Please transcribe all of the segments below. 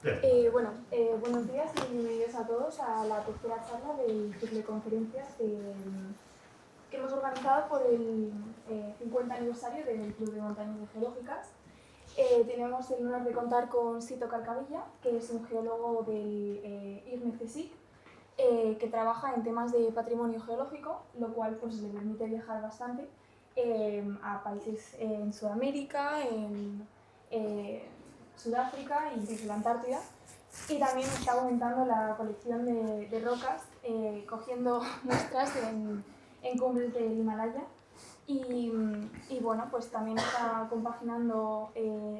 Buenos días y bienvenidos a todos a la tercera charla del ciclo de conferencias que hemos organizado por el 50 aniversario del Club de Montañas Geológicas. Tenemos el honor de contar con Sito Calcavilla, que es un geólogo del IRME-CSIC, que trabaja en temas de patrimonio geológico, lo cual pues, le permite viajar bastante a países en Sudamérica, en Sudáfrica y desde la Antártida. Y también está aumentando la colección de rocas, cogiendo muestras en cumbres del Himalaya. Y bueno, pues también está compaginando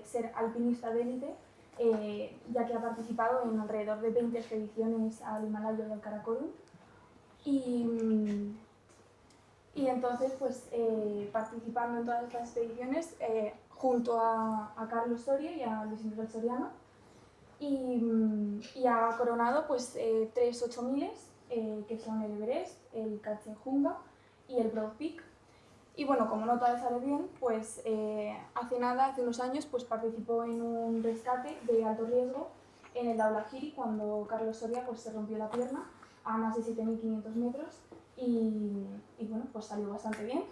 ser alpinista de élite, ya que ha participado en alrededor de 20 expediciones al Himalaya y al Karakorum. Y entonces, pues participando en todas estas expediciones junto a Carlos Soria y a Luis Miguel Soriano. Y ha coronado pues, 3 8000, que son el Everest, el Kanchenjunga y el Broad Peak. Y bueno, como nota de sale bien, pues hace unos años, pues participó en un rescate de alto riesgo en el Dhaulagiri cuando Carlos Soria pues, se rompió la pierna a más de 7500 metros y bueno, pues salió bastante bien.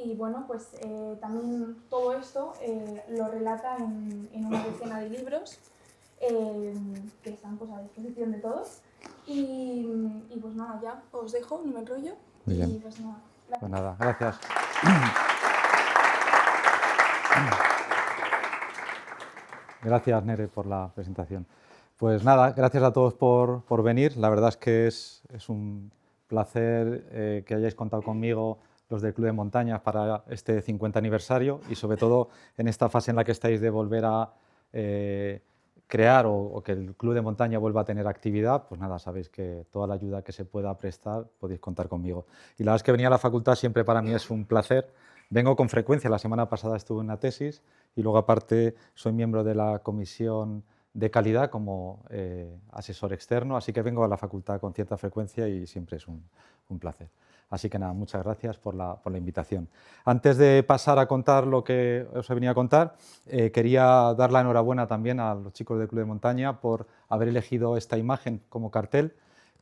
Y bueno, pues también todo esto lo relata en una decena de libros que están pues, a disposición de todos. Y pues nada, ya os dejo, no me enrollo. Muy bien. Y pues nada. Pues nada, gracias. Gracias, Nere, por la presentación. Pues nada, gracias a todos por venir. La verdad es que es un placer que hayáis contado conmigo los del Club de Montañas para este 50 aniversario y sobre todo en esta fase en la que estáis de volver a crear o que el Club de Montaña vuelva a tener actividad, pues nada, sabéis que toda la ayuda que se pueda prestar podéis contar conmigo. Y la verdad es que venir a la facultad siempre para mí es un placer. Vengo con frecuencia, la semana pasada estuve en una tesis y luego aparte soy miembro de la comisión de calidad como asesor externo, así que vengo a la facultad con cierta frecuencia y siempre es un placer. Así que nada, muchas gracias por la invitación. Antes de pasar a contar lo que os he venido a contar, quería dar la enhorabuena también a los chicos del Club de Montaña por haber elegido esta imagen como cartel,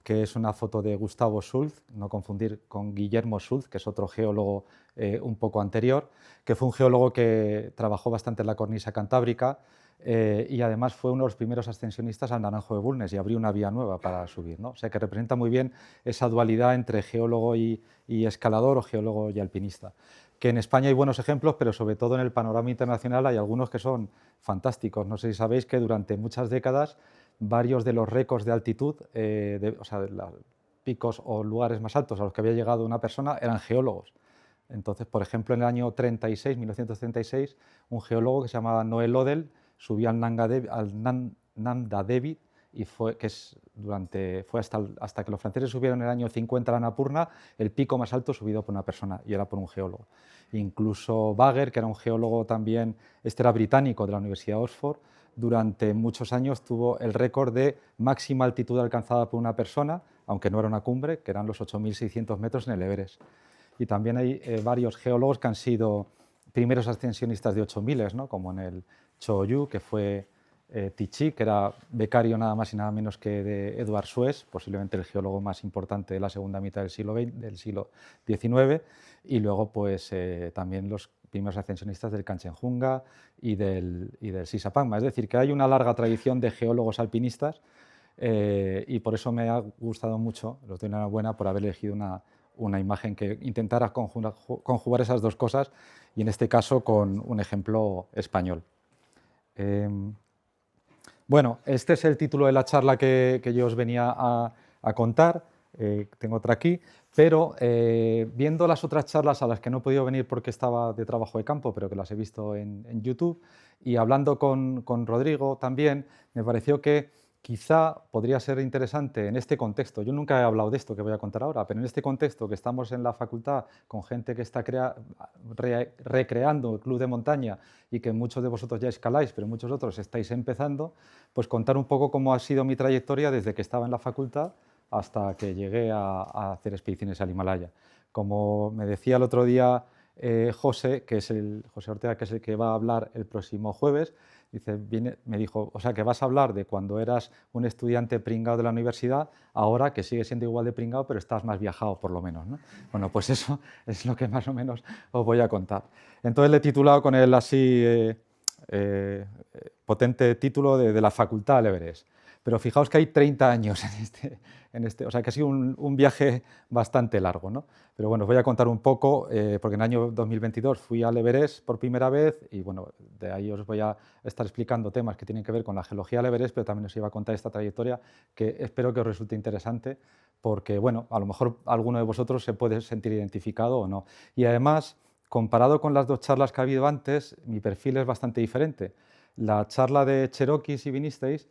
que es una foto de Gustavo Schultz, no confundir con Guillermo Schultz, que es otro geólogo un poco anterior, que fue un geólogo que trabajó bastante en la cornisa cantábrica y además fue uno de los primeros ascensionistas al Naranjo de Bulnes y abrió una vía nueva para subir, ¿no? O sea que representa muy bien esa dualidad entre geólogo y escalador o geólogo y alpinista. Que en España hay buenos ejemplos, pero sobre todo en el panorama internacional hay algunos que son fantásticos. No sé si sabéis que durante muchas décadas varios de los récords de altitud, o sea, de los picos o lugares más altos a los que había llegado una persona eran geólogos. Entonces, por ejemplo, en el año 1936, un geólogo que se llamaba Noel Odell subió al Nanda Devi y fue hasta que los franceses subieron en el año 50 a la Annapurna, el pico más alto subido por una persona, y era por un geólogo. Incluso Bagger, que era un geólogo también, este era británico de la Universidad de Oxford, durante muchos años tuvo el récord de máxima altitud alcanzada por una persona, aunque no era una cumbre, que eran los 8600 metros en el Everest. Y también hay varios geólogos que han sido primeros ascensionistas de 8000, ¿no? Como en el Cho-Oyu, que fue Tichy, que era becario nada más y nada menos que de Edward Suez, posiblemente el geólogo más importante de la segunda mitad del siglo XIX, y luego pues, también los primeros ascensionistas del Kanchenjunga y del Sisapangma. Es decir, que hay una larga tradición de geólogos alpinistas y por eso me ha gustado mucho, os doy enhorabuena por haber elegido una imagen que intentara conjugar esas dos cosas y en este caso con un ejemplo español. Bueno, este es el título de la charla que yo os venía a contar, tengo otra aquí, pero viendo las otras charlas a las que no he podido venir porque estaba de trabajo de campo, pero que las he visto en YouTube, y hablando con Rodrigo también, me pareció que quizá podría ser interesante en este contexto. Yo nunca he hablado de esto que voy a contar ahora, pero en este contexto que estamos en la facultad con gente que está recreando el club de montaña y que muchos de vosotros ya escaláis, pero muchos otros estáis empezando, pues contar un poco cómo ha sido mi trayectoria desde que estaba en la facultad hasta que llegué a hacer expediciones al Himalaya. Como me decía el otro día José, José Ortega, que es el que va a hablar el próximo jueves. Dice, me dijo, o sea, que vas a hablar de cuando eras un estudiante pringado de la universidad, ahora que sigues siendo igual de pringado, pero estás más viajado por lo menos, ¿no? Bueno, pues eso es lo que más o menos os voy a contar. Entonces le he titulado con el así potente título de la Facultad al Everest. Pero fijaos que hay 30 años en este, o sea que ha sido un viaje bastante largo, ¿no? Pero bueno, os voy a contar un poco, porque en el año 2022 fui al Everest por primera vez y bueno, de ahí os voy a estar explicando temas que tienen que ver con la geología del Everest, pero también os iba a contar esta trayectoria que espero que os resulte interesante, porque bueno, a lo mejor alguno de vosotros se puede sentir identificado o no. Y además, comparado con las dos charlas que ha habido antes, mi perfil es bastante diferente. La charla de Cherokee, si vinisteis,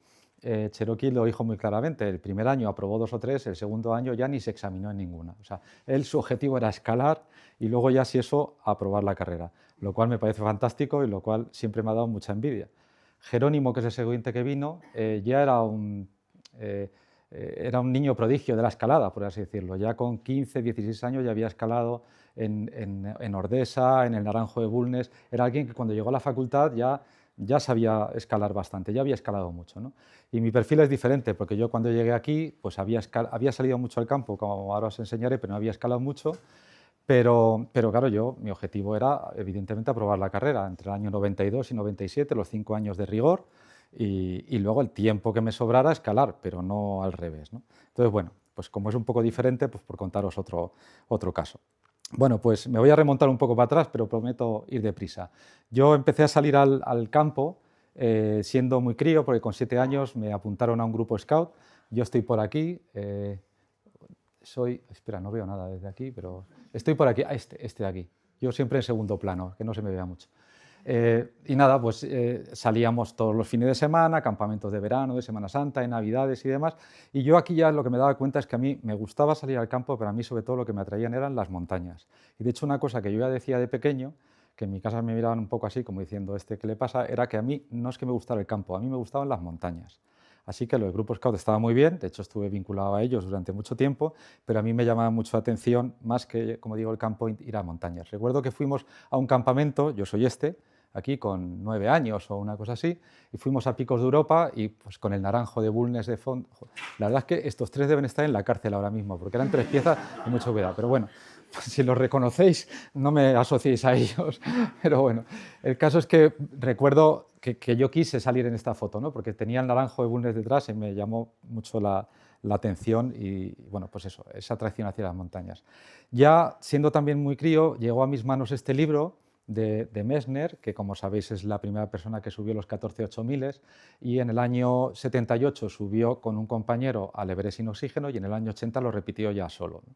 Cherokee lo dijo muy claramente, el primer año aprobó 2 o 3, el segundo año ya ni se examinó en ninguna. O sea, su objetivo era escalar y luego ya si eso, aprobar la carrera, lo cual me parece fantástico y lo cual siempre me ha dado mucha envidia. Jerónimo, que es el siguiente que vino, ya era era un niño prodigio de la escalada, por así decirlo. Ya con 15, 16 años ya había escalado en Ordesa, en el Naranjo de Bulnes. Era alguien que cuando llegó a la facultad ya sabía escalar bastante, ya había escalado mucho, ¿no? Y mi perfil es diferente, porque yo cuando llegué aquí pues había salido mucho al campo, como ahora os enseñaré, pero no había escalado mucho. Pero claro, mi objetivo era, evidentemente, aprobar la carrera entre el año 92 y 97, los 5 años de rigor, y luego el tiempo que me sobrara escalar, pero no al revés, ¿no? Entonces, bueno, pues como es un poco diferente, pues por contaros otro caso. Bueno, pues me voy a remontar un poco para atrás, pero prometo ir deprisa. Yo empecé a salir al campo siendo muy crío, porque con 7 años me apuntaron a un grupo scout. Yo estoy por aquí, espera, no veo nada desde aquí, pero estoy por aquí, este de aquí. Yo siempre en segundo plano, que no se me vea mucho. Y nada, pues salíamos todos los fines de semana, campamentos de verano, de Semana Santa, de Navidades y demás. Y yo aquí ya lo que me daba cuenta es que a mí me gustaba salir al campo, pero a mí sobre todo lo que me atraían eran las montañas. Y de hecho una cosa que yo ya decía de pequeño, que en mi casa me miraban un poco así, como diciendo, ¿qué le pasa?, era que a mí no es que me gustara el campo, a mí me gustaban las montañas. Así que lo del grupo Scout estaba muy bien, de hecho estuve vinculado a ellos durante mucho tiempo, pero a mí me llamaba mucho la atención, más que, como digo, el campo, ir a montañas. Recuerdo que fuimos a un campamento, yo soy aquí con 9 años o una cosa así, y fuimos a Picos de Europa y pues con el Naranjo de Bulnes de fondo. La verdad es que estos 3 deben estar en la cárcel ahora mismo, porque eran 3 piezas de mucho cuidado, pero bueno, pues si los reconocéis, no me asociéis a ellos, pero bueno, el caso es que recuerdo que yo quise salir en esta foto, ¿no? Porque tenía el Naranjo de Bulnes detrás y me llamó mucho la atención y, bueno, pues eso, esa atracción hacia las montañas. Ya siendo también muy crío, llegó a mis manos este libro de Messner, que como sabéis es la primera persona que subió los 14 8000 y en el año 78 subió con un compañero al Everest sin oxígeno y en el año 80 lo repitió ya solo, ¿no?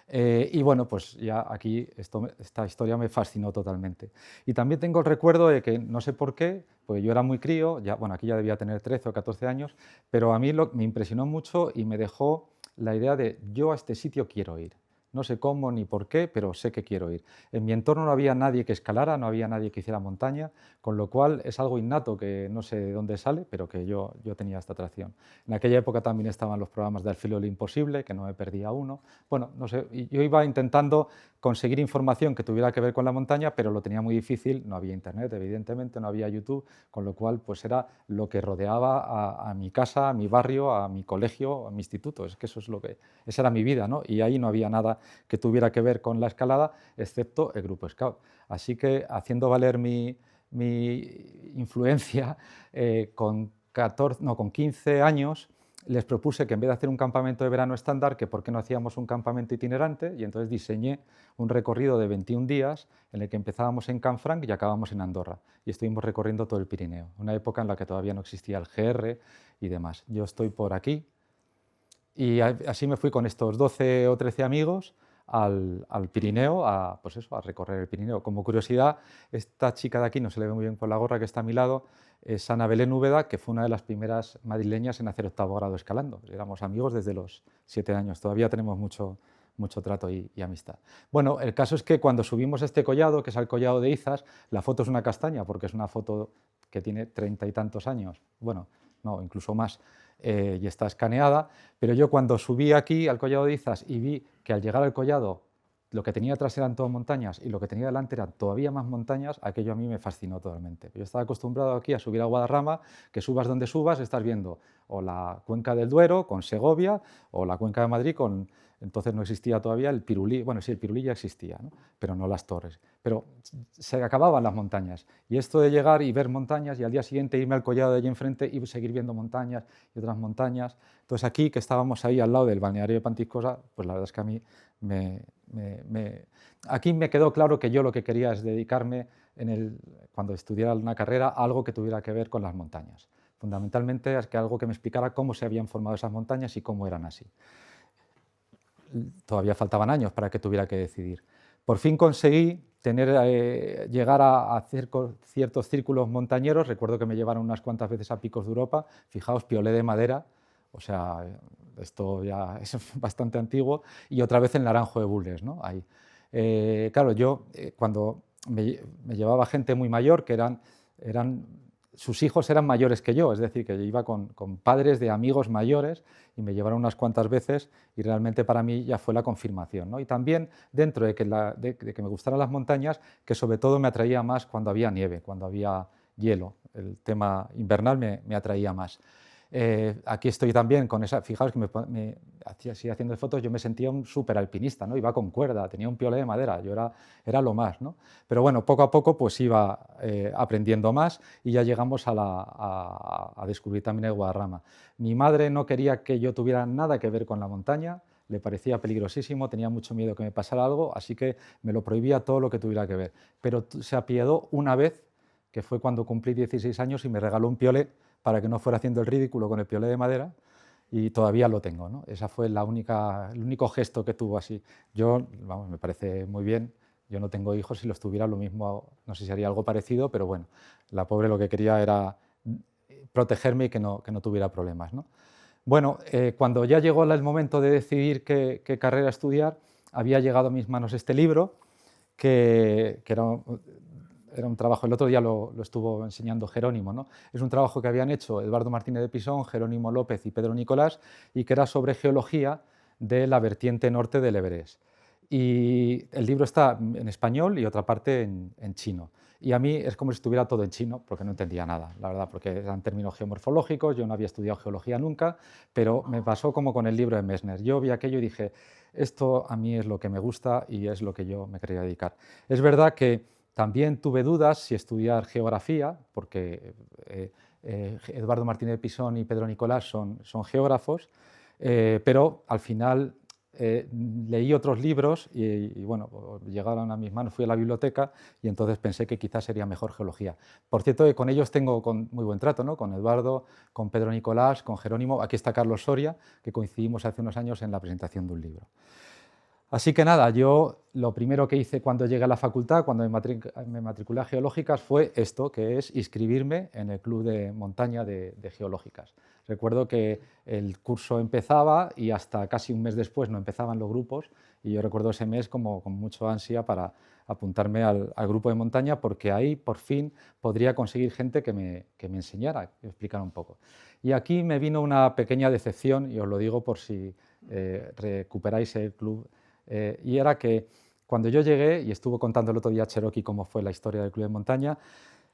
Y bueno, pues ya aquí esta historia me fascinó totalmente. Y también tengo el recuerdo de que, no sé por qué, porque yo era muy crío, bueno, aquí ya debía tener 13 o 14 años, pero a mí me impresionó mucho y me dejó la idea de yo a este sitio quiero ir. No sé cómo ni por qué, pero sé que quiero ir. En mi entorno no había nadie que escalara, no había nadie que hiciera montaña, con lo cual es algo innato que no sé de dónde sale, pero que yo tenía esta atracción. En aquella época también estaban los programas de Al filo de lo imposible, que no me perdía uno. Bueno, no sé, yo iba intentando conseguir información que tuviera que ver con la montaña, pero lo tenía muy difícil, no había internet, evidentemente, no había YouTube, con lo cual pues era lo que rodeaba a mi casa, a mi barrio, a mi colegio, a mi instituto, es que esa era mi vida, ¿no? Y ahí no había nada que tuviera que ver con la escalada, excepto el grupo Scout. Así que, haciendo valer mi influencia, con 15 años, les propuse que en vez de hacer un campamento de verano estándar, que por qué no hacíamos un campamento itinerante, y entonces diseñé un recorrido de 21 días en el que empezábamos en Canfranc y acabábamos en Andorra, y estuvimos recorriendo todo el Pirineo, una época en la que todavía no existía el GR y demás. Yo estoy por aquí, y así me fui con estos 12 o 13 amigos al Pirineo, pues eso, a recorrer el Pirineo. Como curiosidad, esta chica de aquí, no se le ve muy bien por la gorra que está a mi lado, es Ana Belén Úbeda, que fue una de las primeras madrileñas en hacer 8º grado escalando. Éramos amigos desde los 7 años, todavía tenemos mucho trato y amistad. Bueno, el caso es que cuando subimos este collado, que es el collado de Izas, la foto es una castaña, porque es una foto que tiene 30 y tantos años, bueno, no, incluso más, y está escaneada, pero yo cuando subí aquí al collado de Izas y vi que al llegar al collado lo que tenía atrás eran todas montañas y lo que tenía delante eran todavía más montañas, aquello a mí me fascinó totalmente. Yo estaba acostumbrado aquí a subir a Guadarrama, que subas donde subas, estás viendo o la cuenca del Duero con Segovia o la cuenca de Madrid con... Entonces no existía todavía el Pirulí, bueno, sí, el Pirulí ya existía, ¿no? Pero no las torres. Pero se acababan las montañas. Y esto de llegar y ver montañas y al día siguiente irme al collado de allí enfrente y seguir viendo montañas y otras montañas. Entonces aquí, que estábamos ahí al lado del balneario de Pantiscosa, pues la verdad es que a mí aquí me quedó claro que yo lo que quería es dedicarme, cuando estudiara una carrera, a algo que tuviera que ver con las montañas. Fundamentalmente es que algo que me explicara cómo se habían formado esas montañas y cómo eran así. Todavía faltaban años para que tuviera que decidir. Por fin conseguí llegar a hacer ciertos círculos montañeros. Recuerdo que me llevaron unas cuantas veces a Picos de Europa. Fijaos, piolé de madera, o sea, esto ya es bastante antiguo, y otra vez en Naranjo de Bulnes, ¿no? Ahí. Claro, yo cuando me llevaba gente muy mayor, que sus hijos eran mayores que yo, es decir, que yo iba con padres de amigos mayores y me llevaron unas cuantas veces y realmente para mí ya fue la confirmación, ¿no? Y también dentro de que me gustaran las montañas, que sobre todo me atraía más cuando había nieve, cuando había hielo, el tema invernal me atraía más. Aquí estoy también con esa, fijaos que así haciendo fotos, yo me sentía un súper alpinista, ¿no? Iba con cuerda, tenía un piolé de madera, yo era lo más, ¿no? Pero bueno, poco a poco pues iba aprendiendo más y ya llegamos a descubrir también el Guadarrama. Mi madre no quería que yo tuviera nada que ver con la montaña, le parecía peligrosísimo, tenía mucho miedo que me pasara algo, así que me lo prohibía todo lo que tuviera que ver. Pero se apiadó una vez, que fue cuando cumplí 16 años y me regaló un piolé para que no fuera haciendo el ridículo con el piolé de madera, y todavía lo tengo, ¿no? Ese fue el único gesto que tuvo así. Yo, vamos, me parece muy bien, yo no tengo hijos, si los tuviera lo mismo, no sé si haría algo parecido, pero bueno, la pobre lo que quería era protegerme y que no tuviera problemas, ¿no? Bueno, cuando ya llegó el momento de decidir qué carrera estudiar, había llegado a mis manos este libro, que era un trabajo, el otro día lo estuvo enseñando Jerónimo, ¿no? Es un trabajo que habían hecho Eduardo Martínez de Pisón, Jerónimo López y Pedro Nicolás, y que era sobre geología de la vertiente norte del Everest. Y el libro está en español y otra parte en chino. Y a mí es como si estuviera todo en chino, porque no entendía nada, la verdad, porque eran términos geomorfológicos, yo no había estudiado geología nunca, pero me pasó como con el libro de Messner. Yo vi aquello y dije, esto a mí es lo que me gusta y es lo que yo me quería dedicar. Es verdad que también tuve dudas si estudiar geografía, porque Eduardo Martínez de Pisón y Pedro Nicolás son geógrafos, pero al final leí otros libros y bueno, llegaron a mis manos, fui a la biblioteca y entonces pensé que quizás sería mejor geología. Por cierto, con ellos tengo muy buen trato, ¿no? Con Eduardo, con Pedro Nicolás, con Jerónimo. Aquí está Carlos Soria, que coincidimos hace unos años en la presentación de un libro. Así que nada, yo lo primero que hice cuando llegué a la facultad, cuando me matriculé a Geológicas, fue esto, que es inscribirme en el club de montaña de Geológicas. Recuerdo que el curso empezaba y hasta casi un mes después no empezaban los grupos, y yo recuerdo ese mes como con mucha ansia para apuntarme al grupo de montaña, porque ahí por fin podría conseguir gente que me enseñara, que me explicara un poco. Y aquí me vino una pequeña decepción, y os lo digo por si recuperáis el club. Y era que cuando yo llegué, y estuvo contando el otro día Cherokee cómo fue la historia del Club de Montaña,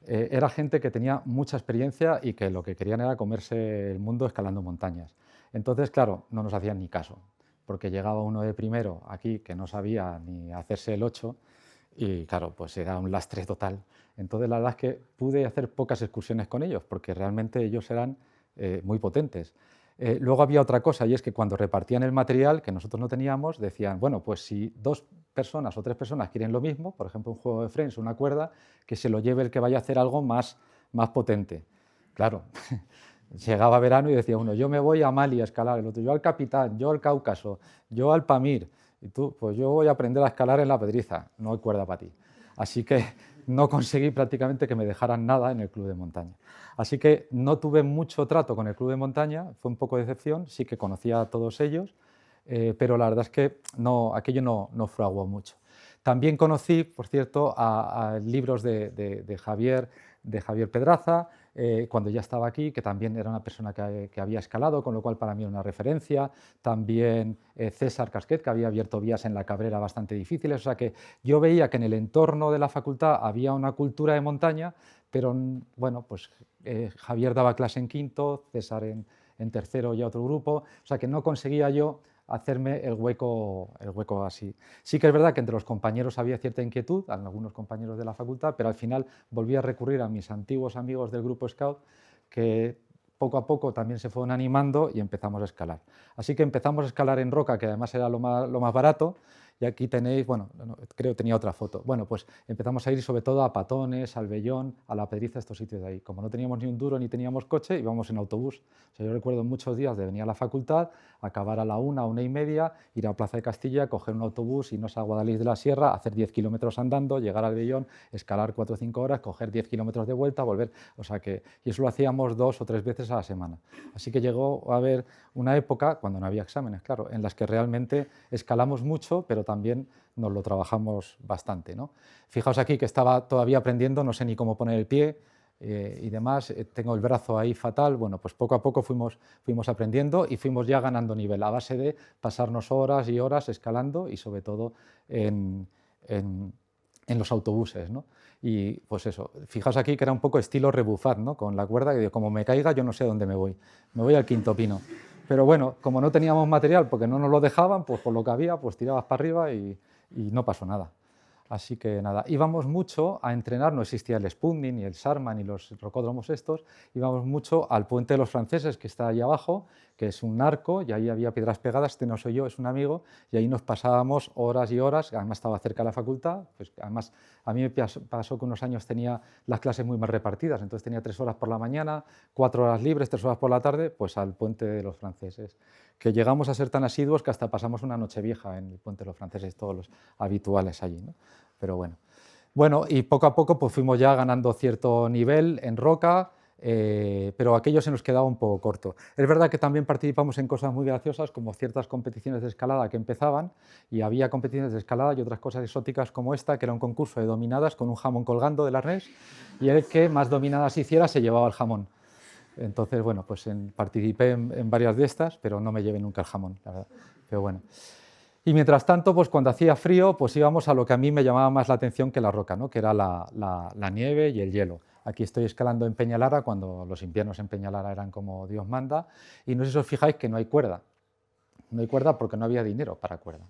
era gente que tenía mucha experiencia y que lo que querían era comerse el mundo escalando montañas. Entonces, claro, no nos hacían ni caso, porque llegaba uno de primero aquí que no sabía ni hacerse el 8 y, claro, pues era un lastre total. Entonces, la verdad es que pude hacer pocas excursiones con ellos, porque realmente ellos eran muy potentes. Luego había otra cosa, y es que cuando repartían el material que nosotros no teníamos, decían, bueno, pues si 2 personas o 3 personas quieren lo mismo, por ejemplo, un juego de Friends, una cuerda, que se lo lleve el que vaya a hacer algo más potente. Claro, llegaba verano y decía uno, yo me voy a Mali a escalar, el otro, yo al Capitán, yo al Cáucaso, yo al Pamir, y tú, pues yo voy a aprender a escalar en la Pedriza, no hay cuerda para ti. Así que no conseguí prácticamente que me dejaran nada en el club de montaña. Así que no tuve mucho trato con el club de montaña, fue un poco de decepción, sí que conocía a todos ellos, pero la verdad es que aquello no fraguó mucho. También conocí, por cierto, a libros de Javier Pedraza, cuando ya estaba aquí, que también era una persona que había escalado, con lo cual para mí era una referencia. También César Casquet, que había abierto vías en la Cabrera bastante difíciles. O sea que yo veía que en el entorno de la facultad había una cultura de montaña, pero bueno, pues Javier daba clase en quinto, César en tercero y otro grupo. O sea que no conseguía yo hacerme el hueco así. Sí que es verdad que entre los compañeros había cierta inquietud, algunos compañeros de la facultad, pero al final volví a recurrir a mis antiguos amigos del grupo Scout, que poco a poco también se fueron animando y empezamos a escalar. Así que empezamos a escalar en roca, que además era lo más barato, y aquí tenéis, bueno, creo que tenía otra foto. Bueno, pues empezamos a ir sobre todo a Patones, al Vellón, a La Pedriza, estos sitios de ahí. Como no teníamos ni un duro ni teníamos coche, íbamos en autobús. O sea, yo recuerdo muchos días de venir a la facultad, acabar a la 1:30, ir a Plaza de Castilla, coger un autobús, irnos a Guadalix de la Sierra, hacer 10 kilómetros andando, llegar al Vellón, escalar 4 o 5 horas, coger 10 kilómetros de vuelta, volver. O sea que, y eso lo hacíamos 2 o 3 veces a la semana. Así que llegó a haber una época, cuando no había exámenes, claro, en las que realmente escalamos mucho, pero también nos lo trabajamos bastante, ¿no? Fijaos aquí que estaba todavía aprendiendo, no sé ni cómo poner el pie y demás, tengo el brazo ahí fatal. Bueno, pues poco a poco fuimos aprendiendo y fuimos ya ganando nivel a base de pasarnos horas y horas escalando y sobre todo en los autobuses, ¿no? Y pues eso, fijaos aquí que era un poco estilo rebufat, ¿no? Con la cuerda, que como me caiga yo no sé dónde me voy al Quinto Pino. Pero bueno, como no teníamos material porque no nos lo dejaban, pues por lo que había, pues tirabas para arriba y no pasó nada. Así que nada, íbamos mucho a entrenar, no existía el Sputnik, ni el Sharma, ni los rocódromos estos, íbamos mucho al Puente de los Franceses, que está ahí abajo, que es un arco, y ahí había piedras pegadas, este no soy yo, es un amigo, y ahí nos pasábamos horas y horas, además estaba cerca de la facultad, pues además a mí me pasó que unos años tenía las clases muy mal repartidas, entonces tenía 3 horas por la mañana, 4 horas libres, 3 horas por la tarde, pues al Puente de los Franceses, que llegamos a ser tan asiduos que hasta pasamos una noche vieja en el Puente de los Franceses, todos los habituales allí, ¿no? Pero bueno, y poco a poco pues fuimos ya ganando cierto nivel en roca, pero aquello se nos quedaba un poco corto. Es verdad que también participamos en cosas muy graciosas, como ciertas competiciones de escalada que empezaban, y había competiciones de escalada y otras cosas exóticas como esta, que era un concurso de dominadas con un jamón colgando del arnés, y el que más dominadas hiciera se llevaba el jamón. Entonces, bueno, pues participé en varias de estas, pero no me llevé nunca el jamón, la verdad. Pero bueno. Y mientras tanto, pues cuando hacía frío, pues íbamos a lo que a mí me llamaba más la atención que la roca, ¿no? Que era la nieve y el hielo. Aquí estoy escalando en Peñalara, cuando los inviernos en Peñalara eran como Dios manda, y no sé si os fijáis que no hay cuerda. No hay cuerda porque no había dinero para cuerda.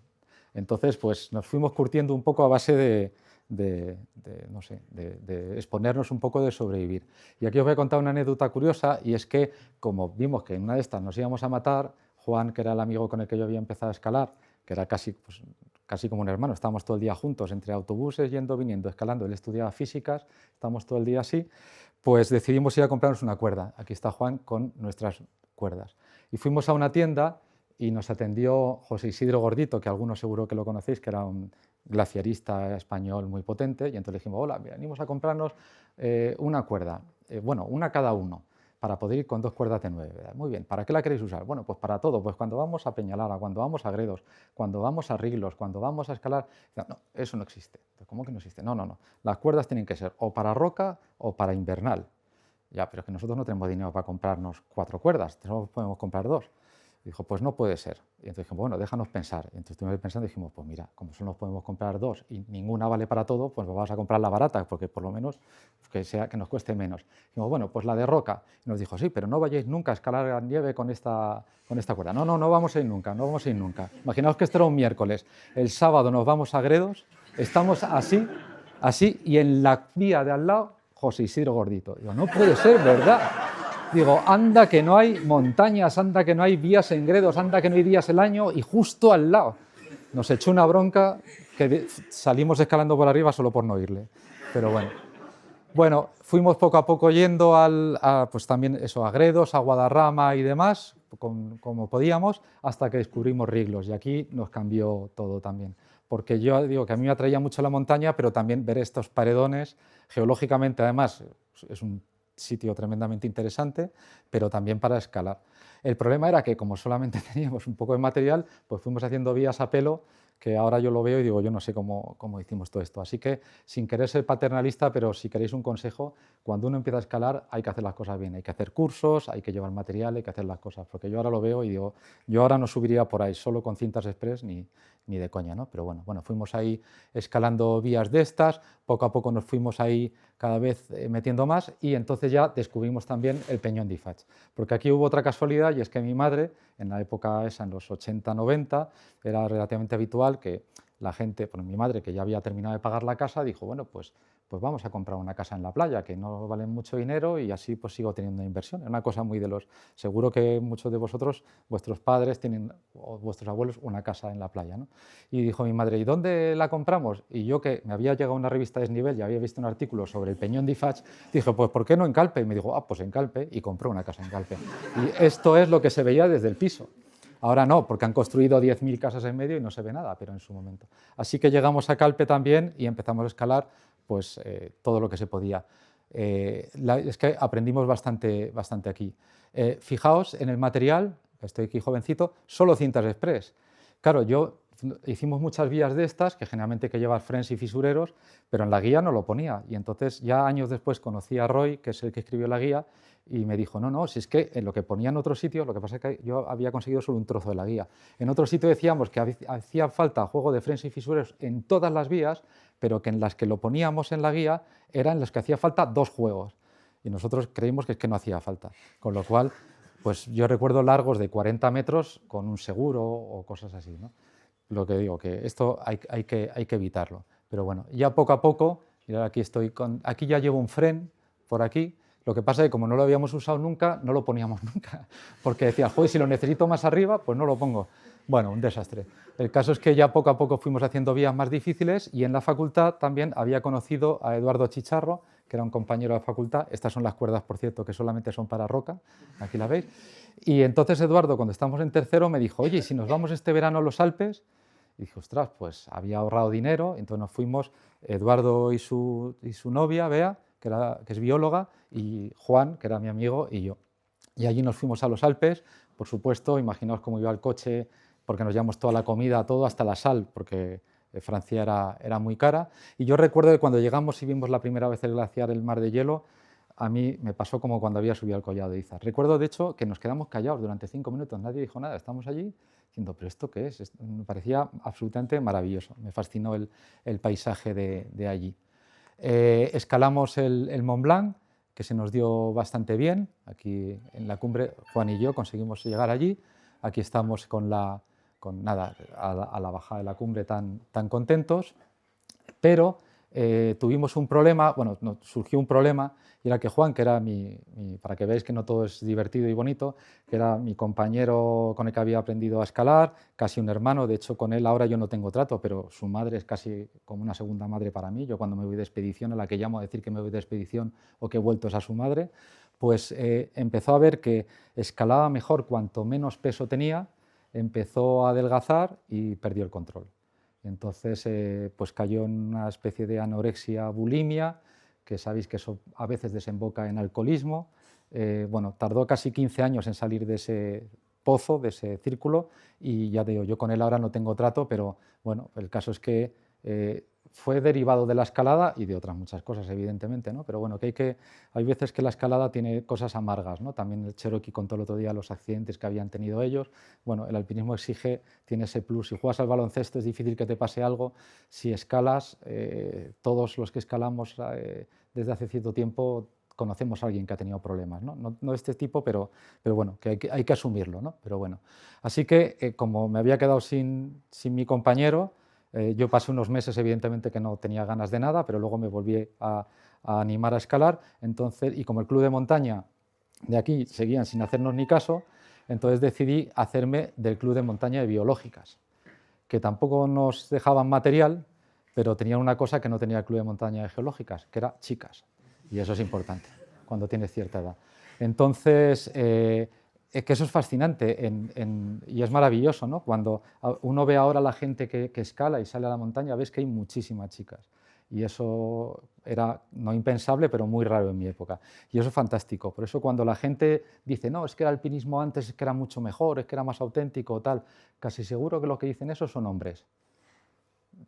Entonces, pues nos fuimos curtiendo un poco a base no sé, de exponernos un poco, de sobrevivir. Y aquí os voy a contar una anécdota curiosa, y es que, como vimos que en una de estas nos íbamos a matar, Juan, que era el amigo con el que yo había empezado a escalar, que era casi como un hermano, estábamos todo el día juntos, entre autobuses, yendo, viniendo, escalando, él estudiaba físicas, estábamos todo el día así, pues decidimos ir a comprarnos una cuerda. Aquí está Juan con nuestras cuerdas. Y fuimos a una tienda y nos atendió José Isidro Gordito, que algunos seguro que lo conocéis, que era un glaciarista español muy potente, y entonces le dijimos, hola, venimos a comprarnos una cuerda, bueno, una cada uno, para poder ir con 2 cuerdas de 9. Muy bien, ¿para qué la queréis usar? Bueno, pues para todo, pues cuando vamos a Peñalara, cuando vamos a Gredos, cuando vamos a Riglos, cuando vamos a escalar. No, eso no existe. ¿Cómo que no existe? No, no, no. Las cuerdas tienen que ser o para roca o para invernal. Ya, pero es que nosotros no tenemos dinero para comprarnos 4 cuerdas, solo podemos comprar 2. Dijo, pues no puede ser. Y entonces dijimos, bueno, déjanos pensar. Y entonces estuvimos pensando y dijimos, pues mira, como solo nos podemos comprar 2 y ninguna vale para todo, pues vamos a comprar la barata, porque por lo menos que nos cueste menos. Dijimos, bueno, pues la de roca. Y nos dijo, sí, pero no vayáis nunca a escalar la nieve con esta cuerda. No, no, no vamos a ir nunca, no vamos a ir nunca. Imaginaos que esto era un miércoles. El sábado nos vamos a Gredos, estamos así, y en la vía de al lado, José Isidro Gordito. Digo, no puede ser, ¿verdad? Digo, anda que no hay montañas, anda que no hay vías en Gredos, anda que no hay días el año, y justo al lado. Nos echó una bronca que salimos escalando por arriba solo por no irle. Pero bueno. Bueno, fuimos poco a poco yendo pues también eso, a Gredos, a Guadarrama y demás, como podíamos, hasta que descubrimos Riglos, y aquí nos cambió todo también. Porque yo digo que a mí me atraía mucho la montaña, pero también ver estos paredones, geológicamente además es un sitio tremendamente interesante, pero también para escalar. El problema era que como solamente teníamos un poco de material, pues fuimos haciendo vías a pelo, que ahora yo lo veo y digo, yo no sé cómo hicimos todo esto. Así que, sin querer ser paternalista, pero si queréis un consejo, cuando uno empieza a escalar hay que hacer las cosas bien, hay que hacer cursos, hay que llevar material, hay que hacer las cosas, porque yo ahora lo veo y digo, yo ahora no subiría por ahí solo con cintas express ni de coña, ¿no? Pero bueno, fuimos ahí escalando vías de estas, poco a poco nos fuimos ahí cada vez metiendo más y entonces ya descubrimos también el Peñón de Ifach, porque aquí hubo otra casualidad y es que mi madre, en la época esa, en los 80-90, era relativamente habitual que la gente, bueno, mi madre que ya había terminado de pagar la casa, dijo, bueno, pues vamos a comprar una casa en la playa, que no vale mucho dinero y así pues sigo teniendo inversión. Es una cosa muy de los... Seguro que muchos de vosotros, vuestros padres tienen, o vuestros abuelos, una casa en la playa, ¿no? Y dijo mi madre, ¿y dónde la compramos? Y yo, que me había llegado una revista de Desnivel y había visto un artículo sobre el Peñón de Ifach, dije, pues ¿por qué no en Calpe? Y me dijo, pues en Calpe, y compró una casa en Calpe. Y esto es lo que se veía desde el piso. Ahora no, porque han construido 10.000 casas en medio y no se ve nada, pero en su momento. Así que llegamos a Calpe también y empezamos a escalar pues, todo lo que se podía. Es que aprendimos bastante aquí. Fijaos en el material, estoy aquí jovencito, solo cintas express. Claro, hicimos muchas vías de estas, que generalmente hay que llevar frens y fisureros, pero en la guía no lo ponía. Y entonces ya años después conocí a Roy, que es el que escribió la guía, y me dijo, no, si es que en lo que ponía en otro sitio, lo que pasa es que yo había conseguido solo un trozo de la guía. En otro sitio decíamos que hacía falta juego de frens y fisureros en todas las vías, pero que en las que lo poníamos en la guía eran en las que hacía falta 2 juegos. Y nosotros creímos que es que no hacía falta. Con lo cual, pues yo recuerdo largos de 40 metros con un seguro o cosas así, ¿no? Lo que digo, que esto hay que evitarlo. Pero bueno, ya poco a poco, y ahora aquí ya llevo un fren por aquí. Lo que pasa es que como no lo habíamos usado nunca, no lo poníamos nunca, porque decía, joder, si lo necesito más arriba, pues no lo pongo. Bueno, un desastre. El caso es que ya poco a poco fuimos haciendo vías más difíciles y en la facultad también había conocido a Eduardo Chicharro, que era un compañero de la facultad. Estas son las cuerdas, por cierto, que solamente son para roca, aquí la veis. Y entonces Eduardo, cuando estamos en tercero, me dijo, oye, ¿y si nos vamos este verano a los Alpes? Y dije, ostras, pues había ahorrado dinero, entonces nos fuimos, Eduardo y su novia, Bea, que es bióloga, y Juan, que era mi amigo, y yo. Y allí nos fuimos a los Alpes, por supuesto, imaginaos cómo iba el coche, porque nos llevamos toda la comida, todo, hasta la sal, porque Francia era muy cara. Y yo recuerdo que cuando llegamos y vimos la primera vez el glaciar, el mar de hielo, a mí me pasó como cuando había subido al collado de Izar. Recuerdo, de hecho, que nos quedamos callados durante 5 minutos, nadie dijo nada, estamos allí diciendo, ¿pero esto qué es? Me parecía absolutamente maravilloso, me fascinó el paisaje de allí. Escalamos el Mont Blanc, que se nos dio bastante bien. Aquí en la cumbre, Juan y yo conseguimos llegar allí. Aquí estamos a la bajada de la cumbre tan contentos, pero tuvimos un problema, bueno, surgió un problema, y era que Juan, que era para que veáis que no todo es divertido y bonito, que era mi compañero con el que había aprendido a escalar, casi un hermano. De hecho, con él ahora yo no tengo trato, pero su madre es casi como una segunda madre para mí. Yo cuando me voy de expedición, a la que llamo a decir que me voy de expedición o que he vuelto es a su madre, pues empezó a ver que escalaba mejor cuanto menos peso tenía, empezó a adelgazar y perdió el control. Entonces, pues cayó en una especie de anorexia, bulimia, que sabéis que eso a veces desemboca en alcoholismo. Bueno, tardó casi 15 años en salir de ese pozo, de ese círculo, y ya digo, yo con él ahora no tengo trato, pero bueno, el caso es que fue derivado de la escalada y de otras muchas cosas, evidentemente, ¿no? Pero bueno, hay veces que la escalada tiene cosas amargas, ¿no? También el Cherokee contó el otro día los accidentes que habían tenido ellos. Bueno, el alpinismo tiene ese plus. Si juegas al baloncesto es difícil que te pase algo. Si escalas, todos los que escalamos desde hace cierto tiempo conocemos a alguien que ha tenido problemas, ¿no? No de este tipo, pero bueno, que hay que asumirlo, ¿no? Pero bueno, así que como me había quedado sin mi compañero, yo pasé unos meses, evidentemente, que no tenía ganas de nada, pero luego me volví a animar a escalar. Entonces, y como el club de montaña de aquí seguían sin hacernos ni caso, entonces decidí hacerme del club de montaña de biológicas, que tampoco nos dejaban material, pero tenían una cosa que no tenía el club de montaña de geológicas, que era chicas. Y eso es importante cuando tienes cierta edad. Entonces, que eso es fascinante y es maravilloso, ¿no? Cuando uno ve ahora a la gente que escala y sale a la montaña, ves que hay muchísimas chicas. Y eso era no impensable, pero muy raro en mi época. Y eso es fantástico. Por eso cuando la gente dice, no, es que el alpinismo antes es que era mucho mejor, es que era más auténtico, tal, casi seguro que lo que dicen eso son hombres.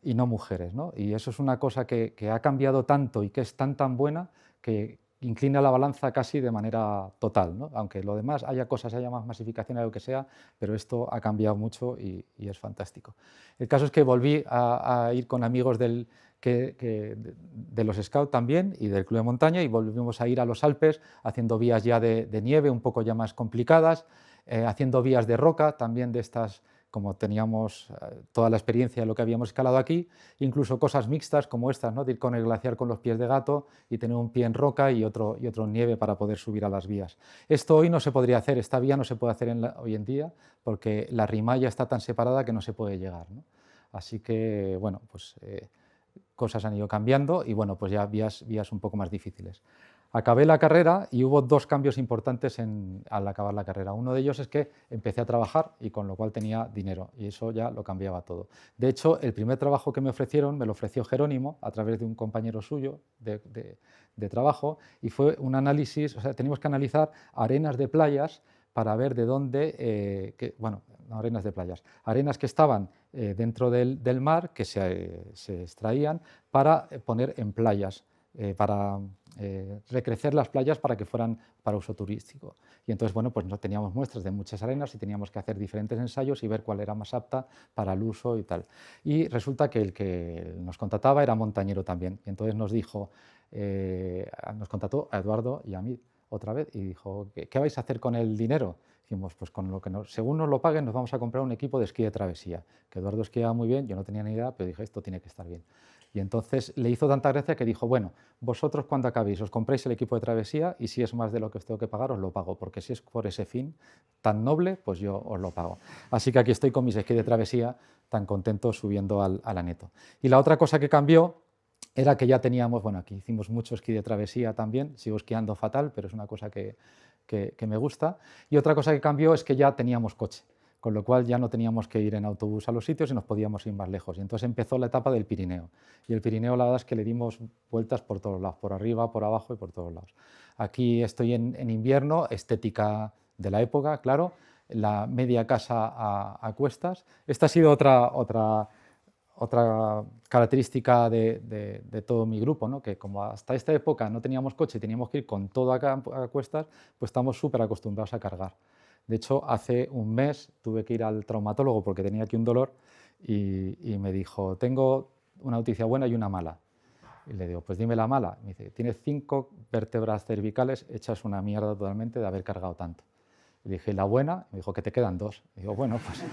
y no mujeres, ¿no? Y eso es una cosa que ha cambiado tanto y que es tan buena que inclina la balanza casi de manera total, ¿no? Aunque lo demás haya cosas, haya más masificación, lo que sea, pero esto ha cambiado mucho y es fantástico. El caso es que volví a ir con amigos de los Scouts también y del Club de Montaña, y volvimos a ir a los Alpes haciendo vías ya de nieve un poco ya más complicadas, haciendo vías de roca también de estas, como teníamos toda la experiencia de lo que habíamos escalado aquí, incluso cosas mixtas como estas, ¿no? De ir con el glaciar con los pies de gato y tener un pie en roca y otro en nieve para poder subir a las vías. Esto hoy no se podría hacer, esta vía no se puede hacer hoy en día porque la rimalla está tan separada que no se puede llegar, ¿no? Así que, bueno, pues cosas han ido cambiando y, bueno, pues ya vías un poco más difíciles. Acabé la carrera y hubo dos cambios importantes al acabar la carrera. Uno de ellos es que empecé a trabajar y con lo cual tenía dinero y eso ya lo cambiaba todo. De hecho, el primer trabajo que me ofrecieron me lo ofreció Jerónimo a través de un compañero suyo de trabajo y fue un análisis, o sea, teníamos que analizar arenas de playas para ver de dónde, bueno, no arenas de playas, arenas que estaban dentro del mar, que se extraían para poner en playas, para recrecer las playas para que fueran para uso turístico. Y entonces, bueno, pues no teníamos muestras de muchas arenas y teníamos que hacer diferentes ensayos y ver cuál era más apta para el uso y tal. Y resulta que el que nos contrataba era montañero también. Y entonces nos dijo, nos contrató a Eduardo y a mí otra vez y dijo, ¿qué vais a hacer con el dinero? Dijimos, pues con lo que según nos lo paguen nos vamos a comprar un equipo de esquí de travesía, que Eduardo esquiaba muy bien, yo no tenía ni idea, pero dije, esto tiene que estar bien. Y entonces le hizo tanta gracia que dijo, bueno, vosotros cuando acabéis os compráis el equipo de travesía y si es más de lo que os tengo que pagar os lo pago, porque si es por ese fin tan noble, pues yo os lo pago. Así que aquí estoy con mis esquí de travesía tan contento subiendo al Aneto. Y la otra cosa que cambió era que ya teníamos, bueno, aquí hicimos mucho esquí de travesía también, sigo esquiando fatal, pero es una cosa que me gusta. Y otra cosa que cambió es que ya teníamos coche, con lo cual ya no teníamos que ir en autobús a los sitios y nos podíamos ir más lejos. Y entonces empezó la etapa del Pirineo. Y el Pirineo, la verdad es que le dimos vueltas por todos lados, por arriba, por abajo y por todos lados. Aquí estoy en invierno, estética de la época, claro, la media casa a cuestas. Esta ha sido otra característica de todo mi grupo, ¿no? Que como hasta esta época no teníamos coche y teníamos que ir con todo a cuestas, pues estamos súper acostumbrados a cargar. De hecho, hace un mes tuve que ir al traumatólogo porque tenía aquí un dolor y me dijo, tengo una noticia buena y una mala. Y le digo, pues dime la mala. Me dice, tienes 5 vértebras cervicales hechas una mierda totalmente de haber cargado tanto. Le dije, ¿y la buena? Me dijo, que te quedan 2. Y digo, bueno, pues...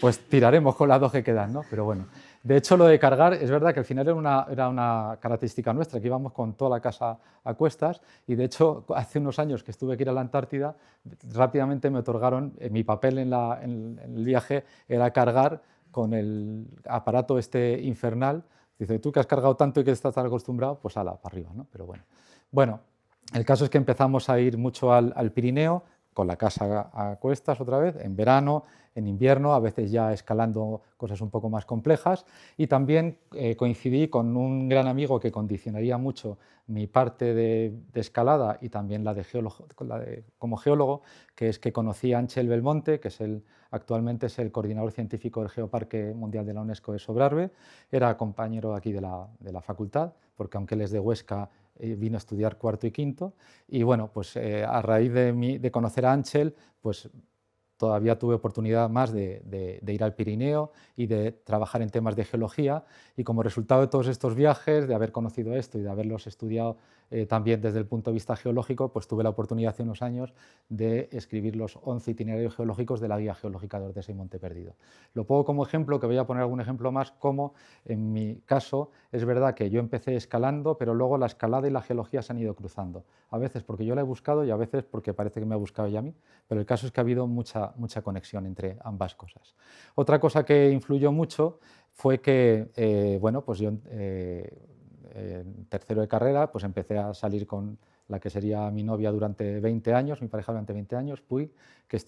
pues tiraremos con las 2 que quedan, ¿no? Pero bueno, de hecho lo de cargar es verdad que al final era una característica nuestra, que íbamos con toda la casa a cuestas y de hecho hace unos años que estuve que ir a la Antártida, rápidamente me otorgaron, mi papel en el viaje era cargar con el aparato este infernal. Dice, tú que has cargado tanto y que estás tan acostumbrado, pues ala, para arriba, ¿no? Pero bueno, el caso es que empezamos a ir mucho al Pirineo, con la casa a cuestas otra vez, en verano, en invierno, a veces ya escalando cosas un poco más complejas. Y también coincidí con un gran amigo que condicionaría mucho mi parte de escalada y también la como geólogo, que es que conocí a Ángel Belmonte, que actualmente es el coordinador científico del Geoparque Mundial de la UNESCO de Sobrarbe. Era compañero aquí de la facultad, porque aunque él es de Huesca, vino a estudiar cuarto y quinto y bueno, pues a raíz de conocer a Ángel, pues todavía tuve oportunidad más de ir al Pirineo y de trabajar en temas de geología y como resultado de todos estos viajes, de haber conocido esto y de haberlos estudiado también desde el punto de vista geológico, pues tuve la oportunidad hace unos años de escribir los 11 itinerarios geológicos de la Guía Geológica de Ordesa y Monte Perdido. Lo pongo como ejemplo, que voy a poner algún ejemplo más, como en mi caso es verdad que yo empecé escalando, pero luego la escalada y la geología se han ido cruzando. A veces porque yo la he buscado y a veces porque parece que me ha buscado ella a mí, pero el caso es que ha habido mucha conexión entre ambas cosas. Otra cosa que influyó mucho fue que, bueno, pues yo en tercero de carrera pues empecé a salir con la que sería mi novia durante 20 años, mi pareja durante 20 años, Puy, que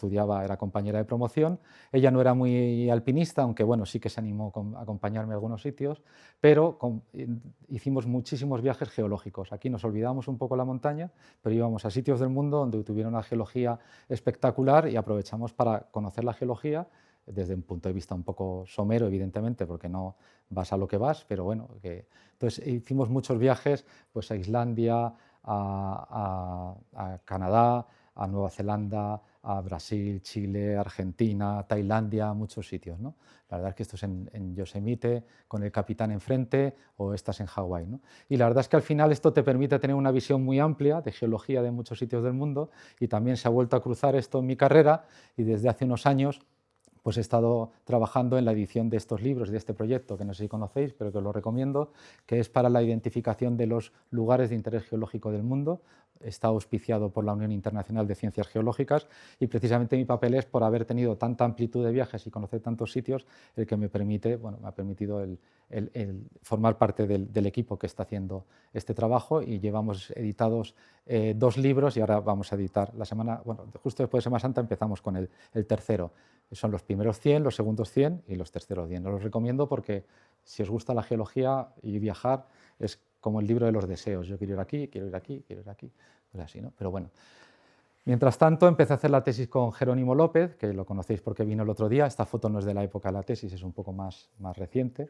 era compañera de promoción. Ella no era muy alpinista, aunque bueno, sí que se animó a acompañarme a algunos sitios, pero hicimos muchísimos viajes geológicos. Aquí nos olvidamos un poco la montaña, pero íbamos a sitios del mundo donde tuviera una geología espectacular y aprovechamos para conocer la geología, desde un punto de vista un poco somero, evidentemente, porque no vas a lo que vas, pero bueno, entonces hicimos muchos viajes pues, a Islandia, a Canadá, a Nueva Zelanda, a Brasil, Chile, Argentina, Tailandia, muchos sitios, ¿no? La verdad es que esto es en Yosemite, con el capitán enfrente, o estás en Hawái, ¿no? Y la verdad es que al final esto te permite tener una visión muy amplia de geología de muchos sitios del mundo, y también se ha vuelto a cruzar esto en mi carrera, y desde hace unos años pues he estado trabajando en la edición de estos libros, de este proyecto, que no sé si conocéis, pero que os lo recomiendo, que es para la identificación de los lugares de interés geológico del mundo. Está auspiciado por la Unión Internacional de Ciencias Geológicas, y precisamente mi papel es, por haber tenido tanta amplitud de viajes y conocer tantos sitios, el que me ha permitido el formar parte del equipo que está haciendo este trabajo, y llevamos editados 2 libros, y ahora vamos a editar justo después de Semana Santa empezamos con el tercero. Son los primeros 100, los segundos 100 y los terceros 100. Os los recomiendo porque si os gusta la geología y viajar, es como el libro de los deseos. Yo quiero ir aquí, quiero ir aquí, quiero ir aquí, pues así, ¿no? Pero bueno. Mientras tanto, empecé a hacer la tesis con Jerónimo López, que lo conocéis porque vino el otro día. Esta foto no es de la época de la tesis, es un poco más reciente.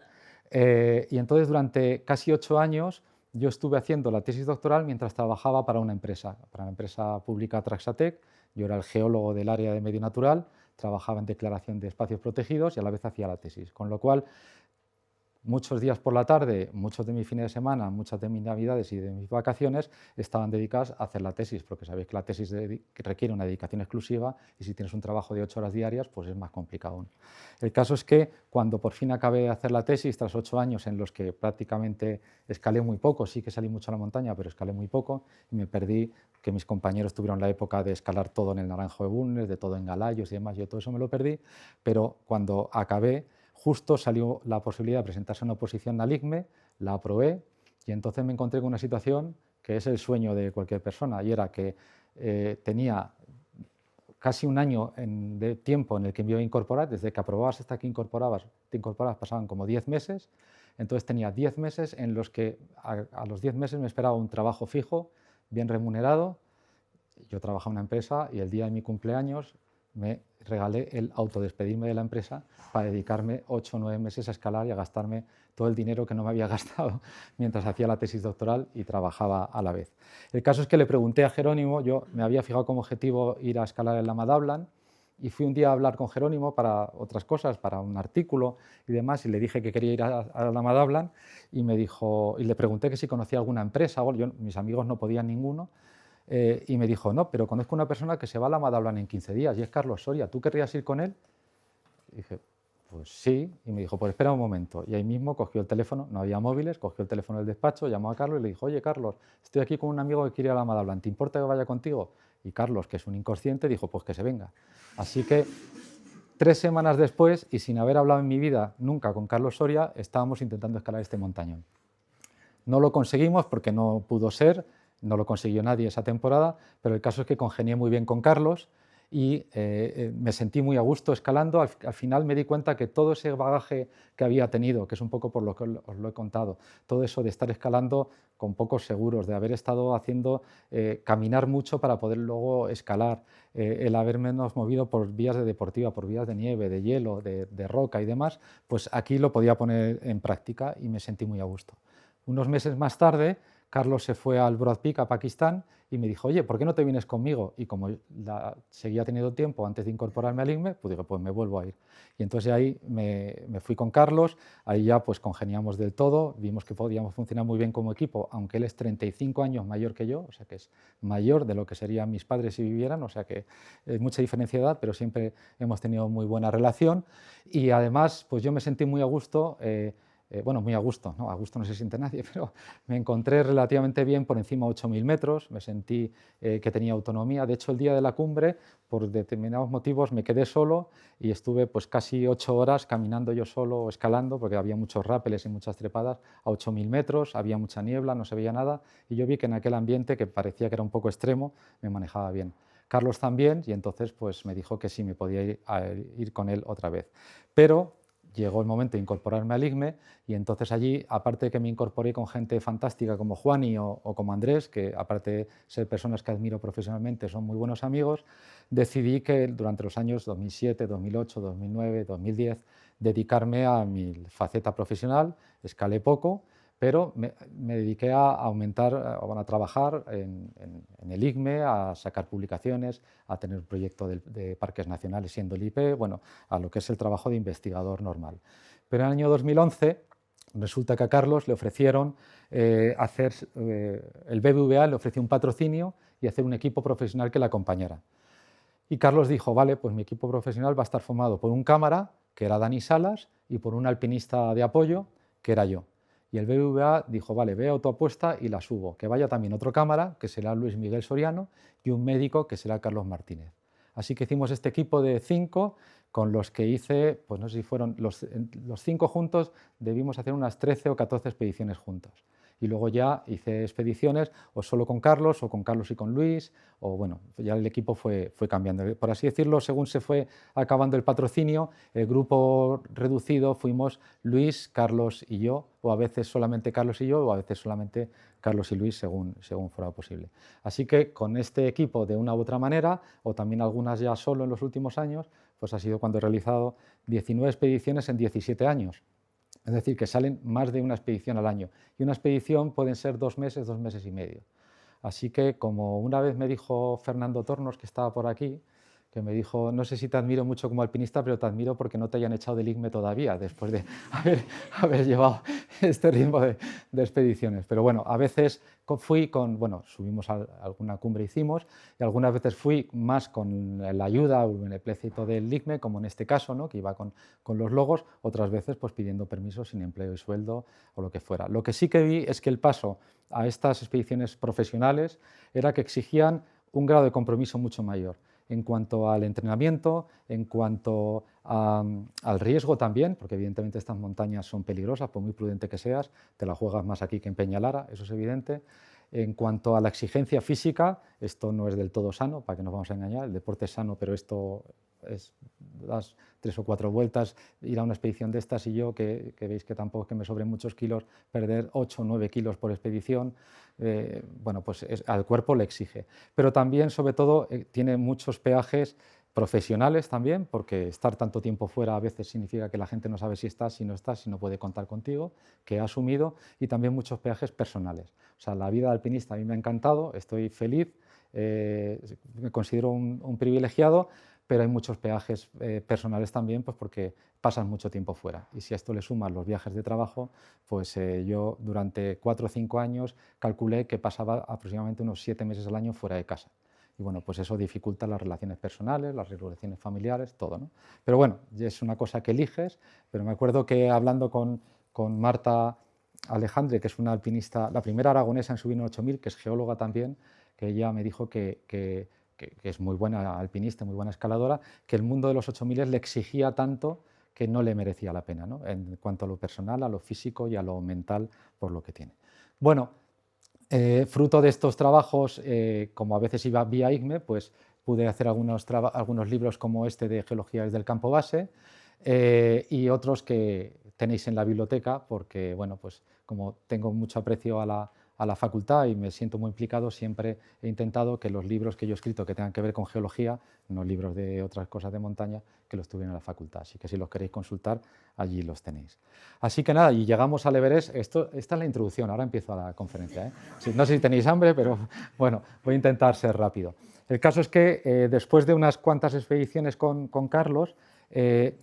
Y entonces, durante casi 8 años, yo estuve haciendo la tesis doctoral mientras trabajaba para una empresa pública, Traxatec. Yo era el geólogo del área de medio natural, trabajaba en declaración de espacios protegidos y a la vez hacía la tesis. Con lo cual, muchos días por la tarde, muchos de mis fines de semana, muchas de mis navidades y de mis vacaciones estaban dedicadas a hacer la tesis, porque sabéis que la tesis requiere una dedicación exclusiva, y si tienes un trabajo de 8 horas diarias, pues es más complicado aún. El caso es que cuando por fin acabé de hacer la tesis, tras 8 años en los que prácticamente escalé muy poco, sí que salí mucho a la montaña, pero escalé muy poco, y me perdí que mis compañeros tuvieron la época de escalar todo en el Naranjo de Bulnes, de todo en Galayos y demás. Yo todo eso me lo perdí, pero cuando acabé, justo salió la posibilidad de presentarse a una oposición al ICME, la aprobé, y entonces me encontré con una situación que es el sueño de cualquier persona, y era que tenía casi un año de tiempo en el que me iba a incorporar. Desde que aprobabas hasta que te incorporabas pasaban como 10 meses, entonces tenía 10 meses en los que a los 10 meses me esperaba un trabajo fijo, bien remunerado. Yo trabajaba en una empresa y el día de mi cumpleaños me regalé el autodespedirme de la empresa para dedicarme 8 o 9 meses a escalar y a gastarme todo el dinero que no me había gastado mientras hacía la tesis doctoral y trabajaba a la vez. El caso es que le pregunté a Jerónimo. Yo me había fijado como objetivo ir a escalar el Lama Dablam, y fui un día a hablar con Jerónimo para otras cosas, para un artículo y demás, y le dije que quería ir a Lama Dablam, y me dijo, y le pregunté que si conocía alguna empresa. Mis amigos no podían ninguno. Y me dijo, no, pero conozco una persona que se va a Lama Dablam en 15 días, y es Carlos Soria. ¿Tú querrías ir con él? Y dije, pues sí. Y me dijo, pues espera un momento. Y ahí mismo cogió el teléfono, no había móviles, cogió el teléfono del despacho, llamó a Carlos y le dijo, oye, Carlos, estoy aquí con un amigo que quiere ir a Lama Dablam, ¿te importa que vaya contigo? Y Carlos, que es un inconsciente, dijo, pues que se venga. Así que 3 semanas después, y sin haber hablado en mi vida nunca con Carlos Soria, estábamos intentando escalar este montañón. No lo conseguimos porque no pudo ser, no lo consiguió nadie esa temporada, pero el caso es que congenié muy bien con Carlos y me sentí muy a gusto escalando. Al final me di cuenta que todo ese bagaje que había tenido, que es un poco por lo que os lo he contado, todo eso de estar escalando con pocos seguros, de haber estado haciendo caminar mucho para poder luego escalar, el habernos movido por vías de deportiva, por vías de nieve, de hielo, de roca y demás, pues aquí lo podía poner en práctica y me sentí muy a gusto. Unos meses más tarde, Carlos se fue al Broad Peak, a Pakistán, y me dijo, oye, ¿por qué no te vienes conmigo? Y como seguía teniendo tiempo antes de incorporarme al ICME, pues digo, pues me vuelvo a ir. Y entonces ahí me fui con Carlos, ahí ya pues congeniamos del todo, vimos que podíamos funcionar muy bien como equipo, aunque él es 35 años mayor que yo, o sea que es mayor de lo que serían mis padres si vivieran, o sea que es mucha diferencia de edad, pero siempre hemos tenido muy buena relación, y además pues yo me sentí muy a gusto. Bueno, muy a gusto no se siente nadie, pero me encontré relativamente bien por encima de 8.000 metros, me sentí que tenía autonomía. De hecho, el día de la cumbre, por determinados motivos, me quedé solo y estuve pues casi 8 horas caminando yo solo, escalando, porque había muchos rápeles y muchas trepadas a 8.000 metros, había mucha niebla, no se veía nada, y yo vi que en aquel ambiente, que parecía que era un poco extremo, me manejaba bien. Carlos también, y entonces pues me dijo que sí, me podía ir con él otra vez. Pero llegó el momento de incorporarme al IGME y entonces allí, aparte de que me incorporé con gente fantástica como Juani o como Andrés, que aparte de ser personas que admiro profesionalmente son muy buenos amigos, decidí que durante los años 2007, 2008, 2009, 2010 dedicarme a mi faceta profesional. Escalé poco, pero me dediqué a aumentar, a trabajar en el IGME, a sacar publicaciones, a tener un proyecto de parques nacionales siendo el IP, bueno, a lo que es el trabajo de investigador normal. Pero en el año 2011 resulta que a Carlos le ofrecieron el BBVA le ofreció un patrocinio y hacer un equipo profesional que le acompañara. Y Carlos dijo, vale, pues mi equipo profesional va a estar formado por un cámara, que era Dani Salas, y por un alpinista de apoyo, que era yo. Y el BBVA dijo, vale, veo tu apuesta y la subo. Que vaya también otro cámara, que será Luis Miguel Soriano, y un médico, que será Carlos Martínez. Así que hicimos este equipo de 5, con los que hice, pues no sé si fueron los 5 juntos, debimos hacer unas 13 o 14 expediciones juntos. Y luego ya hice expediciones o solo con Carlos, o con Carlos y con Luis, o bueno, ya el equipo fue cambiando. Por así decirlo, según se fue acabando el patrocinio, el grupo reducido fuimos Luis, Carlos y yo, o a veces solamente Carlos y yo, o a veces solamente Carlos y Luis, según fuera posible. Así que con este equipo, de una u otra manera, o también algunas ya solo en los últimos años, pues ha sido cuando he realizado 19 expediciones en 17 años. Es decir, que salen más de una expedición al año. Y una expedición pueden ser 2 meses, 2 meses y medio. Así que, como una vez me dijo Fernando Tornos, que estaba por aquí, que me dijo, no sé si te admiro mucho como alpinista, pero te admiro porque no te hayan echado del IGME todavía, después de haber llevado este ritmo de expediciones. Pero bueno, a veces subimos a alguna cumbre, hicimos, y algunas veces fui más con la ayuda o el beneplácito del IGME, como en este caso, ¿no?, que iba con los logos, otras veces pues pidiendo permiso sin empleo y sueldo o lo que fuera. Lo que sí que vi es que el paso a estas expediciones profesionales era que exigían un grado de compromiso mucho mayor en cuanto al entrenamiento, en cuanto al riesgo también, porque evidentemente estas montañas son peligrosas, por muy prudente que seas, te la juegas más aquí que en Peñalara, eso es evidente. En cuanto a la exigencia física, esto no es del todo sano, para que nos vamos a engañar, el deporte es sano, pero esto es das 3 o 4 vueltas, ir a una expedición de estas y yo, que veis que tampoco es que me sobren muchos kilos, perder 8 o 9 kilos por expedición, bueno, pues al cuerpo le exige. Pero también, sobre todo, tiene muchos peajes profesionales también, porque estar tanto tiempo fuera a veces significa que la gente no sabe si estás, si no puede contar contigo, que he asumido, y también muchos peajes personales. O sea, la vida de alpinista a mí me ha encantado, estoy feliz, me considero un privilegiado, pero hay muchos peajes personales también, pues porque pasas mucho tiempo fuera. Y si a esto le sumas los viajes de trabajo, pues yo durante 4 o 5 años calculé que pasaba aproximadamente unos 7 meses al año fuera de casa. Y bueno, pues eso dificulta las relaciones personales, las relaciones familiares, todo, ¿no? Pero bueno, es una cosa que eliges, pero me acuerdo que hablando con Marta Alejandre, que es una alpinista, la primera aragonesa en subir en 8000, que es geóloga también, que ella me dijo que es muy buena alpinista, muy buena escaladora, que el mundo de los 8000 le exigía tanto que no le merecía la pena, ¿no?, en cuanto a lo personal, a lo físico y a lo mental, por lo que tiene. Bueno, fruto de estos trabajos, como a veces iba vía IGME, pues pude hacer algunos libros como este de Geología desde el campo base, y otros que tenéis en la biblioteca, porque bueno, pues como tengo mucho aprecio a la facultad y me siento muy implicado, siempre he intentado que los libros que yo he escrito que tengan que ver con geología, no libros de otras cosas de montaña, que los tuvieran en la facultad. Así que si los queréis consultar, allí los tenéis. Así que nada, y llegamos al Everest. Esta es la introducción, ahora empiezo la conferencia, ¿eh? Sí, no sé si tenéis hambre, pero bueno, voy a intentar ser rápido. El caso es que después de unas cuantas expediciones con Carlos,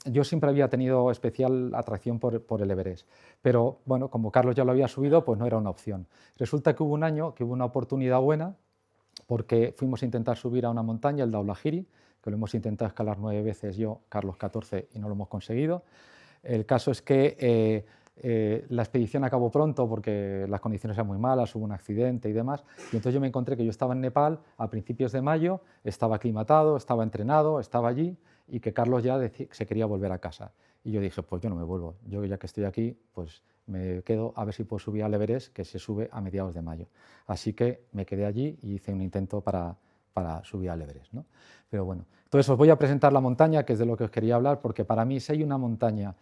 yo siempre había tenido especial atracción por el Everest, pero bueno, como Carlos ya lo había subido, pues no era una opción. Resulta que hubo un año que hubo una oportunidad buena, porque fuimos a intentar subir a una montaña, el Dhaulagiri, que lo hemos intentado escalar 9 veces yo, Carlos 14, y no lo hemos conseguido. El caso es que la expedición acabó pronto porque las condiciones eran muy malas, hubo un accidente y demás, y entonces yo me encontré que yo estaba en Nepal a principios de mayo, estaba aclimatado, estaba entrenado, estaba allí, y que Carlos ya se quería volver a casa. Y yo dije, pues yo no me vuelvo, yo ya que estoy aquí, pues me quedo a ver si puedo subir al Everest, que se sube a mediados de mayo. Así que me quedé allí y hice un intento para para subir al Everest, ¿no? Pero bueno, entonces os voy a presentar la montaña, que es de lo que os quería hablar, porque para mí si hay una montaña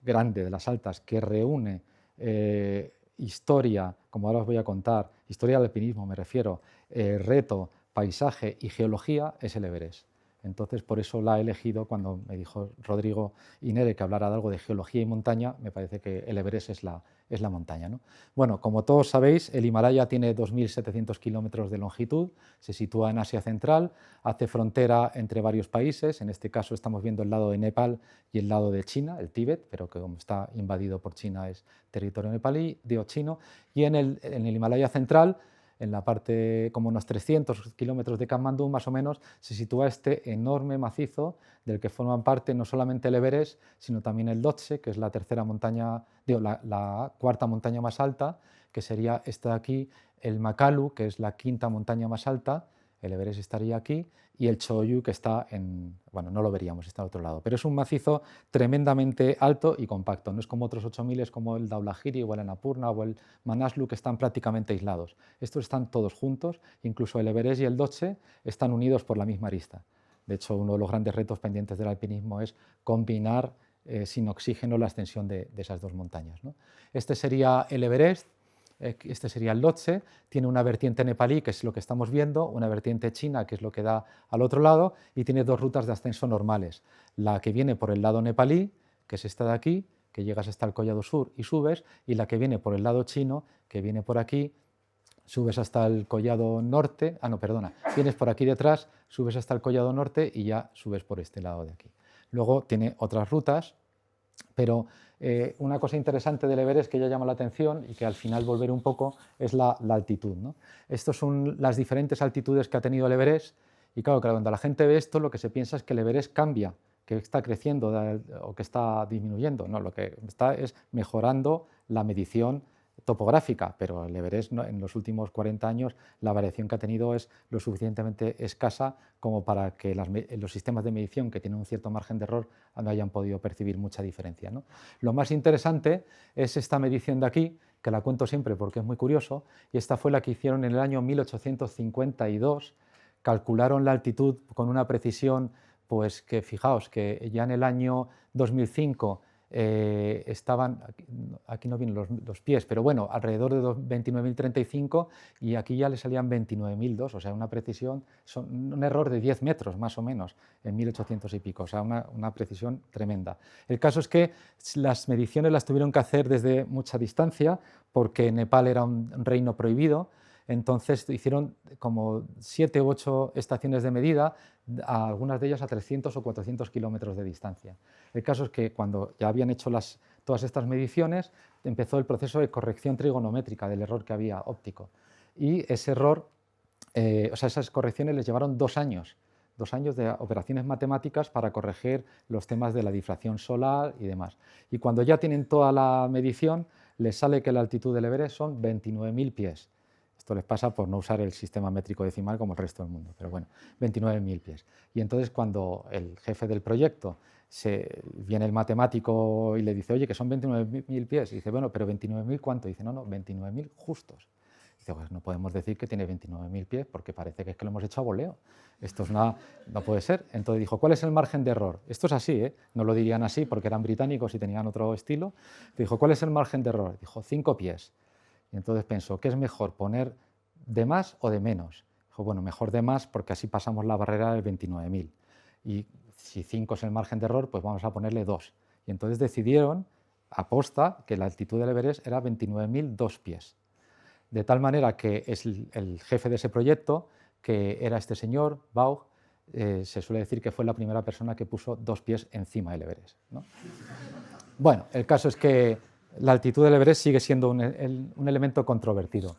grande, de las altas, que reúne historia, como ahora os voy a contar, historia del alpinismo me refiero, reto, paisaje y geología, es el Everest. Entonces, por eso la he elegido. Cuando me dijo Rodrigo y Nere que hablara de algo de geología y montaña, me parece que el Everest es la montaña, ¿no? Bueno, como todos sabéis, el Himalaya tiene 2.700 kilómetros de longitud, se sitúa en Asia Central, hace frontera entre varios países. En este caso estamos viendo el lado de Nepal y el lado de China, el Tíbet, pero que como está invadido por China es territorio nepalí, chino. Y en el Himalaya Central, en la parte, como unos 300 kilómetros de Katmandú más o menos, se sitúa este enorme macizo del que forman parte no solamente el Everest, sino también el Lhotse, que es la tercera montaña, la cuarta montaña más alta, que sería esta de aquí, el Makalu, que es la quinta montaña más alta. El Everest estaría aquí, y el Choyu, que está bueno, no lo veríamos, está al otro lado, pero es un macizo tremendamente alto y compacto. No es como otros 8000, es como el Dhaulagiri o el Annapurna o el Manaslu, que están prácticamente aislados. Estos están todos juntos, incluso el Everest y el Lhotse están unidos por la misma arista. De hecho, uno de los grandes retos pendientes del alpinismo es combinar sin oxígeno la extensión de esas dos montañas, ¿no? Este sería el Everest. Este sería el Lhotse, tiene una vertiente nepalí, que es lo que estamos viendo, una vertiente china, que es lo que da al otro lado, y tiene dos rutas de ascenso normales. La que viene por el lado nepalí, que es esta de aquí, que llegas hasta el Collado Sur y subes, y la que viene por el lado chino, que viene por aquí, subes hasta el Collado Norte, vienes por aquí detrás, subes hasta el Collado Norte y ya subes por este lado de aquí. Luego tiene otras rutas, pero una cosa interesante del Everest que ya llama la atención y que al final volveré un poco es la altitud, ¿no? Estas son las diferentes altitudes que ha tenido el Everest, y claro, cuando la gente ve esto, lo que se piensa es que el Everest cambia, que está creciendo o que está disminuyendo. No, lo que está es mejorando la medición topográfica, pero el Everest en los últimos 40 años la variación que ha tenido es lo suficientemente escasa como para que los sistemas de medición, que tienen un cierto margen de error, no hayan podido percibir mucha diferencia, ¿no? Lo más interesante es esta medición de aquí, que la cuento siempre porque es muy curioso, y esta fue la que hicieron en el año 1852, calcularon la altitud con una precisión, pues que fijaos que ya en el año 2005 estaban, aquí no vienen los pies, pero bueno, alrededor de 29.035, y aquí ya le salían 29.002, o sea, una precisión, un error de 10 metros más o menos en 1800 y pico, o sea, una precisión tremenda. El caso es que las mediciones las tuvieron que hacer desde mucha distancia, porque Nepal era un reino prohibido. Entonces hicieron como 7 u 8 estaciones de medida, algunas de ellas a 300 o 400 kilómetros de distancia. El caso es que cuando ya habían hecho todas estas mediciones, empezó el proceso de corrección trigonométrica del error que había óptico. Y ese error, esas correcciones les llevaron 2 años. 2 años de operaciones matemáticas para corregir los temas de la difracción solar y demás. Y cuando ya tienen toda la medición, les sale que la altitud del Everest son 29.000 pies. Esto les pasa por no usar el sistema métrico decimal como el resto del mundo, pero bueno, 29.000 pies. Y entonces cuando el jefe del proyecto viene el matemático y le dice, oye, que son 29.000 pies, y dice, bueno, pero 29.000 ¿cuánto? Y dice, no, 29.000 justos. Y dice, pues no podemos decir que tiene 29.000 pies porque parece que es que lo hemos hecho a voleo. Esto es no puede ser. Entonces dijo, ¿cuál es el margen de error? Esto es así, no lo dirían así porque eran británicos y tenían otro estilo. Dijo, ¿cuál es el margen de error? Dijo, 5 pies. Y entonces pensó, ¿qué es mejor, poner de más o de menos? Dijo, bueno, mejor de más porque así pasamos la barrera del 29.000. Y si 5 es el margen de error, pues vamos a ponerle 2. Y entonces decidieron, aposta, que la altitud del Everest era 29.002 pies. De tal manera que es el jefe de ese proyecto, que era este señor, Baugh, se suele decir que fue la primera persona que puso 2 pies encima del Everest, ¿no? Bueno, el caso es que la altitud del Everest sigue siendo un elemento controvertido.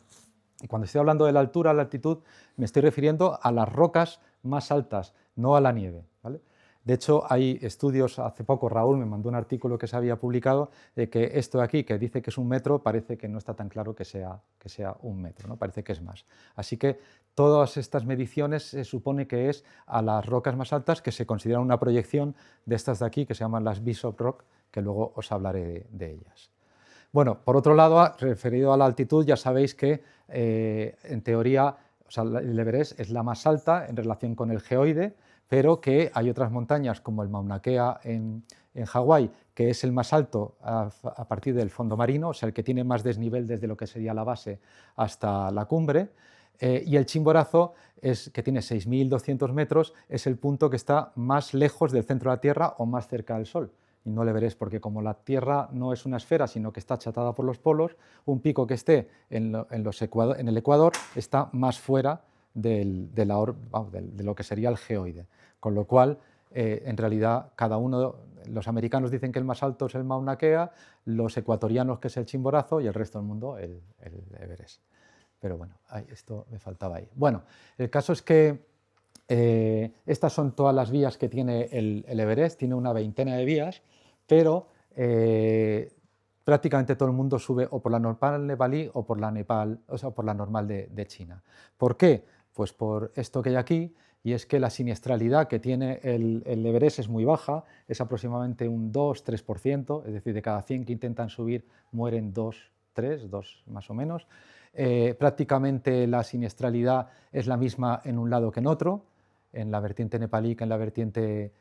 Y cuando estoy hablando de la altura, la altitud, me estoy refiriendo a las rocas más altas, no a la nieve, ¿vale? De hecho, hay estudios, hace poco Raúl me mandó un artículo que se había publicado de que esto de aquí, que dice que es 1 metro, parece que no está tan claro que sea 1 metro, ¿no? Parece que es más. Así que todas estas mediciones se supone que es a las rocas más altas, que se consideran una proyección de estas de aquí, que se llaman las Bishop Rock, que luego os hablaré de ellas. Bueno, por otro lado, referido a la altitud, ya sabéis que en teoría o sea, el Everest es la más alta en relación con el geoide, pero que hay otras montañas como el Mauna Kea en Hawái, que es el más alto a partir del fondo marino, o sea, el que tiene más desnivel desde lo que sería la base hasta la cumbre, y el Chimborazo, que tiene 6.200 metros, es el punto que está más lejos del centro de la Tierra o más cerca del Sol. Y no le veréis, porque como la Tierra no es una esfera, sino que está achatada por los polos, un pico que esté en el ecuador está más fuera de lo que sería el geoide. Con lo cual, en realidad, cada uno, los americanos dicen que el más alto es el Mauna Kea, los ecuatorianos que es el Chimborazo y el resto del mundo el Everest. Pero bueno, esto me faltaba ahí. Bueno, el caso es que estas son todas las vías que tiene el Everest, tiene una veintena de vías, pero prácticamente todo el mundo sube o por la normal nepalí o por la normal de China. ¿Por qué? Pues por esto que hay aquí, y es que la siniestralidad que tiene el Everest es muy baja, es aproximadamente un 2-3%, es decir, de cada 100 que intentan subir mueren 2 más o menos. Prácticamente la siniestralidad es la misma en un lado que en otro, en la vertiente nepalí que en la vertiente...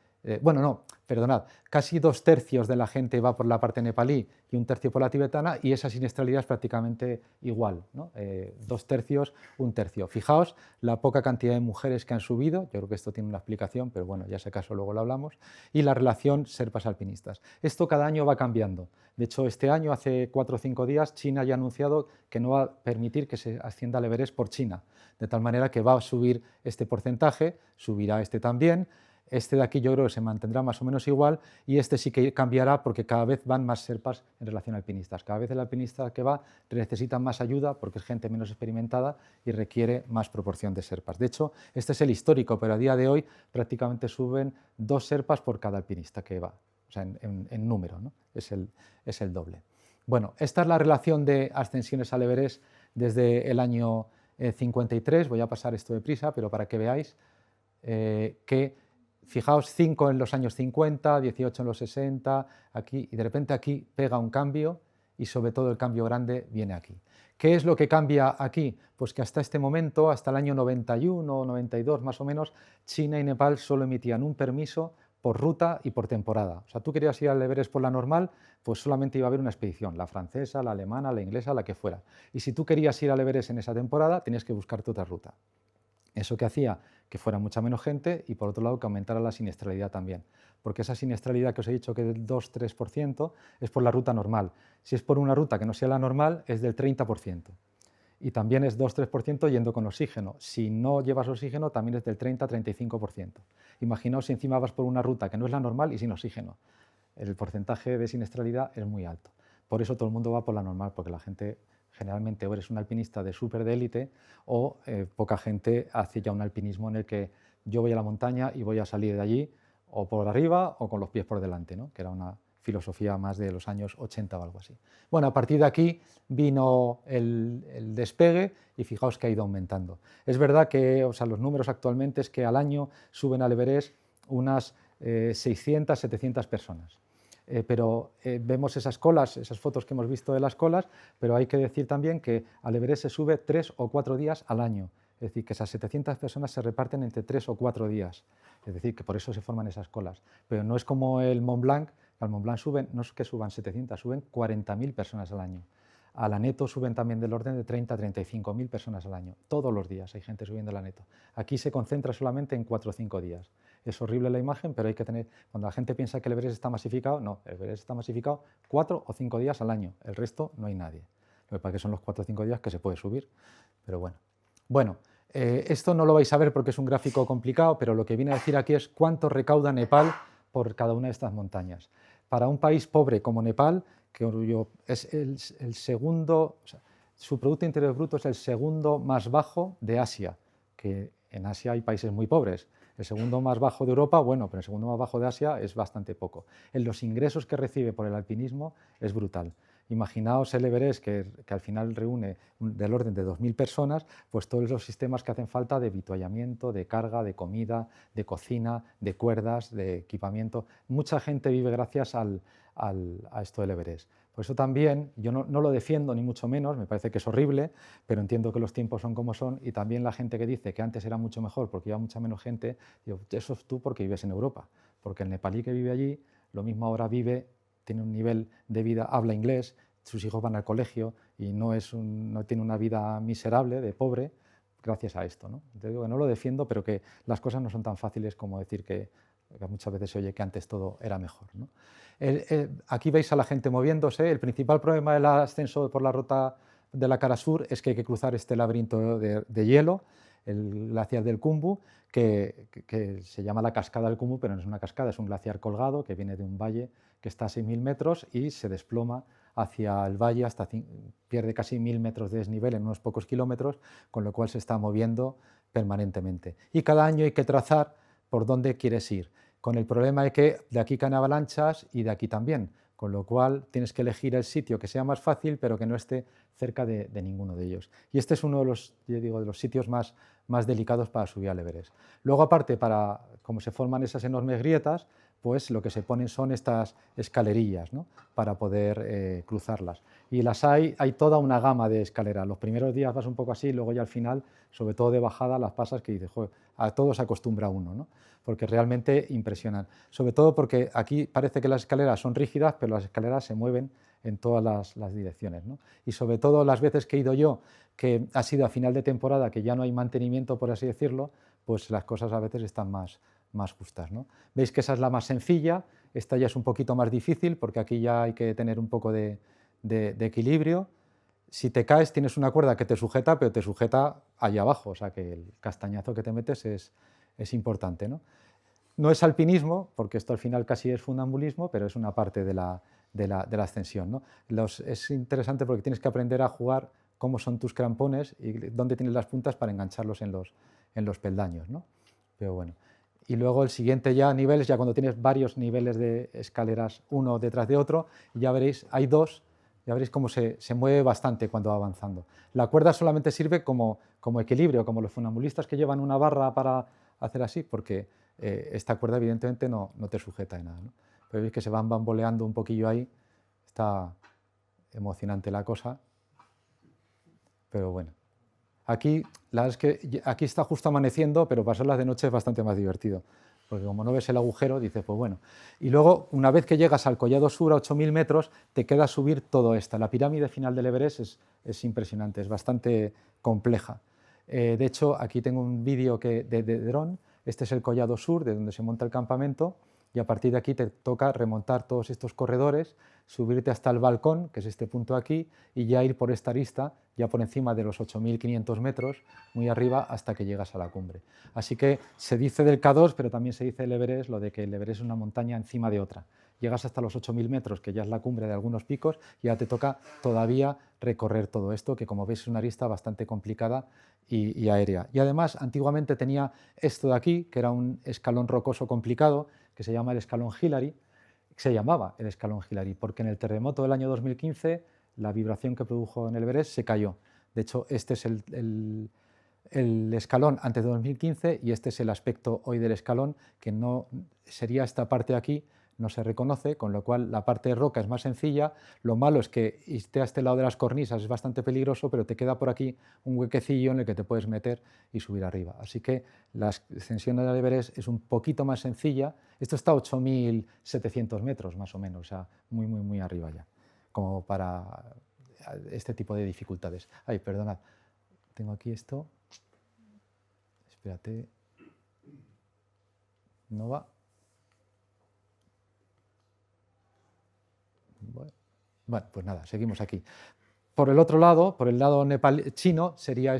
bueno, no, perdonad, casi 2/3 de la gente va por la parte nepalí y 1/3 por la tibetana, y esa siniestralidad es prácticamente igual, ¿no? 2/3, 1/3. Fijaos la poca cantidad de mujeres que han subido, yo creo que esto tiene una explicación, pero bueno, ya si acaso luego lo hablamos, y la relación serpas-alpinistas. Esto cada año va cambiando. De hecho, este año, hace 4 o 5 días, China ya ha anunciado que no va a permitir que se ascienda al Everest por China, de tal manera que va a subir este porcentaje, subirá este también. Este de aquí yo creo que se mantendrá más o menos igual, y este sí que cambiará porque cada vez van más serpas en relación a alpinistas. Cada vez el alpinista que va necesita más ayuda porque es gente menos experimentada y requiere más proporción de serpas. De hecho, este es el histórico, pero a día de hoy prácticamente suben 2 serpas por cada alpinista que va, o sea, en número, ¿no? Es el doble. Bueno, esta es la relación de ascensiones al Everest desde el año 53. Voy a pasar esto deprisa, pero para que veáis que, fijaos, 5 en los años 50, 18 en los 60, aquí, y de repente aquí pega un cambio, y sobre todo el cambio grande viene aquí. ¿Qué es lo que cambia aquí? Pues que hasta este momento, hasta el año 91 o 92 más o menos, China y Nepal solo emitían un permiso por ruta y por temporada. O sea, tú querías ir al Everest por la normal, pues solamente iba a haber una expedición, la francesa, la alemana, la inglesa, la que fuera. Y si tú querías ir al Everest en esa temporada, tenías que buscarte otra ruta. Eso que hacía que fuera mucha menos gente, y por otro lado que aumentara la siniestralidad también, porque esa siniestralidad que os he dicho que es del 2-3% es por la ruta normal. Si es por una ruta que no sea la normal, es del 30%. Y también es 2-3% yendo con oxígeno. Si no llevas oxígeno, también es del 30-35%. Imaginaos si encima vas por una ruta que no es la normal y sin oxígeno. El porcentaje de siniestralidad es muy alto. Por eso todo el mundo va por la normal, porque la gente generalmente o eres un alpinista de súper de élite, o poca gente hace ya un alpinismo en el que yo voy a la montaña y voy a salir de allí o por arriba o con los pies por delante, ¿no? Que era una filosofía más de los años 80 o algo así. Bueno, a partir de aquí vino el despegue, y fijaos que ha ido aumentando. Es verdad que, o sea, los números actualmente es que al año suben al Everest unas 600, 700 personas. Pero vemos esas colas, esas fotos que hemos visto de las colas, pero hay que decir también que al Everest se sube 3 o 4 días al año. Es decir, que esas 700 personas se reparten entre 3 o 4 días. Es decir, que por eso se forman esas colas. Pero no es como el Mont Blanc. Al Mont Blanc suben, no es que suban 700, suben 40.000 personas al año. A la Neto suben también del orden de 30 a 35.000 personas al año. Todos los días hay gente subiendo a la Neto. Aquí se concentra solamente en 4 o 5 días. Es horrible la imagen, pero hay que tener... Cuando la gente piensa que el Everest está masificado, no, el Everest está masificado 4 o 5 días al año. El resto no hay nadie. Lo que pasa es que son los 4 o 5 días que se puede subir, pero bueno. Bueno, esto no lo vais a ver porque es un gráfico complicado, pero lo que viene a decir aquí es cuánto recauda Nepal por cada una de estas montañas. Para un país pobre como Nepal, que es el segundo, o sea, su Producto Interior Bruto es el segundo más bajo de Asia, que en Asia hay países muy pobres. El segundo más bajo de Europa, bueno, pero el segundo más bajo de Asia es bastante poco. En los ingresos que recibe por el alpinismo es brutal. Imaginaos el Everest, que al final reúne del orden de 2.000 personas, pues todos los sistemas que hacen falta de avituallamiento, de carga, de comida, de cocina, de cuerdas, de equipamiento. Mucha gente vive gracias a esto del Everest. Por eso también, yo no lo defiendo ni mucho menos, me parece que es horrible, pero entiendo que los tiempos son como son, y también la gente que dice que antes era mucho mejor porque iba mucha menos gente, digo, eso es tú porque vives en Europa, porque el nepalí que vive allí, lo mismo ahora vive, tiene un nivel de vida, habla inglés, sus hijos van al colegio y no tiene una vida miserable, de pobre, gracias a esto, ¿no? Te digo que no lo defiendo, pero que las cosas no son tan fáciles como decir que muchas veces se oye que antes todo era mejor, ¿no? Aquí veis a la gente moviéndose. El principal problema del ascenso por la ruta de la cara sur es que hay que cruzar este laberinto de hielo, el glaciar del Khumbu, que se llama la cascada del Khumbu, pero no es una cascada, es un glaciar colgado que viene de un valle que está a 6.000 metros y se desploma hacia el valle, pierde casi 1.000 metros de desnivel en unos pocos kilómetros, con lo cual se está moviendo permanentemente. Y cada año hay que trazar por dónde quieres ir, con el problema de que de aquí caen avalanchas y de aquí también, con lo cual tienes que elegir el sitio que sea más fácil, pero que no esté cerca de ninguno de ellos. Y este es uno de los, yo digo, de los sitios más delicados para subir al Everest. Luego, aparte, como se forman esas enormes grietas, pues lo que se ponen son estas escalerillas, ¿no?, para poder cruzarlas. Y hay toda una gama de escaleras. Los primeros días vas un poco así, luego ya al final, sobre todo de bajada, las pasas que dices, joder, a todo se acostumbra uno, ¿no?, porque realmente impresionan. Sobre todo porque aquí parece que las escaleras son rígidas, pero las escaleras se mueven en todas las direcciones, ¿no? Y sobre todo las veces que he ido yo, que ha sido a final de temporada, que ya no hay mantenimiento, por así decirlo, pues las cosas a veces están más justas, ¿no? Veis que esa es la más sencilla, esta ya es un poquito más difícil porque aquí ya hay que tener un poco de equilibrio. Si te caes tienes una cuerda que te sujeta, pero te sujeta allá abajo, o sea que el castañazo que te metes es importante, ¿no? No es alpinismo, porque esto al final casi es funambulismo, pero es una parte de la ascensión, ¿no? Es interesante porque tienes que aprender a jugar cómo son tus crampones y dónde tienes las puntas para engancharlos en los peldaños, ¿no? Pero bueno. Y luego el siguiente nivel es ya cuando tienes varios niveles de escaleras uno detrás de otro, y ya veréis, hay dos, ya veréis cómo se mueve bastante cuando va avanzando. La cuerda solamente sirve como equilibrio, como los funambulistas que llevan una barra para hacer así, porque esta cuerda evidentemente no te sujeta de nada, ¿no? Pero veis que se van bamboleando un poquillo ahí, está emocionante la cosa, pero bueno. Aquí, la verdad es que aquí está justo amaneciendo, pero pasarlas de noche es bastante más divertido, porque como no ves el agujero, dices, pues bueno. Y luego, una vez que llegas al Collado Sur a 8.000 metros, te queda subir todo esto. La pirámide final del Everest es impresionante, es bastante compleja. De hecho, aquí tengo un vídeo de dron. Este es el Collado Sur, de donde se monta el campamento, y a partir de aquí te toca remontar todos estos corredores, subirte hasta el balcón, que es este punto aquí, y ya ir por esta arista, ya por encima de los 8.500 metros, muy arriba, hasta que llegas a la cumbre. Así que se dice del K2, pero también se dice del Everest, lo de que el Everest es una montaña encima de otra. Llegas hasta los 8.000 metros, que ya es la cumbre de algunos picos, y ya te toca todavía recorrer todo esto, que como veis es una arista bastante complicada y aérea. Y además, antiguamente tenía esto de aquí, que era un escalón rocoso complicado, que se llama el escalón Hillary, se llamaba el escalón Hillary, porque en el terremoto del año 2015 la vibración que produjo en el Everest se cayó. De hecho, este es el escalón antes de 2015 y este es el aspecto hoy del escalón, que no sería esta parte de aquí, no se reconoce, con lo cual la parte de roca es más sencilla. Lo malo es que esté a este lado de las cornisas, es bastante peligroso, pero te queda por aquí un huequecillo en el que te puedes meter y subir arriba. Así que la ascensión del Everest es un poquito más sencilla. Esto está a 8.700 metros más o menos, o sea, muy arriba ya, como para este tipo de dificultades. Ay, perdonad, tengo aquí esto. Espérate. No va. Bueno, pues nada, seguimos aquí. Por el otro lado, por el lado chino, sería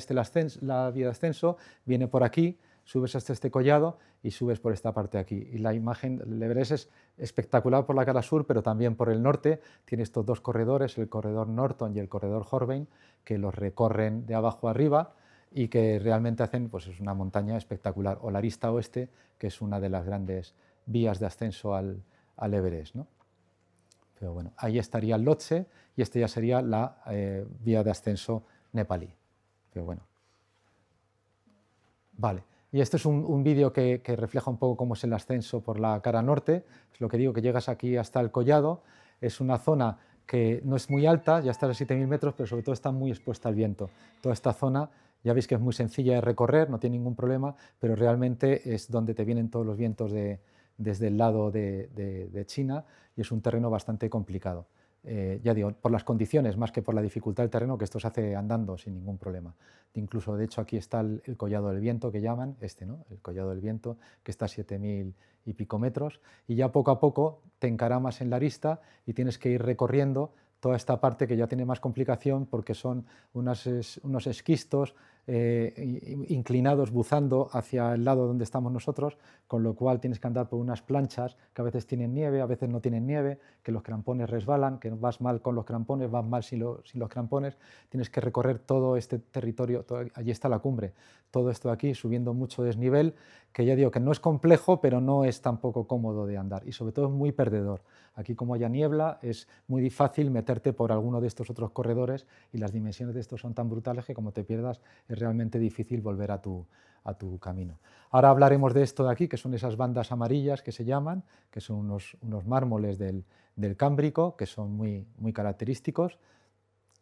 la vía de ascenso, viene por aquí, subes hasta este collado y subes por esta parte de aquí. Y la imagen del Everest es espectacular por la cara sur, pero también por el norte. Tiene estos dos corredores, el corredor Norton y el corredor Horvain, que los recorren de abajo a arriba y que realmente hacen, pues es una montaña espectacular. O la arista oeste, que es una de las grandes vías de ascenso al Everest, ¿no? Pero bueno, ahí estaría el Lhotse y este ya sería la vía de ascenso nepalí. Pero bueno. Vale, y este es un vídeo que refleja un poco cómo es el ascenso por la cara norte. Es lo que digo, que llegas aquí hasta el collado. Es una zona que no es muy alta, ya está a 7.000 metros, pero sobre todo está muy expuesta al viento. Toda esta zona ya veis que es muy sencilla de recorrer, no tiene ningún problema, pero realmente es donde te vienen todos los vientos desde el lado de China y es un terreno bastante complicado. Ya digo, por las condiciones más que por la dificultad del terreno, que esto se hace andando sin ningún problema. Incluso, de hecho, aquí está el collado del viento que llaman, ¿no? El collado del viento, que está a 7.000 y pico metros, y ya poco a poco te encaramas en la arista y tienes que ir recorriendo toda esta parte que ya tiene más complicación porque son unos esquistos inclinados buzando hacia el lado donde estamos nosotros, con lo cual tienes que andar por unas planchas que a veces tienen nieve, a veces no tienen nieve, que los crampones resbalan, que vas mal con los crampones, vas mal sin los crampones, tienes que recorrer todo este territorio, allí está la cumbre, todo esto aquí subiendo mucho desnivel, que ya digo que no es complejo, pero no es tampoco cómodo de andar y sobre todo es muy perdedor. Aquí como haya niebla es muy fácil meterte por alguno de estos otros corredores y las dimensiones de estos son tan brutales que como te pierdas es realmente difícil volver a tu camino. Ahora hablaremos de esto de aquí, que son esas bandas amarillas que se llaman, que son unos mármoles del Cámbrico, que son muy característicos.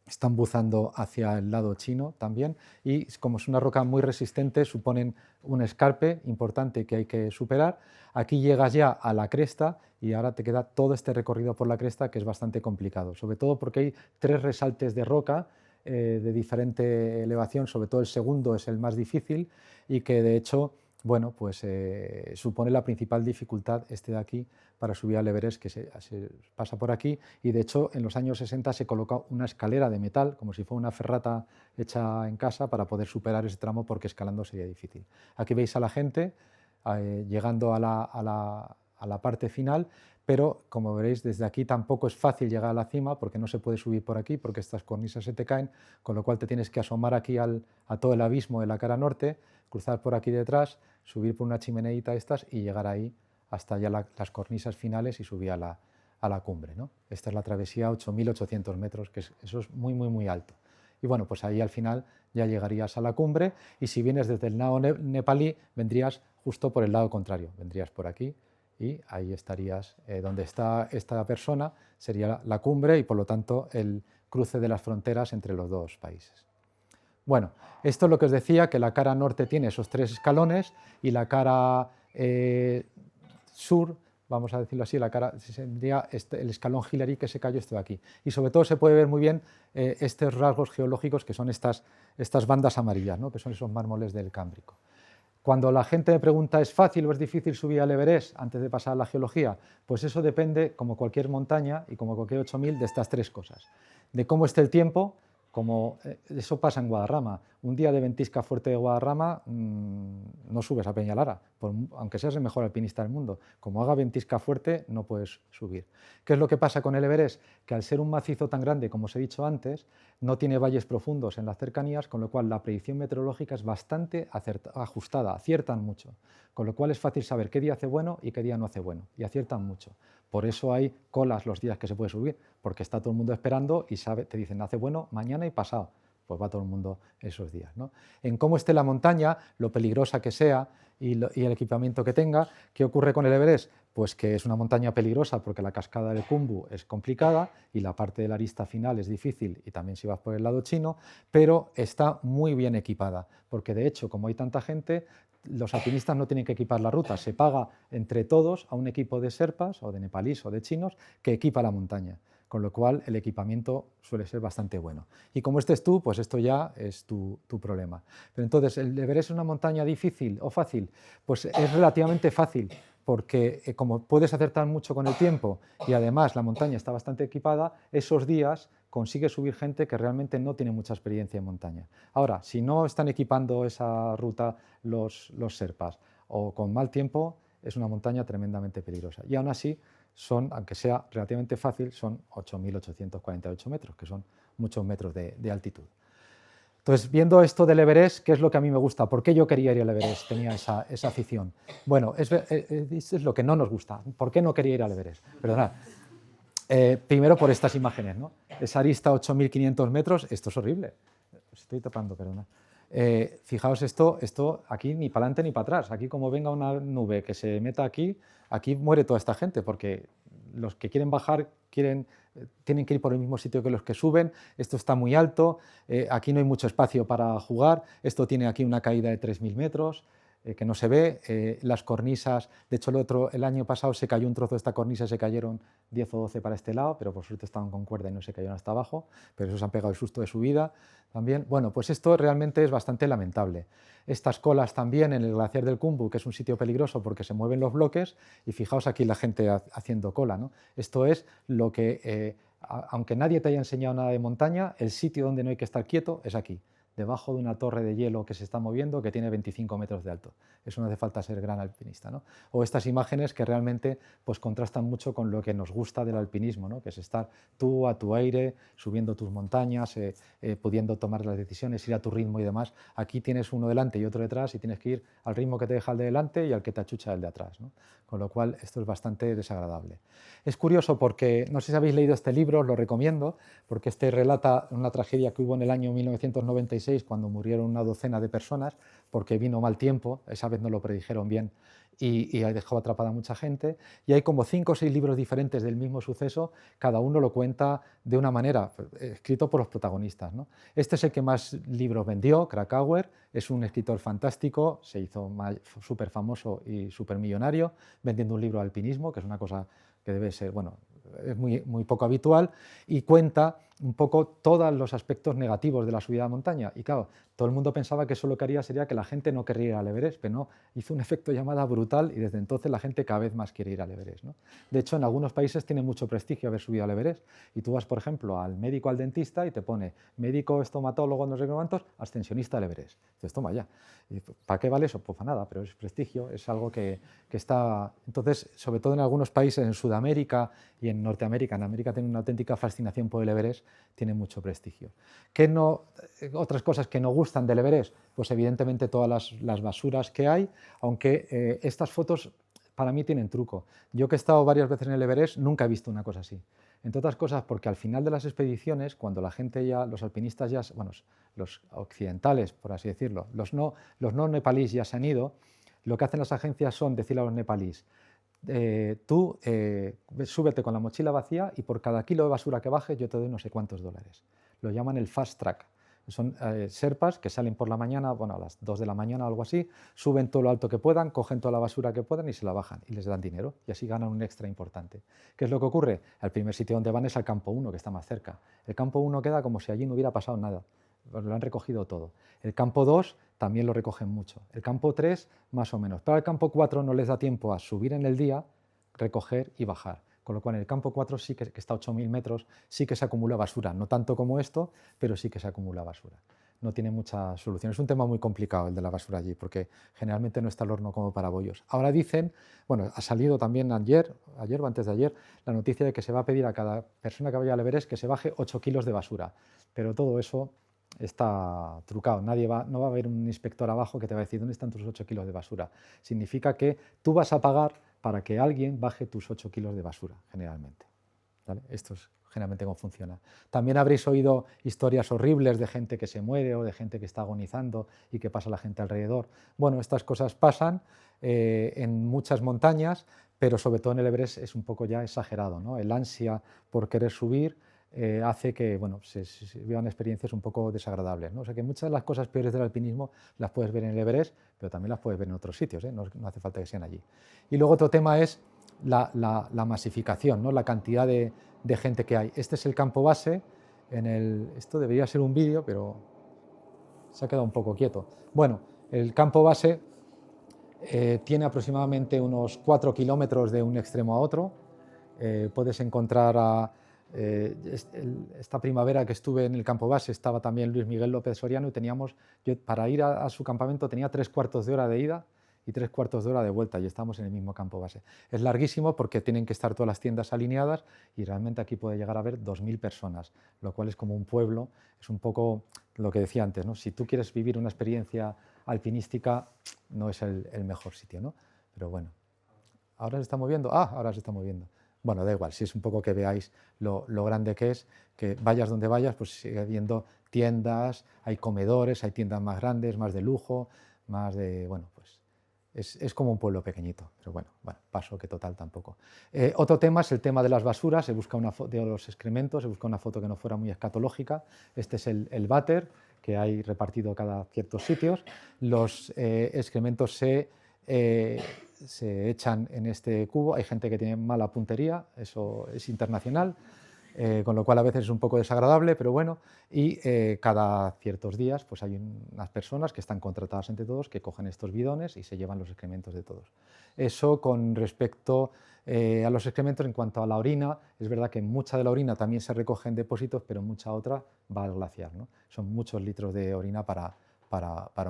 Están buzando hacia el lado chino también y como es una roca muy resistente suponen un escarpe importante que hay que superar. Aquí llegas ya a la cresta y ahora te queda todo este recorrido por la cresta que es bastante complicado, sobre todo porque hay 3 resaltes de roca de diferente elevación, sobre todo el segundo es el más difícil y que de hecho bueno, pues supone la principal dificultad este de aquí para subir al Everest, que se pasa por aquí y de hecho en los años 60 se coloca una escalera de metal, como si fuera una ferrata hecha en casa para poder superar ese tramo porque escalando sería difícil. Aquí veis a la gente llegando a la parte final, pero como veréis desde aquí tampoco es fácil llegar a la cima porque no se puede subir por aquí porque estas cornisas se te caen, con lo cual te tienes que asomar aquí a todo el abismo de la cara norte, cruzar por aquí detrás, subir por una chimeneita estas y llegar ahí hasta ya las cornisas finales y subir a la cumbre, ¿no? Esta es la travesía 8.800 metros, que eso es muy alto. Y bueno, pues ahí al final ya llegarías a la cumbre y si vienes desde el lado nepalí vendrías justo por el lado contrario, vendrías por aquí y ahí estarías, donde está esta persona sería la cumbre y por lo tanto el cruce de las fronteras entre los dos países. Bueno, esto es lo que os decía, que la cara norte tiene esos 3 escalones y la cara sur, vamos a decirlo así, la cara sería el escalón Hillary que se cayó esto de aquí. Y sobre todo se puede ver muy bien estos rasgos geológicos que son estas bandas amarillas, ¿no? Que son esos mármoles del Cámbrico. Cuando la gente me pregunta, ¿es fácil o es difícil subir al Everest antes de pasar a la geología? Pues eso depende, como cualquier montaña y como cualquier 8.000, de estas 3 cosas. De cómo esté el tiempo, como eso pasa en Guadarrama. Un día de ventisca fuerte de Guadarrama no subes a Peñalara, aunque seas el mejor alpinista del mundo. Como haga ventisca fuerte no puedes subir. ¿Qué es lo que pasa con el Everest? Que al ser un macizo tan grande, como os he dicho antes, no tiene valles profundos en las cercanías, con lo cual la predicción meteorológica es bastante ajustada, aciertan mucho. Con lo cual es fácil saber qué día hace bueno y qué día no hace bueno, y aciertan mucho. Por eso hay colas los días que se puede subir, porque está todo el mundo esperando y te dicen hace bueno mañana y pasado, pues va todo el mundo esos días, ¿no? En cómo esté la montaña, lo peligrosa que sea y el equipamiento que tenga. ¿Qué ocurre con el Everest? Pues que es una montaña peligrosa porque la cascada del Khumbu es complicada y la parte de la arista final es difícil y también si vas por el lado chino, pero está muy bien equipada, porque de hecho, como hay tanta gente, los alpinistas no tienen que equipar la ruta, se paga entre todos a un equipo de serpas o de nepalíes o de chinos que equipa la montaña, con lo cual el equipamiento suele ser bastante bueno. Y como estés tú, pues esto ya es tu problema. Pero entonces, ¿el Everest es una montaña difícil o fácil? Pues es relativamente fácil, porque como puedes acertar mucho con el tiempo y además la montaña está bastante equipada, esos días consigue subir gente que realmente no tiene mucha experiencia en montaña. Ahora, si no están equipando esa ruta los serpas o con mal tiempo, es una montaña tremendamente peligrosa. Y aún así, aunque sea relativamente fácil, son 8.848 metros, que son muchos metros de altitud. Entonces, viendo esto del Everest, ¿qué es lo que a mí me gusta? ¿Por qué yo quería ir al Everest? Tenía esa afición. Bueno, es lo que no nos gusta. ¿Por qué no quería ir al Everest? Perdonad. Primero por estas imágenes, ¿no? Esa arista 8.500 metros, esto es horrible. Estoy tapando, perdona. Fijaos esto aquí ni para adelante ni para atrás. Aquí como venga una nube que se meta aquí muere toda esta gente porque los que quieren bajar tienen que ir por el mismo sitio que los que suben, esto está muy alto, aquí no hay mucho espacio para jugar, esto tiene aquí una caída de 3.000 metros, que no se ve, las cornisas, de hecho el año pasado se cayó un trozo de esta cornisa, se cayeron 10 o 12 para este lado, pero por suerte estaban con cuerda y no se cayeron hasta abajo, pero esos han pegado el susto de su vida también. Bueno, pues esto realmente es bastante lamentable. Estas colas también en el glaciar del Khumbu, que es un sitio peligroso porque se mueven los bloques, y fijaos aquí la gente haciendo cola, ¿no? Esto es lo que, aunque nadie te haya enseñado nada de montaña, el sitio donde no hay que estar quieto es aquí, debajo de una torre de hielo que se está moviendo que tiene 25 metros de alto. Eso no hace falta ser gran alpinista, ¿no? O estas imágenes que realmente pues, contrastan mucho con lo que nos gusta del alpinismo, ¿no? Que es estar tú a tu aire, subiendo tus montañas, pudiendo tomar las decisiones, ir a tu ritmo y demás. Aquí tienes uno delante y otro detrás y tienes que ir al ritmo que te deja el de delante y al que te achucha el de atrás, ¿no? Con lo cual esto es bastante desagradable. Es curioso porque, no sé si habéis leído este libro, os lo recomiendo, porque este relata una tragedia que hubo en el año 1996 cuando murieron una docena de personas porque vino mal tiempo, esa vez no lo predijeron bien y dejó atrapada a mucha gente, y hay como 5 o 6 libros diferentes del mismo suceso, cada uno lo cuenta de una manera, escrito por los protagonistas, ¿no? Este es el que más libros vendió, Krakauer, es un escritor fantástico, se hizo súper famoso y súper millonario vendiendo un libro de alpinismo, que es una cosa que debe ser, bueno, es muy poco habitual, y cuenta un poco todos los aspectos negativos de la subida a montaña. Y claro, todo el mundo pensaba que eso lo que haría sería que la gente no querría ir al Everest, pero no, hizo un efecto llamada brutal y desde entonces la gente cada vez más quiere ir al Everest, ¿no? De hecho, en algunos países tiene mucho prestigio haber subido al Everest, y tú vas, por ejemplo, al médico, al dentista, y te pone médico, estomatólogo, no sé cuántos, ascensionista al Everest. Dices, toma ya. ¿Para qué vale eso? Pues para nada, pero es prestigio, es algo que está... Entonces, sobre todo en algunos países, en Sudamérica y en Norteamérica, en América tiene una auténtica fascinación por el Everest, tiene mucho prestigio. Otras cosas que no gustan del Everest, pues evidentemente todas las basuras que hay, aunque estas fotos para mí tienen truco. Yo que he estado varias veces en el Everest nunca he visto una cosa así. Entre otras cosas porque al final de las expediciones, cuando la gente ya, los alpinistas ya, bueno, los occidentales, por así decirlo, los no nepalíes ya se han ido, lo que hacen las agencias son decirle a los nepalíes, tú súbete con la mochila vacía y por cada kilo de basura que bajes yo te doy no sé cuántos dólares. Lo llaman el fast track. Son sherpas que salen por la mañana, bueno, a las 2 de la mañana o algo así, suben todo lo alto que puedan, cogen toda la basura que puedan y se la bajan y les dan dinero y así ganan un extra importante. ¿Qué es lo que ocurre? El primer sitio donde van es al campo 1, que está más cerca. El campo 1 queda como si allí no hubiera pasado nada. Lo han recogido todo. El campo 2 también lo recogen mucho. El campo 3 más o menos. Pero al campo 4 no les da tiempo a subir en el día, recoger y bajar. Con lo cual en el campo 4 sí que está a 8.000 metros, sí que se acumula basura. No tanto como esto, pero sí que se acumula basura. No tiene mucha solución. Es un tema muy complicado el de la basura allí, porque generalmente no está el horno como para bollos. Ahora dicen, bueno, ha salido también ayer o antes de ayer, la noticia de que se va a pedir a cada persona que vaya al Everest que se baje 8 kilos de basura. Pero todo eso está trucado. No va a haber un inspector abajo que te va a decir dónde están tus 8 kilos de basura. Significa que tú vas a pagar para que alguien baje tus 8 kilos de basura, generalmente. ¿Vale? Esto es generalmente cómo funciona. También habréis oído historias horribles de gente que se muere o de gente que está agonizando y que pasa la gente alrededor. Bueno, estas cosas pasan en muchas montañas, pero sobre todo en el Everest es un poco ya exagerado, ¿no? El ansia por querer subir hace que bueno, se vivan experiencias un poco desagradables, ¿no? O sea que muchas de las cosas peores del alpinismo las puedes ver en el Everest, pero también las puedes ver en otros sitios, ¿eh? No hace falta que sean allí. Y luego otro tema es la masificación, ¿no? La cantidad de gente que hay. Este es el campo base, esto debería ser un vídeo, pero se ha quedado un poco quieto. Bueno, el campo base tiene aproximadamente unos 4 kilómetros de un extremo a otro. Puedes encontrar esta primavera que estuve en el campo base estaba también Luis Miguel López Soriano y yo para ir a su campamento tenía 3/4 de hora de ida y 3/4 de hora de vuelta y estamos en el mismo campo base. Es larguísimo porque tienen que estar todas las tiendas alineadas y realmente aquí puede llegar a haber 2.000 personas, lo cual es como un pueblo, es un poco lo que decía antes, ¿no? Si tú quieres vivir una experiencia alpinística no es el mejor sitio, ¿no? Pero bueno, ¿ahora se está moviendo? Ah, ahora se está moviendo. Bueno, da igual, si es un poco que veáis lo grande que es, que vayas donde vayas, pues sigue habiendo tiendas, hay comedores, hay tiendas más grandes, más de lujo, más de, bueno, pues es como un pueblo pequeñito, pero bueno, paso que total tampoco. Otro tema es el tema de las basuras, se busca una de los excrementos, se busca una foto que no fuera muy escatológica. Este es el váter que hay repartido cada ciertos sitios. Los excrementos se echan en este cubo. Hay gente que tiene mala puntería, eso es internacional. Con lo cual a veces es un poco desagradable, pero bueno, y cada ciertos días pues hay unas personas que están contratadas entre todos que cogen estos bidones y se llevan los excrementos de todos. Eso con respecto a los excrementos. En cuanto a la orina, es verdad que mucha de la orina también se recoge en depósitos, pero mucha otra va al glaciar, ¿no? Son muchos litros de orina para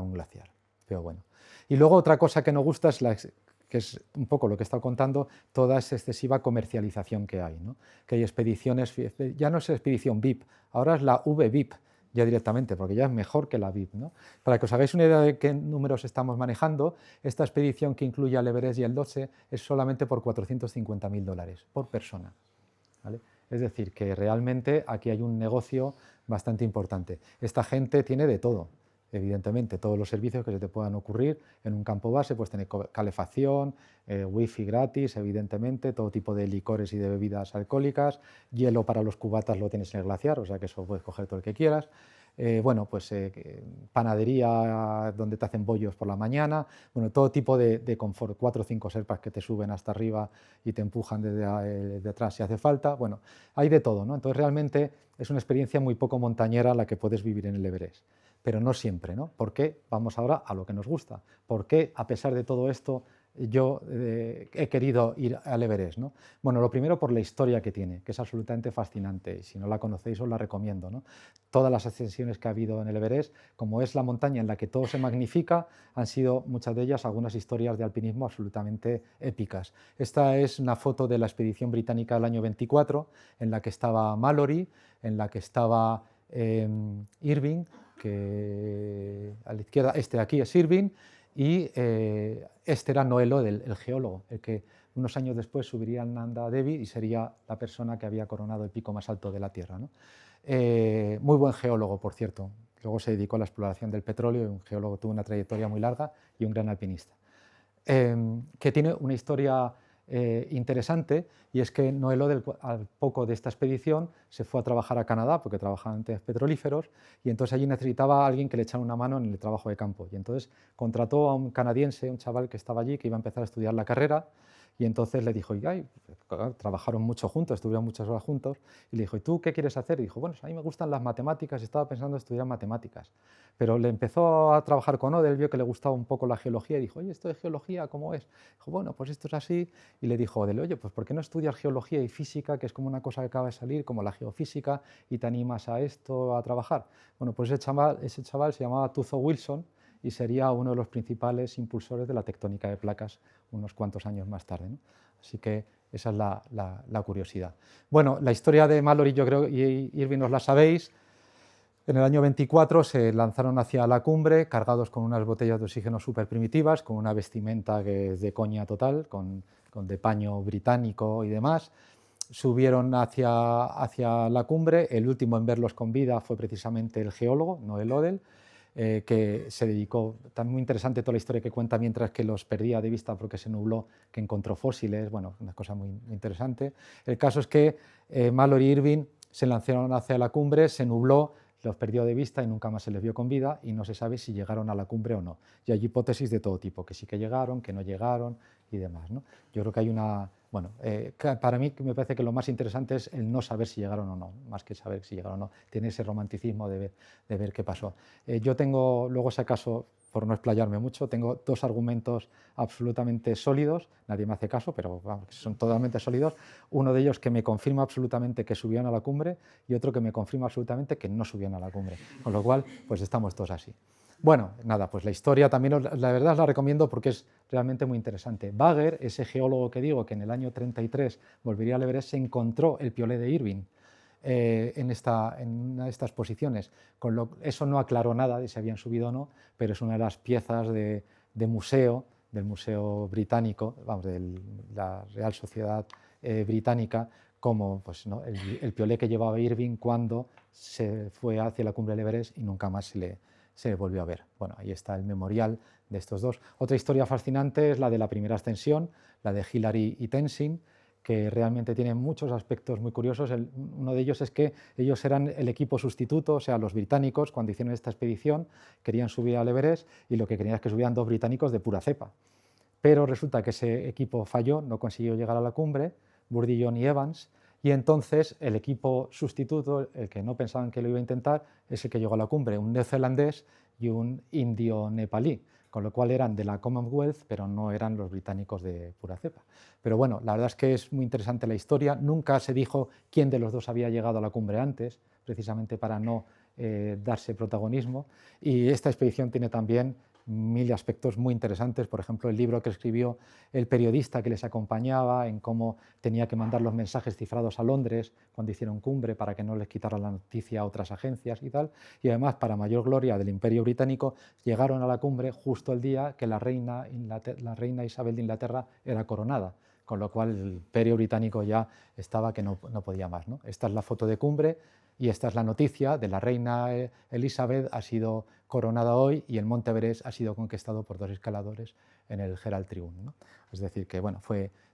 un glaciar, pero bueno. Y luego otra cosa que nos gusta es que es un poco lo que he estado contando, toda esa excesiva comercialización que hay, ¿no? Que hay expediciones, ya no es expedición VIP, ahora es la VVIP ya directamente, porque ya es mejor que la VIP, ¿no? Para que os hagáis una idea de qué números estamos manejando, esta expedición que incluye al Everest y el Lhotse es solamente por $450.000 por persona, ¿vale? Es decir, que realmente aquí hay un negocio bastante importante. Esta gente tiene de todo. Evidentemente, todos los servicios que se te puedan ocurrir en un campo base, pues tener calefacción, wifi gratis, evidentemente, todo tipo de licores y de bebidas alcohólicas, hielo para los cubatas lo tienes en el glaciar, o sea que eso puedes coger todo el que quieras. Bueno, pues panadería donde te hacen bollos por la mañana, bueno, todo tipo de confort, 4 o 5 serpas que te suben hasta arriba y te empujan desde atrás si hace falta, bueno, hay de todo, ¿no? Entonces realmente es una experiencia muy poco montañera la que puedes vivir en el Everest. Pero no siempre, ¿no? ¿Por qué? Vamos ahora a lo que nos gusta. ¿Por qué, a pesar de todo esto, yo he querido ir al Everest, ¿no? Bueno, lo primero por la historia que tiene, que es absolutamente fascinante, y si no la conocéis os la recomiendo, ¿no? Todas las ascensiones que ha habido en el Everest, como es la montaña en la que todo se magnifica, han sido muchas de ellas algunas historias de alpinismo absolutamente épicas. Esta es una foto de la expedición británica del año 24, en la que estaba Mallory, en la que estaba Irving, que a la izquierda, este de aquí es Irving, y este era Noel Odell, el geólogo, el que unos años después subiría al Nanda Devi y sería la persona que había coronado el pico más alto de la Tierra, ¿no? Muy buen geólogo, por cierto. Luego se dedicó a la exploración del petróleo, y un geólogo, tuvo una trayectoria muy larga y un gran alpinista. Que tiene una historia interesante, y es que Noel Odell, al poco de esta expedición, se fue a trabajar a Canadá, porque trabajaba en petrolíferos, y entonces allí necesitaba a alguien que le echara una mano en el trabajo de campo. Y entonces contrató a un canadiense, un chaval que estaba allí, que iba a empezar a estudiar la carrera, y entonces le dijo, y trabajaron mucho juntos, estuvieron muchas horas juntos, y le dijo, ¿y tú qué quieres hacer? Y dijo, bueno, a mí me gustan las matemáticas, y estaba pensando en estudiar matemáticas. Pero le empezó a trabajar con Odell, vio que le gustaba un poco la geología, y dijo, oye, ¿esto de geología cómo es? Dijo, bueno, pues esto es así, y le dijo Odell, oye, pues ¿por qué no estudias geología y física, que es como una cosa que acaba de salir, como la geofísica, y te animas a esto, a trabajar? Bueno, pues ese chaval se llamaba Tuzo Wilson, y sería uno de los principales impulsores de la tectónica de placas unos cuantos años más tarde, ¿no? Así que esa es la curiosidad. Bueno, la historia de Mallory, yo creo, y Irving os la sabéis. En el año 24 se lanzaron hacia la cumbre cargados con unas botellas de oxígeno súper primitivas, con una vestimenta que es de coña total, con de paño británico y demás. Subieron hacia la cumbre. El último en verlos con vida fue precisamente el geólogo, Noel Odell, que se dedicó, también muy interesante toda la historia que cuenta mientras que los perdía de vista porque se nubló, que encontró fósiles, bueno, una cosa muy interesante. El caso es que Mallory y Irving se lanzaron hacia la cumbre, se nubló, los perdió de vista y nunca más se les vio con vida, y no se sabe si llegaron a la cumbre o no. Y hay hipótesis de todo tipo, que sí que llegaron, que no llegaron y demás, ¿no? Yo creo que hay una... Bueno, para mí me parece que lo más interesante es el no saber si llegaron o no, más que saber si llegaron o no. Tiene ese romanticismo de ver qué pasó. Yo tengo, luego si acaso, por no explayarme mucho, tengo 2 argumentos absolutamente sólidos, nadie me hace caso, pero vamos, son totalmente sólidos. Uno de ellos que me confirma absolutamente que subieron a la cumbre, y otro que me confirma absolutamente que no subieron a la cumbre, con lo cual pues estamos todos así. Bueno, nada, pues la historia también, la verdad os la recomiendo porque es realmente muy interesante. Bagger, ese geólogo que digo que en el año 33 volvería al Everest, se encontró el piolé de Irving en una de estas posiciones. Eso no aclaró nada de si habían subido o no, pero es una de las piezas de museo, del Museo Británico, vamos, de la Real Sociedad Británica, como pues, ¿no? el piolé que llevaba Irving cuando se fue hacia la cumbre del Everest y nunca más se se volvió a ver. Bueno, ahí está el memorial de estos dos. Otra historia fascinante es la de la primera ascensión, la de Hillary y Tenzing, que realmente tiene muchos aspectos muy curiosos. Uno de ellos es que ellos eran el equipo sustituto, o sea, los británicos, cuando hicieron esta expedición, querían subir al Everest y lo que querían es que subieran 2 británicos de pura cepa. Pero resulta que ese equipo falló, no consiguió llegar a la cumbre, Burdillon y Evans, y entonces el equipo sustituto, el que no pensaban que lo iba a intentar, es el que llegó a la cumbre, un neozelandés y un indio nepalí, con lo cual eran de la Commonwealth, pero no eran los británicos de pura cepa. Pero bueno, la verdad es que es muy interesante la historia. Nunca se dijo quién de los dos había llegado a la cumbre antes, precisamente para no darse protagonismo. Y esta expedición tiene también 1000 aspectos muy interesantes, por ejemplo, el libro que escribió el periodista que les acompañaba en cómo tenía que mandar los mensajes cifrados a Londres cuando hicieron cumbre para que no les quitaran la noticia a otras agencias y tal, y además, para mayor gloria del Imperio Británico, llegaron a la cumbre justo el día que la reina Isabel de Inglaterra era coronada, con lo cual el Imperio Británico ya estaba que no podía más, ¿no? Esta es la foto de cumbre. Y esta es la noticia de la reina Elizabeth, ha sido coronada hoy y el Monte Everest ha sido conquistado por 2 escaladores en el Herald Tribune, ¿no? Es decir, que bueno,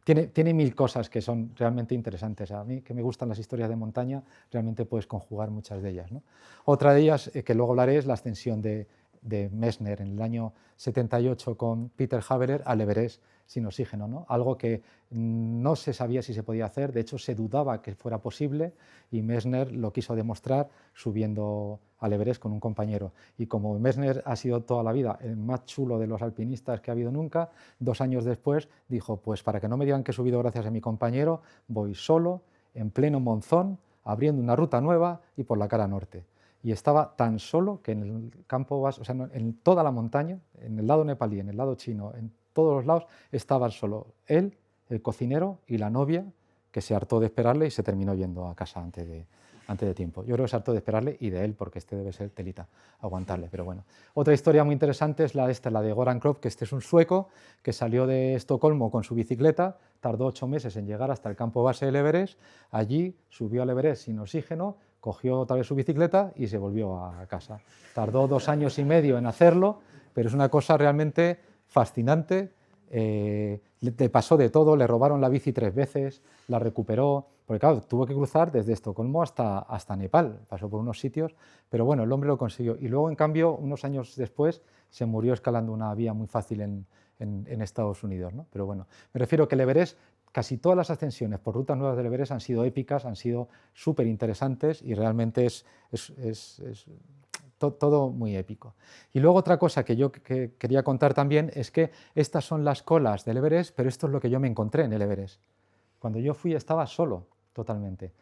tiene 1000 cosas que son realmente interesantes. A mí, que me gustan las historias de montaña, realmente puedes conjugar muchas de ellas, ¿no? Otra de ellas, que luego hablaré, es la ascensión de Messner en el año 78 con Peter Haberer al Everest sin oxígeno, ¿no? Algo que no se sabía si se podía hacer, de hecho se dudaba que fuera posible y Messner lo quiso demostrar subiendo al Everest con un compañero. Y como Messner ha sido toda la vida el más chulo de los alpinistas que ha habido nunca, 2 años después dijo, pues para que no me digan que he subido gracias a mi compañero, voy solo, en pleno monzón, abriendo una ruta nueva y por la cara norte. Y estaba tan solo que en el campo base, o sea, en toda la montaña, en el lado nepalí, en el lado chino, en todos los lados, estaban solo él, el cocinero y la novia, que se hartó de esperarle y se terminó yendo a casa antes de tiempo. Yo creo que se hartó de esperarle y de él, porque este debe ser telita, aguantarle, pero bueno. Otra historia muy interesante es la de Goran Krop, que este es un sueco que salió de Estocolmo con su bicicleta, tardó 8 meses en llegar hasta el campo base del Everest, allí subió al Everest sin oxígeno, cogió otra vez su bicicleta y se volvió a casa. Tardó 2 años y medio en hacerlo, pero es una cosa realmente fascinante. Le pasó de todo, le robaron la bici 3 veces, la recuperó, porque claro, tuvo que cruzar desde Estocolmo hasta Nepal, pasó por unos sitios, pero bueno, el hombre lo consiguió. Y luego, en cambio, unos años después, se murió escalando una vía muy fácil en Estados Unidos, ¿no? Pero bueno, me refiero que el Everest, casi todas las ascensiones por rutas nuevas del Everest han sido épicas, han sido súper interesantes y realmente es todo muy épico. Y luego otra cosa que yo quería contar también es que estas son las colas del Everest, pero esto es lo que yo me encontré en el Everest. Cuando yo fui estaba solo totalmente.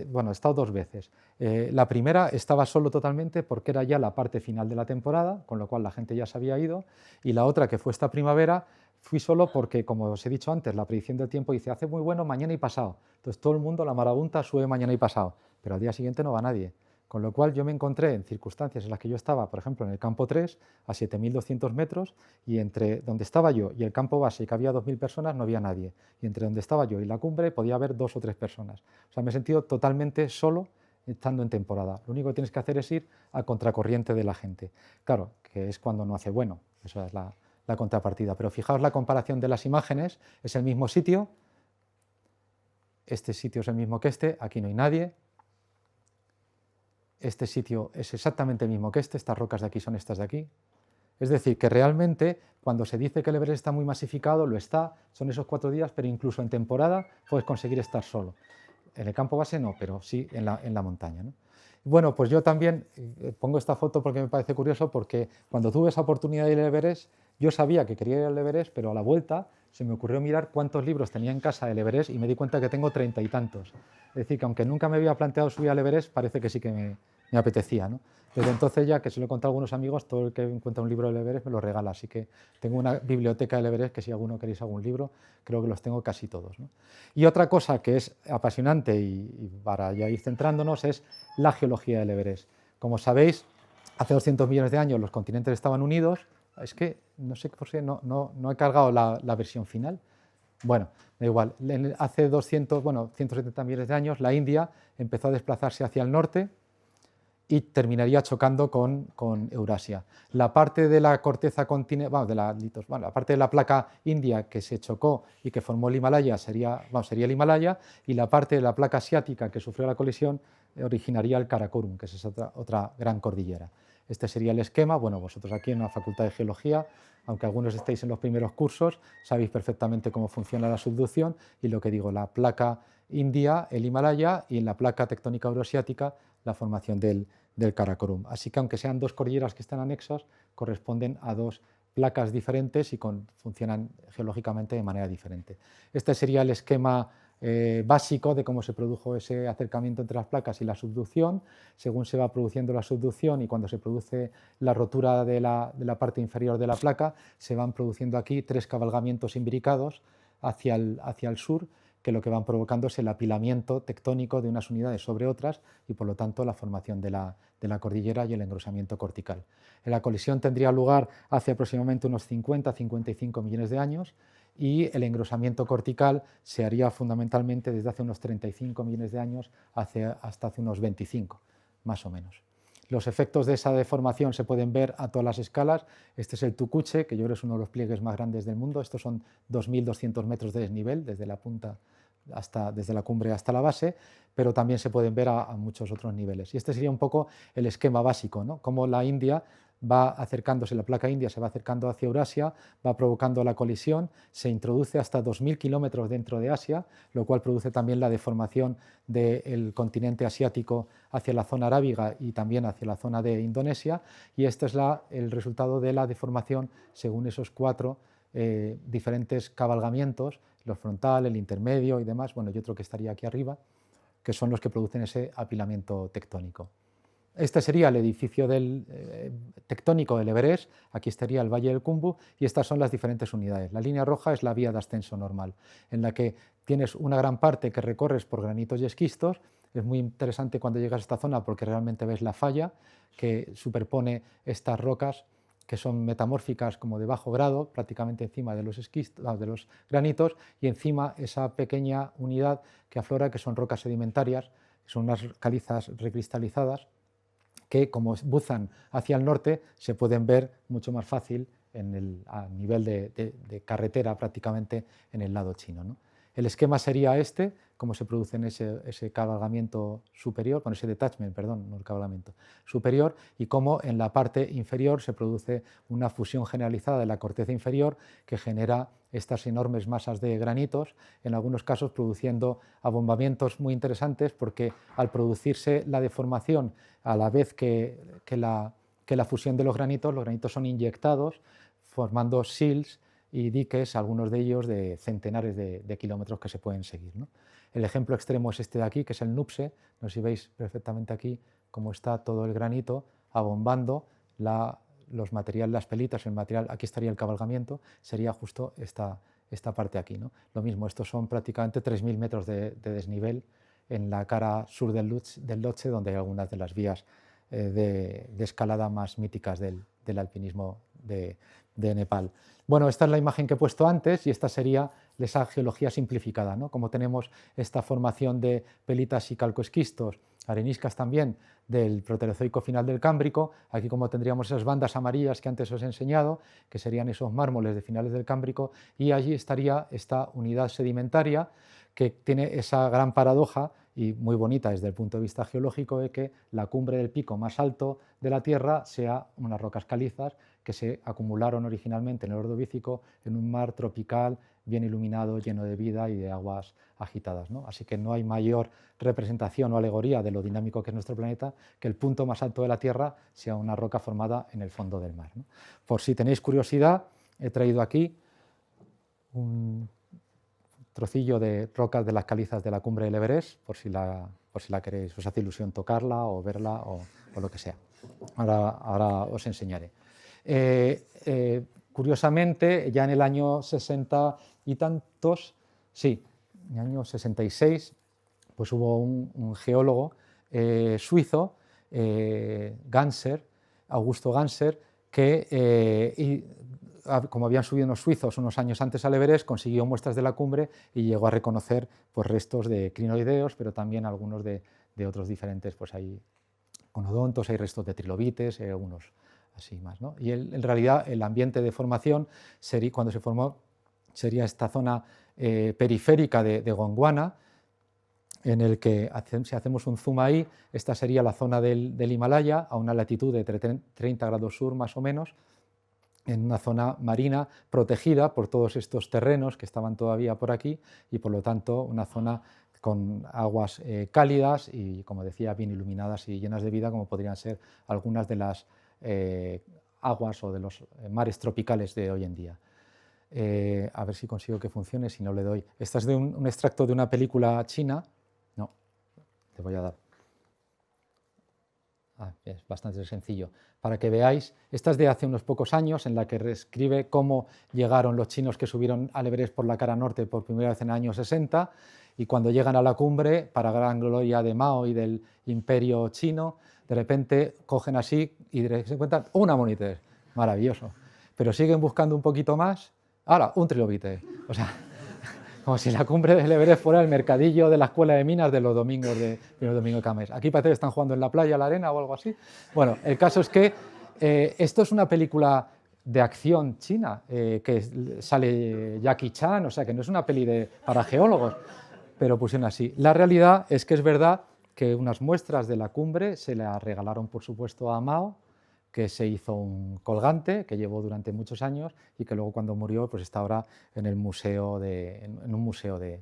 Bueno, he estado 2 veces. La primera estaba solo totalmente porque era ya la parte final de la temporada, con lo cual la gente ya se había ido, y la otra, que fue esta primavera, fui solo porque, como os he dicho antes, la predicción del tiempo dice, hace muy bueno mañana y pasado. Entonces todo el mundo, la marabunta, sube mañana y pasado, pero al día siguiente no va nadie. Con lo cual yo me encontré en circunstancias en las que yo estaba, por ejemplo, en el campo 3, a 7.200 metros, y entre donde estaba yo y el campo base, que había 2.000 personas, no había nadie. Y entre donde estaba yo y la cumbre podía haber 2 o 3 personas. O sea, me he sentido totalmente solo estando en temporada. Lo único que tienes que hacer es ir a contracorriente de la gente. Claro, que es cuando no hace bueno, eso es la contrapartida. Pero fijaos la comparación de las imágenes, es el mismo sitio, este sitio es el mismo que este, aquí no hay nadie. Este sitio es exactamente el mismo que este, estas rocas de aquí son estas de aquí. Es decir, que realmente cuando se dice que el Everest está muy masificado, lo está, son esos 4 días, pero incluso en temporada puedes conseguir estar solo. En el campo base no, pero sí en la montaña, ¿no? Bueno, pues yo también pongo esta foto porque me parece curioso, porque cuando tuve esa oportunidad de ir al Everest, yo sabía que quería ir al Everest, pero a la vuelta se me ocurrió mirar cuántos libros tenía en casa del Everest y me di cuenta que tengo 30 y tantos. Es decir, que aunque nunca me había planteado subir al Everest, parece que sí que me apetecía, ¿no? Desde entonces, ya que se lo he contado a algunos amigos, todo el que encuentra un libro del Everest me lo regala, así que tengo una biblioteca del Everest que si alguno queréis algún libro, creo que los tengo casi todos, ¿no? Y otra cosa que es apasionante y para ya ir centrándonos es la geología del Everest. Como sabéis, hace 200 millones de años los continentes estaban unidos. Es que no sé por qué no he cargado la versión final. Bueno, da igual. Hace 170 millones de años la India empezó a desplazarse hacia el norte y terminaría chocando con Eurasia. La parte de la corteza la parte de la placa india que se chocó y que formó el Himalaya sería el Himalaya, y la parte de la placa asiática que sufrió la colisión originaría el Karakorum, que es otra gran cordillera. Este sería el esquema. Bueno, vosotros aquí en la Facultad de Geología, aunque algunos estéis en los primeros cursos, sabéis perfectamente cómo funciona la subducción y lo que digo, la placa india, el Himalaya, y en la placa tectónica euroasiática la formación del Karakorum. Así que aunque sean dos cordilleras que están anexas, corresponden a dos placas diferentes y funcionan geológicamente de manera diferente. Este sería el esquema básico de cómo se produjo ese acercamiento entre las placas y la subducción. Según se va produciendo la subducción y cuando se produce la rotura de la parte inferior de la placa, se van produciendo aquí tres cabalgamientos imbricados hacia el sur, que lo que van provocando es el apilamiento tectónico de unas unidades sobre otras y por lo tanto la formación de la cordillera y el engrosamiento cortical. La colisión tendría lugar hace aproximadamente unos 50-55 millones de años y el engrosamiento cortical se haría fundamentalmente desde hace unos 35 millones de años hasta hace unos 25, más o menos. Los efectos de esa deformación se pueden ver a todas las escalas. Este es el Tucuche, que yo creo es uno de los pliegues más grandes del mundo. Estos son 2.200 metros de desnivel desde la punta desde la cumbre hasta la base, pero también se pueden ver a muchos otros niveles. Y este sería un poco el esquema básico, ¿no? Cómo la India va acercándose, la placa india se va acercando hacia Eurasia, va provocando la colisión, se introduce hasta 2.000 kilómetros dentro de Asia, lo cual produce también la deformación del continente asiático hacia la zona arábiga y también hacia la zona de Indonesia, y este es el resultado de la deformación según esos cuatro diferentes cabalgamientos, los frontal, el intermedio y demás, bueno, y otro que estaría aquí arriba, que son los que producen ese apilamiento tectónico. Este sería el edificio tectónico del Everest, aquí estaría el Valle del Khumbu y estas son las diferentes unidades. La línea roja es la vía de ascenso normal, en la que tienes una gran parte que recorres por granitos y esquistos. Es muy interesante cuando llegas a esta zona porque realmente ves la falla que superpone estas rocas que son metamórficas como de bajo grado, prácticamente encima de los granitos, y encima esa pequeña unidad que aflora, que son rocas sedimentarias, son unas calizas recristalizadas, que como buzan hacia el norte se pueden ver mucho más fácil a nivel de carretera prácticamente en el lado chino, ¿no? El esquema sería este, cómo se produce en ese cabalgamiento superior, con ese detachment, perdón, no el cabalgamiento superior, y cómo en la parte inferior se produce una fusión generalizada de la corteza inferior que genera estas enormes masas de granitos, en algunos casos produciendo abombamientos muy interesantes porque al producirse la deformación a la vez que la fusión de los granitos son inyectados formando sills y diques, algunos de ellos de centenares de kilómetros que se pueden seguir, ¿no? El ejemplo extremo es este de aquí, que es el Nupse. No sé si veis perfectamente aquí cómo está todo el granito abombando los materiales, las pelitas, el material. Aquí estaría el cabalgamiento, sería justo esta parte aquí, ¿no? Lo mismo, estos son prácticamente 3.000 metros de desnivel en la cara sur del Lhotse, donde hay algunas de las vías de escalada más míticas del alpinismo de Nepal. Bueno, esta es la imagen que he puesto antes y esta sería esa geología simplificada, ¿no? Como tenemos esta formación de pelitas y calcoesquistos, areniscas también del Proterozoico final del Cámbrico, aquí como tendríamos esas bandas amarillas que antes os he enseñado, que serían esos mármoles de finales del Cámbrico, y allí estaría esta unidad sedimentaria que tiene esa gran paradoja y muy bonita desde el punto de vista geológico de que la cumbre del pico más alto de la Tierra sea unas rocas calizas que se acumularon originalmente en el Ordovícico en un mar tropical bien iluminado, lleno de vida y de aguas agitadas, ¿no? Así que no hay mayor representación o alegoría de lo dinámico que es nuestro planeta que el punto más alto de la Tierra sea una roca formada en el fondo del mar, ¿no? Por si tenéis curiosidad, he traído aquí un trocillo de rocas de las calizas de la cumbre del Everest, por si la queréis, os hace ilusión tocarla o verla o lo que sea. Ahora os enseñaré. Curiosamente, ya en el año 60 y tantos, sí, en el año 66, pues hubo un geólogo suizo, Augusto Ganser, que como habían subido unos suizos unos años antes al Everest, consiguió muestras de la cumbre y llegó a reconocer pues, restos de crinoideos, pero también algunos de otros diferentes pues, ahí, conodontos, hay restos de trilobites, hay algunos así más, ¿no? Y en realidad el ambiente de formación, cuando se formó, sería esta zona periférica de Gondwana, en el que si hacemos un zoom ahí, esta sería la zona del Himalaya, a una latitud de 30 grados sur más o menos, en una zona marina protegida por todos estos terrenos que estaban todavía por aquí y por lo tanto una zona con aguas cálidas y, como decía, bien iluminadas y llenas de vida, como podrían ser algunas de las aguas o de los mares tropicales de hoy en día. A ver si consigo que funcione, si no le doy. Esta es de un extracto de una película china. No, le voy a dar. Es bastante sencillo. Para que veáis, esta es de hace unos pocos años, en la que describe cómo llegaron los chinos que subieron al Everest por la cara norte por primera vez en el año 60, y cuando llegan a la cumbre, para gran gloria de Mao y del imperio chino, de repente cogen así y se encuentran una monita. Maravilloso. Pero siguen buscando un poquito más. ¡Hala! Un trilobite. O sea, como si la cumbre del Everest fuera el mercadillo de la escuela de minas de los domingos de cada mes. Aquí parece que están jugando en la playa, la arena o algo así. Bueno, el caso es que esto es una película de acción china, que sale Jackie Chan, o sea que no es una peli para geólogos, pero pusieron así. La realidad es que es verdad que unas muestras de la cumbre se las regalaron, por supuesto, a Mao, que se hizo un colgante que llevó durante muchos años y que luego, cuando murió, pues está ahora en un museo de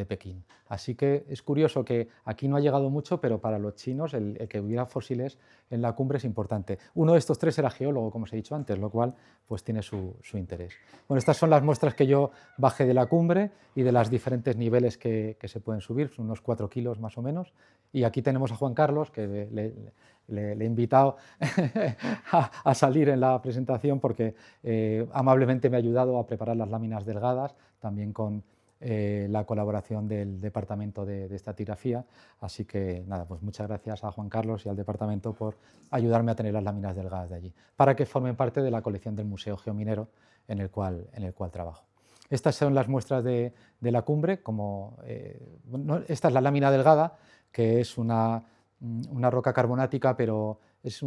Pekín. Así que es curioso que aquí no ha llegado mucho, pero para los chinos el que hubiera fósiles en la cumbre es importante. Uno de estos tres era geólogo, como os he dicho antes, lo cual pues tiene su interés. Bueno, estas son las muestras que yo bajé de la cumbre y de los diferentes niveles que se pueden subir, son unos 4 kilos más o menos. Y aquí tenemos a Juan Carlos, que le he invitado a salir en la presentación porque amablemente me ha ayudado a preparar las láminas delgadas, también con la colaboración del departamento de estratigrafía. Así que nada, pues muchas gracias a Juan Carlos y al departamento por ayudarme a tener las láminas delgadas de allí, para que formen parte de la colección del Museo Geominero en el cual trabajo. Estas son las muestras de la cumbre. Esta es la lámina delgada, que es una roca carbonática, pero es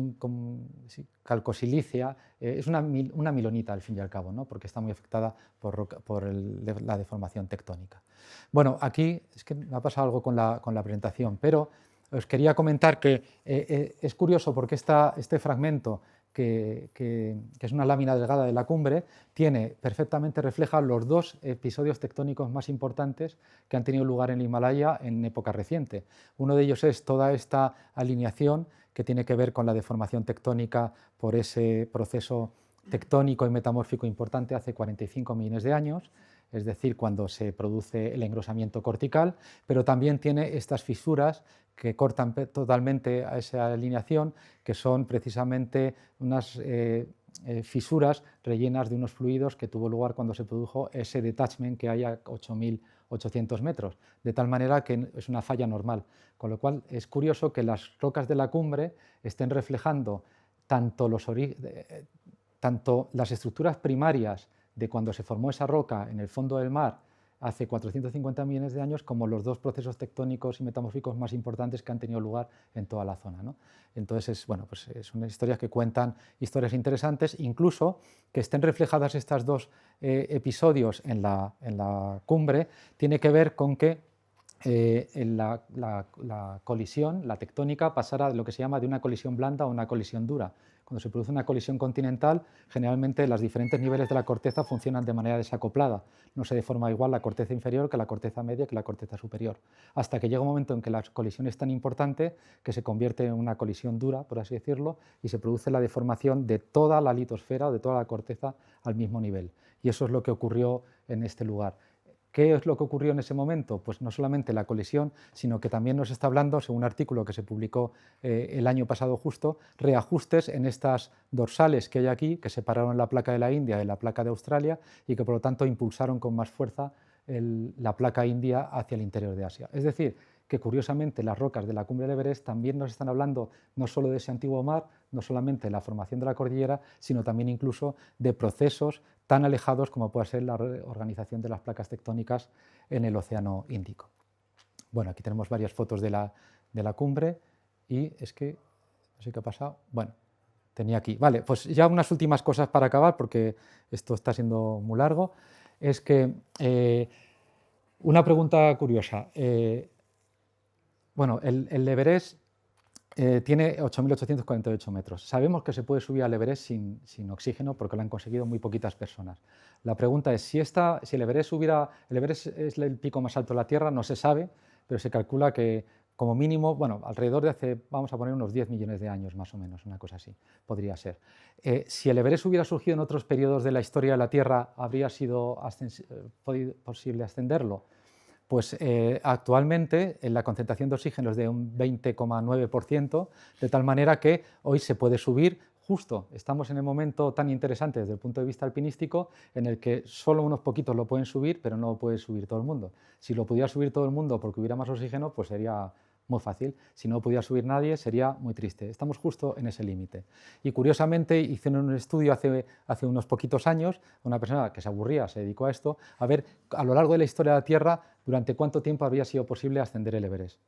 calcosilicia, es una milonita al fin y al cabo, ¿no? Porque está muy afectada por la deformación tectónica. Bueno, aquí es que me ha pasado algo con la presentación, pero os quería comentar que es curioso porque este fragmento, que es una lámina delgada de la cumbre, perfectamente refleja los dos episodios tectónicos más importantes que han tenido lugar en el Himalaya en época reciente. Uno de ellos es toda esta alineación que tiene que ver con la deformación tectónica por ese proceso tectónico y metamórfico importante hace 45 millones de años, es decir, cuando se produce el engrosamiento cortical, pero también tiene estas fisuras que cortan totalmente a esa alineación, que son precisamente unas fisuras rellenas de unos fluidos que tuvo lugar cuando se produjo ese detachment que hay a 8.800 metros, de tal manera que es una falla normal, con lo cual es curioso que las rocas de la cumbre estén reflejando tanto las estructuras primarias de cuando se formó esa roca en el fondo del mar hace 450 millones de años, como los dos procesos tectónicos y metamórficos más importantes que han tenido lugar en toda la zona, ¿no? Entonces, son historias que cuentan historias interesantes, incluso que estén reflejadas estos dos episodios en la cumbre, tiene que ver con que la colisión, la tectónica, pasara de lo que se llama de una colisión blanda a una colisión dura. Cuando se produce una colisión continental, generalmente los diferentes niveles de la corteza funcionan de manera desacoplada. No se deforma igual la corteza inferior que la corteza media que la corteza superior, hasta que llega un momento en que la colisión es tan importante que se convierte en una colisión dura, por así decirlo, y se produce la deformación de toda la litosfera o de toda la corteza al mismo nivel. Y eso es lo que ocurrió en este lugar. ¿Qué es lo que ocurrió en ese momento? Pues no solamente la colisión, sino que también nos está hablando, según un artículo que se publicó el año pasado justo, reajustes en estas dorsales que hay aquí, que separaron la placa de la India de la placa de Australia y que por lo tanto impulsaron con más fuerza la placa india hacia el interior de Asia. Es decir, que curiosamente las rocas de la cumbre del Everest también nos están hablando no solo de ese antiguo mar, no solamente de la formación de la cordillera, sino también incluso de procesos tan alejados como puede ser la organización de las placas tectónicas en el Océano Índico. Bueno, aquí tenemos varias fotos de la cumbre y es que sé qué ha pasado. Bueno, tenía aquí. Vale, pues ya unas últimas cosas para acabar, porque esto está siendo muy largo. Es que una pregunta curiosa. Bueno, el Everest tiene 8.848 metros. Sabemos que se puede subir al Everest sin oxígeno porque lo han conseguido muy poquitas personas. La pregunta es, si el Everest el Everest es el pico más alto de la Tierra, no se sabe, pero se calcula que como mínimo, bueno, alrededor de hace, vamos a poner unos 10 millones de años más o menos, una cosa así, podría ser. Si el Everest hubiera surgido en otros periodos de la historia de la Tierra, ¿habría sido posible ascenderlo? Pues actualmente la concentración de oxígeno es de un 20,9%, de tal manera que hoy se puede subir justo. Estamos en el momento tan interesante desde el punto de vista alpinístico en el que solo unos poquitos lo pueden subir, pero no lo puede subir todo el mundo. Si lo pudiera subir todo el mundo porque hubiera más oxígeno, pues sería muy fácil. Si no pudiera subir nadie, sería muy triste. Estamos justo en ese límite. Y curiosamente, hicieron un estudio hace unos poquitos años, una persona que se aburría, se dedicó a esto, a ver a lo largo de la historia de la Tierra durante cuánto tiempo habría sido posible ascender el Everest.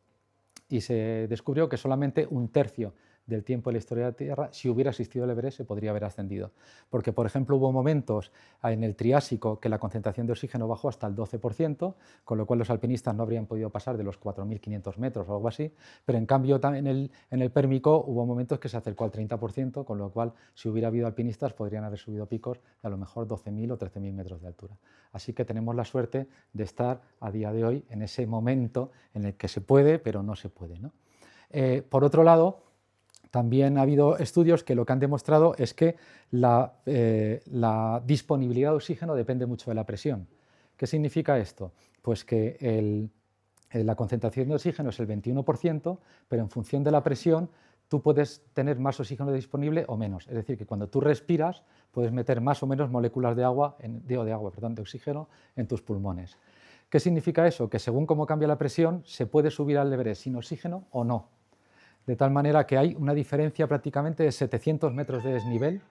Y se descubrió que solamente un tercio del tiempo de la historia de la Tierra, si hubiera existido el Everest, se podría haber ascendido. Porque, por ejemplo, hubo momentos en el Triásico que la concentración de oxígeno bajó hasta el 12%, con lo cual los alpinistas no habrían podido pasar de los 4.500 metros o algo así, pero en cambio en el Pérmico hubo momentos que se acercó al 30%, con lo cual, si hubiera habido alpinistas, podrían haber subido picos de a lo mejor 12.000 o 13.000 metros de altura. Así que tenemos la suerte de estar a día de hoy en ese momento en el que se puede, pero no se puede, ¿no? Por otro lado, también ha habido estudios que lo que han demostrado es que la disponibilidad de oxígeno depende mucho de la presión. ¿Qué significa esto? Pues que la concentración de oxígeno es el 21%, pero en función de la presión tú puedes tener más oxígeno disponible o menos. Es decir, que cuando tú respiras puedes meter más o menos moléculas de oxígeno en tus pulmones. ¿Qué significa eso? Que según cómo cambia la presión, se puede subir al Everest sin oxígeno o no. De tal manera que hay una diferencia prácticamente de 700 metros de desnivel,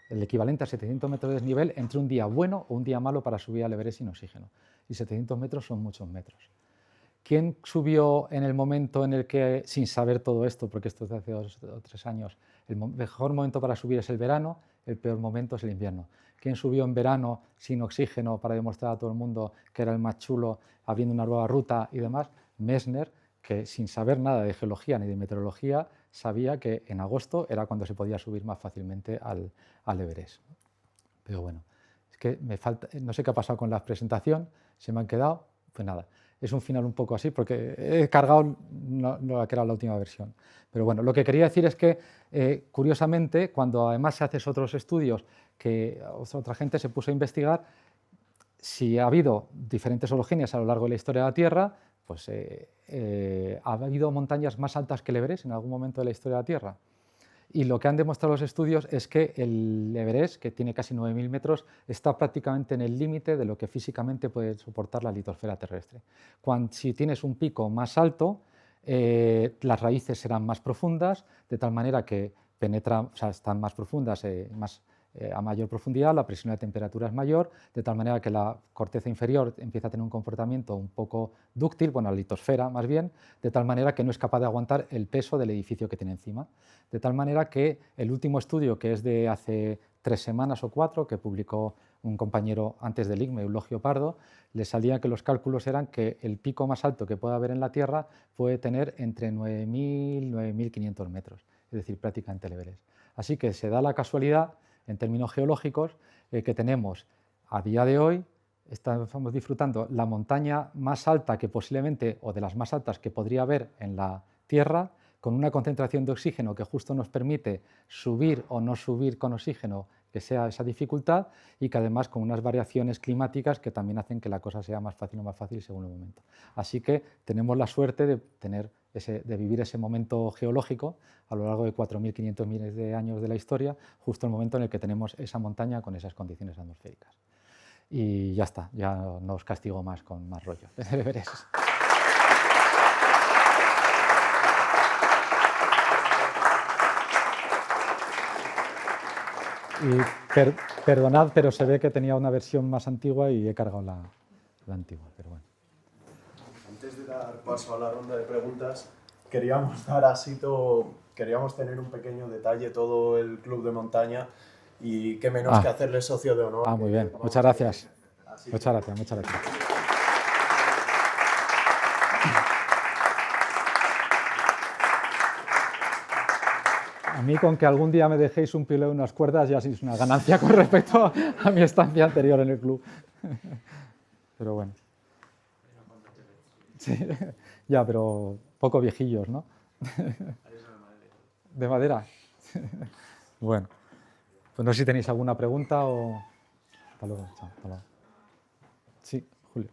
el equivalente a 700 metros de desnivel, entre un día bueno o un día malo para subir al Everest sin oxígeno. Y 700 metros son muchos metros. ¿Quién subió en el momento en el que, sin saber todo esto, porque esto es de hace 2 o 3 años, el mejor momento para subir es el verano, el peor momento es el invierno? ¿Quién subió en verano sin oxígeno para demostrar a todo el mundo que era el más chulo, abriendo una nueva ruta y demás? Messner, que sin saber nada de geología ni de meteorología, sabía que en agosto era cuando se podía subir más fácilmente al Everest. Pero bueno, es que me falta, no sé qué ha pasado con la presentación, se me han quedado, pues nada. Es un final un poco así porque he cargado la que era la última versión. Pero bueno, lo que quería decir es que, curiosamente, cuando además se hacen otros estudios que otra gente se puso a investigar, si ha habido diferentes orogenias a lo largo de la historia de la Tierra, pues ha habido montañas más altas que el Everest en algún momento de la historia de la Tierra. Y lo que han demostrado los estudios es que el Everest, que tiene casi 9.000 metros, está prácticamente en el límite de lo que físicamente puede soportar la litosfera terrestre. Si tienes un pico más alto, las raíces serán más profundas, de tal manera que están más profundas, a mayor profundidad, la presión de la temperatura es mayor, de tal manera que la corteza inferior empieza a tener un comportamiento un poco dúctil, bueno, la litosfera más bien, de tal manera que no es capaz de aguantar el peso del edificio que tiene encima. De tal manera que el último estudio, que es de hace 3 semanas o 4, que publicó un compañero antes del ICME, Eulogio Pardo, le salía que los cálculos eran que el pico más alto que puede haber en la Tierra puede tener entre 9.000 y 9.500 metros, es decir, prácticamente el Everest. Así que se da la casualidad, en términos geológicos, que tenemos a día de hoy, estamos disfrutando la montaña más alta que posiblemente, o de las más altas que podría haber en la Tierra, con una concentración de oxígeno que justo nos permite subir o no subir con oxígeno, que sea esa dificultad, y que además con unas variaciones climáticas que también hacen que la cosa sea más fácil o más fácil según el momento. Así que tenemos la suerte de vivir ese momento geológico a lo largo de 4.500 millones de años de la historia, justo el momento en el que tenemos esa montaña con esas condiciones atmosféricas. Y ya está, ya no os castigo más con más rollo. Y perdonad, pero se ve que tenía una versión más antigua y he cargado la antigua, pero bueno. Antes de dar paso a la ronda de preguntas, queríamos dar a Sito queríamos tener un pequeño detalle, todo el club de montaña, y qué menos que hacerle socio de honor. Muy bien, muchas gracias. Muchas gracias, muchas gracias. A mí con que algún día me dejéis un pileo y unas cuerdas ya es una ganancia con respecto a mi estancia anterior en el club. Pero bueno. Sí, ya, pero poco viejillos, ¿no? ¿De madera? Bueno, pues no sé si tenéis alguna pregunta o... Hasta luego, chao, hasta luego. Sí, Julio.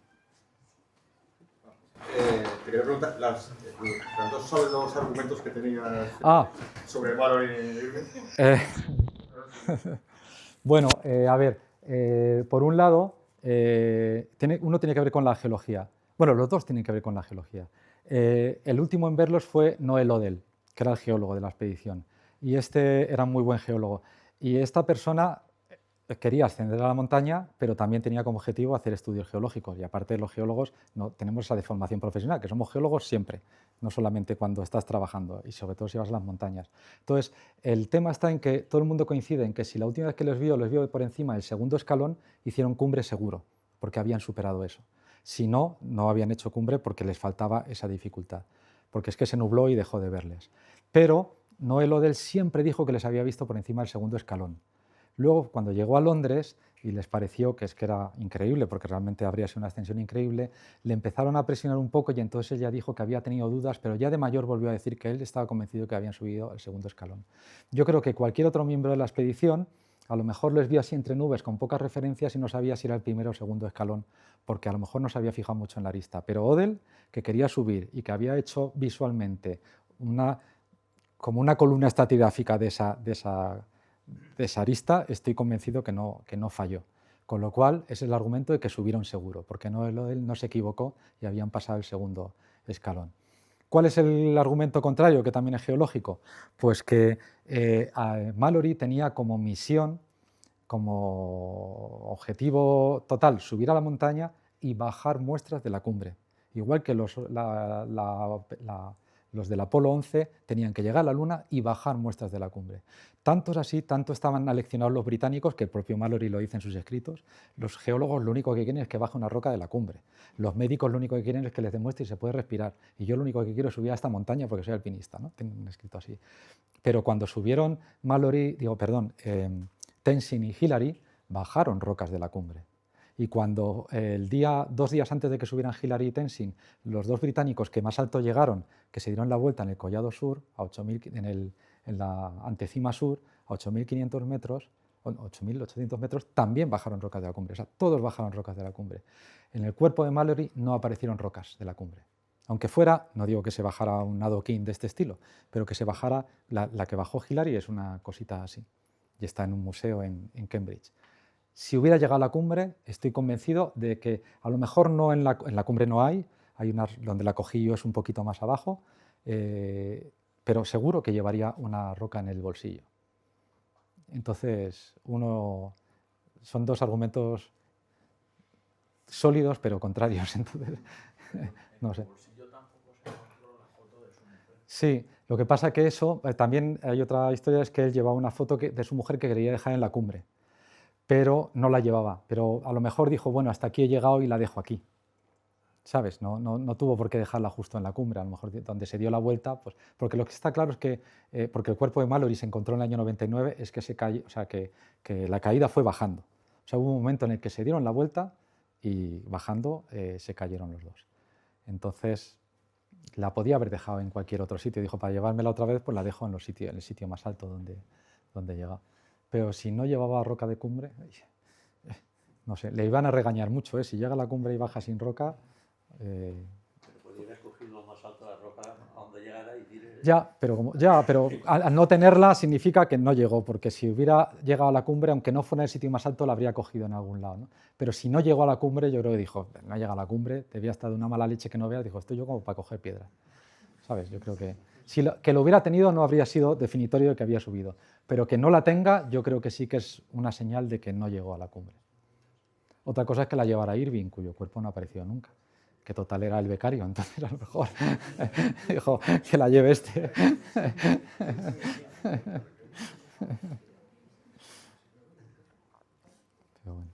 Te quería preguntar, ¿cuántos son los argumentos que tenías sobre Mallory y Irving? Bueno, a ver, por un lado, uno tiene que ver con la geología. Bueno, los dos tienen que ver con la geología. El último en verlos fue Noel Odell, que era el geólogo de la expedición. Y este era un muy buen geólogo. Y esta persona quería ascender a la montaña, pero también tenía como objetivo hacer estudios geológicos. Y aparte, los geólogos no tenemos esa deformación profesional, que somos geólogos siempre, no solamente cuando estás trabajando, y sobre todo si vas a las montañas. Entonces, el tema está en que todo el mundo coincide en que si la última vez que les vio por encima del segundo escalón, hicieron cumbre seguro, porque habían superado eso. Si no, no habían hecho cumbre porque les faltaba esa dificultad, porque es que se nubló y dejó de verles. Pero Noel Odell siempre dijo que les había visto por encima del segundo escalón. Luego, cuando llegó a Londres y les pareció que era increíble, porque realmente habría sido una ascensión increíble, le empezaron a presionar un poco y entonces ella dijo que había tenido dudas, pero ya de mayor volvió a decir que él estaba convencido de que habían subido el segundo escalón. Yo creo que cualquier otro miembro de la expedición a lo mejor les vio así entre nubes con pocas referencias y no sabía si era el primero o segundo escalón, porque a lo mejor no se había fijado mucho en la arista. Pero Odell, que quería subir y que había hecho visualmente como una columna estratigráfica de esa arista, estoy convencido que no falló. Con lo cual, ese es el argumento de que subieron seguro, porque Odell no se equivocó y habían pasado el segundo escalón. ¿Cuál es el argumento contrario, que también es geológico? Pues que Mallory tenía como misión, como objetivo total, subir a la montaña y bajar muestras de la cumbre. Igual que los del Apolo 11 tenían que llegar a la Luna y bajar muestras de la cumbre. Tanto es así, tanto estaban aleccionados los británicos, que el propio Mallory lo dice en sus escritos. Los geólogos lo único que quieren es que baje una roca de la cumbre. Los médicos lo único que quieren es que les demuestre si se puede respirar. Y yo lo único que quiero es subir a esta montaña porque soy alpinista, ¿no? Tienen un escrito así. Pero cuando subieron Tenzing y Hillary, bajaron rocas de la cumbre. Y cuando 2 días antes de que subieran Hillary y Tenzing, los dos británicos que más alto llegaron, que se dieron la vuelta en el Collado Sur, en la antecima sur, a 8.500 metros, 8.800 metros, también bajaron rocas de la cumbre. O sea, todos bajaron rocas de la cumbre. En el cuerpo de Mallory no aparecieron rocas de la cumbre. Aunque fuera, no digo que se bajara un adoquín de este estilo, pero que se bajara, la que bajó Hillary es una cosita así, y está en un museo en Cambridge. Si hubiera llegado a la cumbre, estoy convencido de que a lo mejor no en la cumbre no hay una donde la cogí yo es un poquito más abajo, pero seguro que llevaría una roca en el bolsillo. Entonces, son dos argumentos sólidos pero contrarios. Entonces, no sé. Sí, lo que pasa que eso, también hay otra historia, es que él llevaba una foto de su mujer que quería dejar en la cumbre, pero no la llevaba. Pero a lo mejor dijo, bueno, hasta aquí he llegado y la dejo aquí. ¿Sabes? No tuvo por qué dejarla justo en la cumbre, a lo mejor donde se dio la vuelta, pues, porque lo que está claro es que, porque el cuerpo de Mallory se encontró en el año 99, es que que la caída fue bajando. O sea, hubo un momento en el que se dieron la vuelta y bajando se cayeron los dos. Entonces, la podía haber dejado en cualquier otro sitio. Dijo, para llevármela otra vez, pues la dejo en el sitio más alto donde llega. Pero si no llevaba roca de cumbre, no sé, le iban a regañar mucho, si llega a la cumbre y baja sin roca. Pero podría haber cogido lo más alto de la roca a donde llegara y tirar. Pero al no tenerla significa que no llegó, porque si hubiera llegado a la cumbre, aunque no fuera el sitio más alto, la habría cogido en algún lado, ¿no? Pero si no llegó a la cumbre, yo creo que dijo, no ha llegado a la cumbre, debía estar de una mala leche que no veas, dijo, estoy yo como para coger piedra. ¿Sabes? Yo creo que que lo hubiera tenido no habría sido definitorio de que había subido, pero que no la tenga, yo creo que sí que es una señal de que no llegó a la cumbre. Otra cosa es que la llevara Irving, cuyo cuerpo no apareció nunca. que total era el becario, entonces a lo mejor dijo que la lleve este. Pero bueno.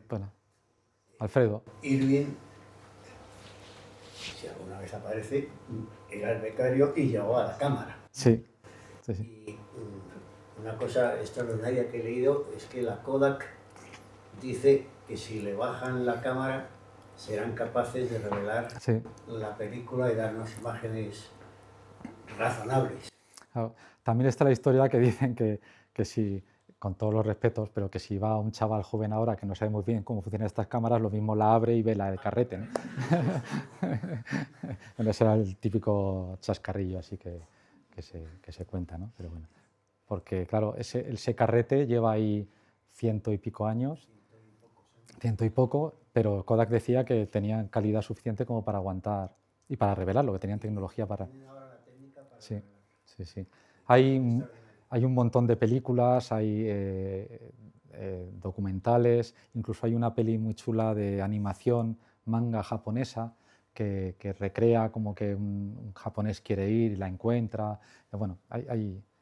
Bueno, Alfredo. Irving, si alguna vez aparece, era el becario y llegó a la cámara. Sí, sí, sí. Y una cosa extraordinaria que he leído es que la Kodak dice que si le bajan la cámara serán capaces de revelar Sí. la película y darnos imágenes razonables. Claro, también está la historia que dicen que si, con todos los respetos, pero que si va un chaval joven ahora que no sabe muy bien cómo funcionan estas cámaras, lo mismo la abre y ve la del carrete, ¿no? Bueno, ese era el típico chascarrillo así que se cuenta, ¿no? Pero bueno, porque claro, ese carrete lleva ahí 100 y pico años, 100 y poco, pero Kodak decía que tenían calidad suficiente como para aguantar y para revelarlo, que tenían tecnología para... Sí, sí, sí. Hay un montón de películas, hay documentales, incluso hay una peli muy chula de animación, manga japonesa, que recrea como que un japonés quiere ir y la encuentra. Bueno,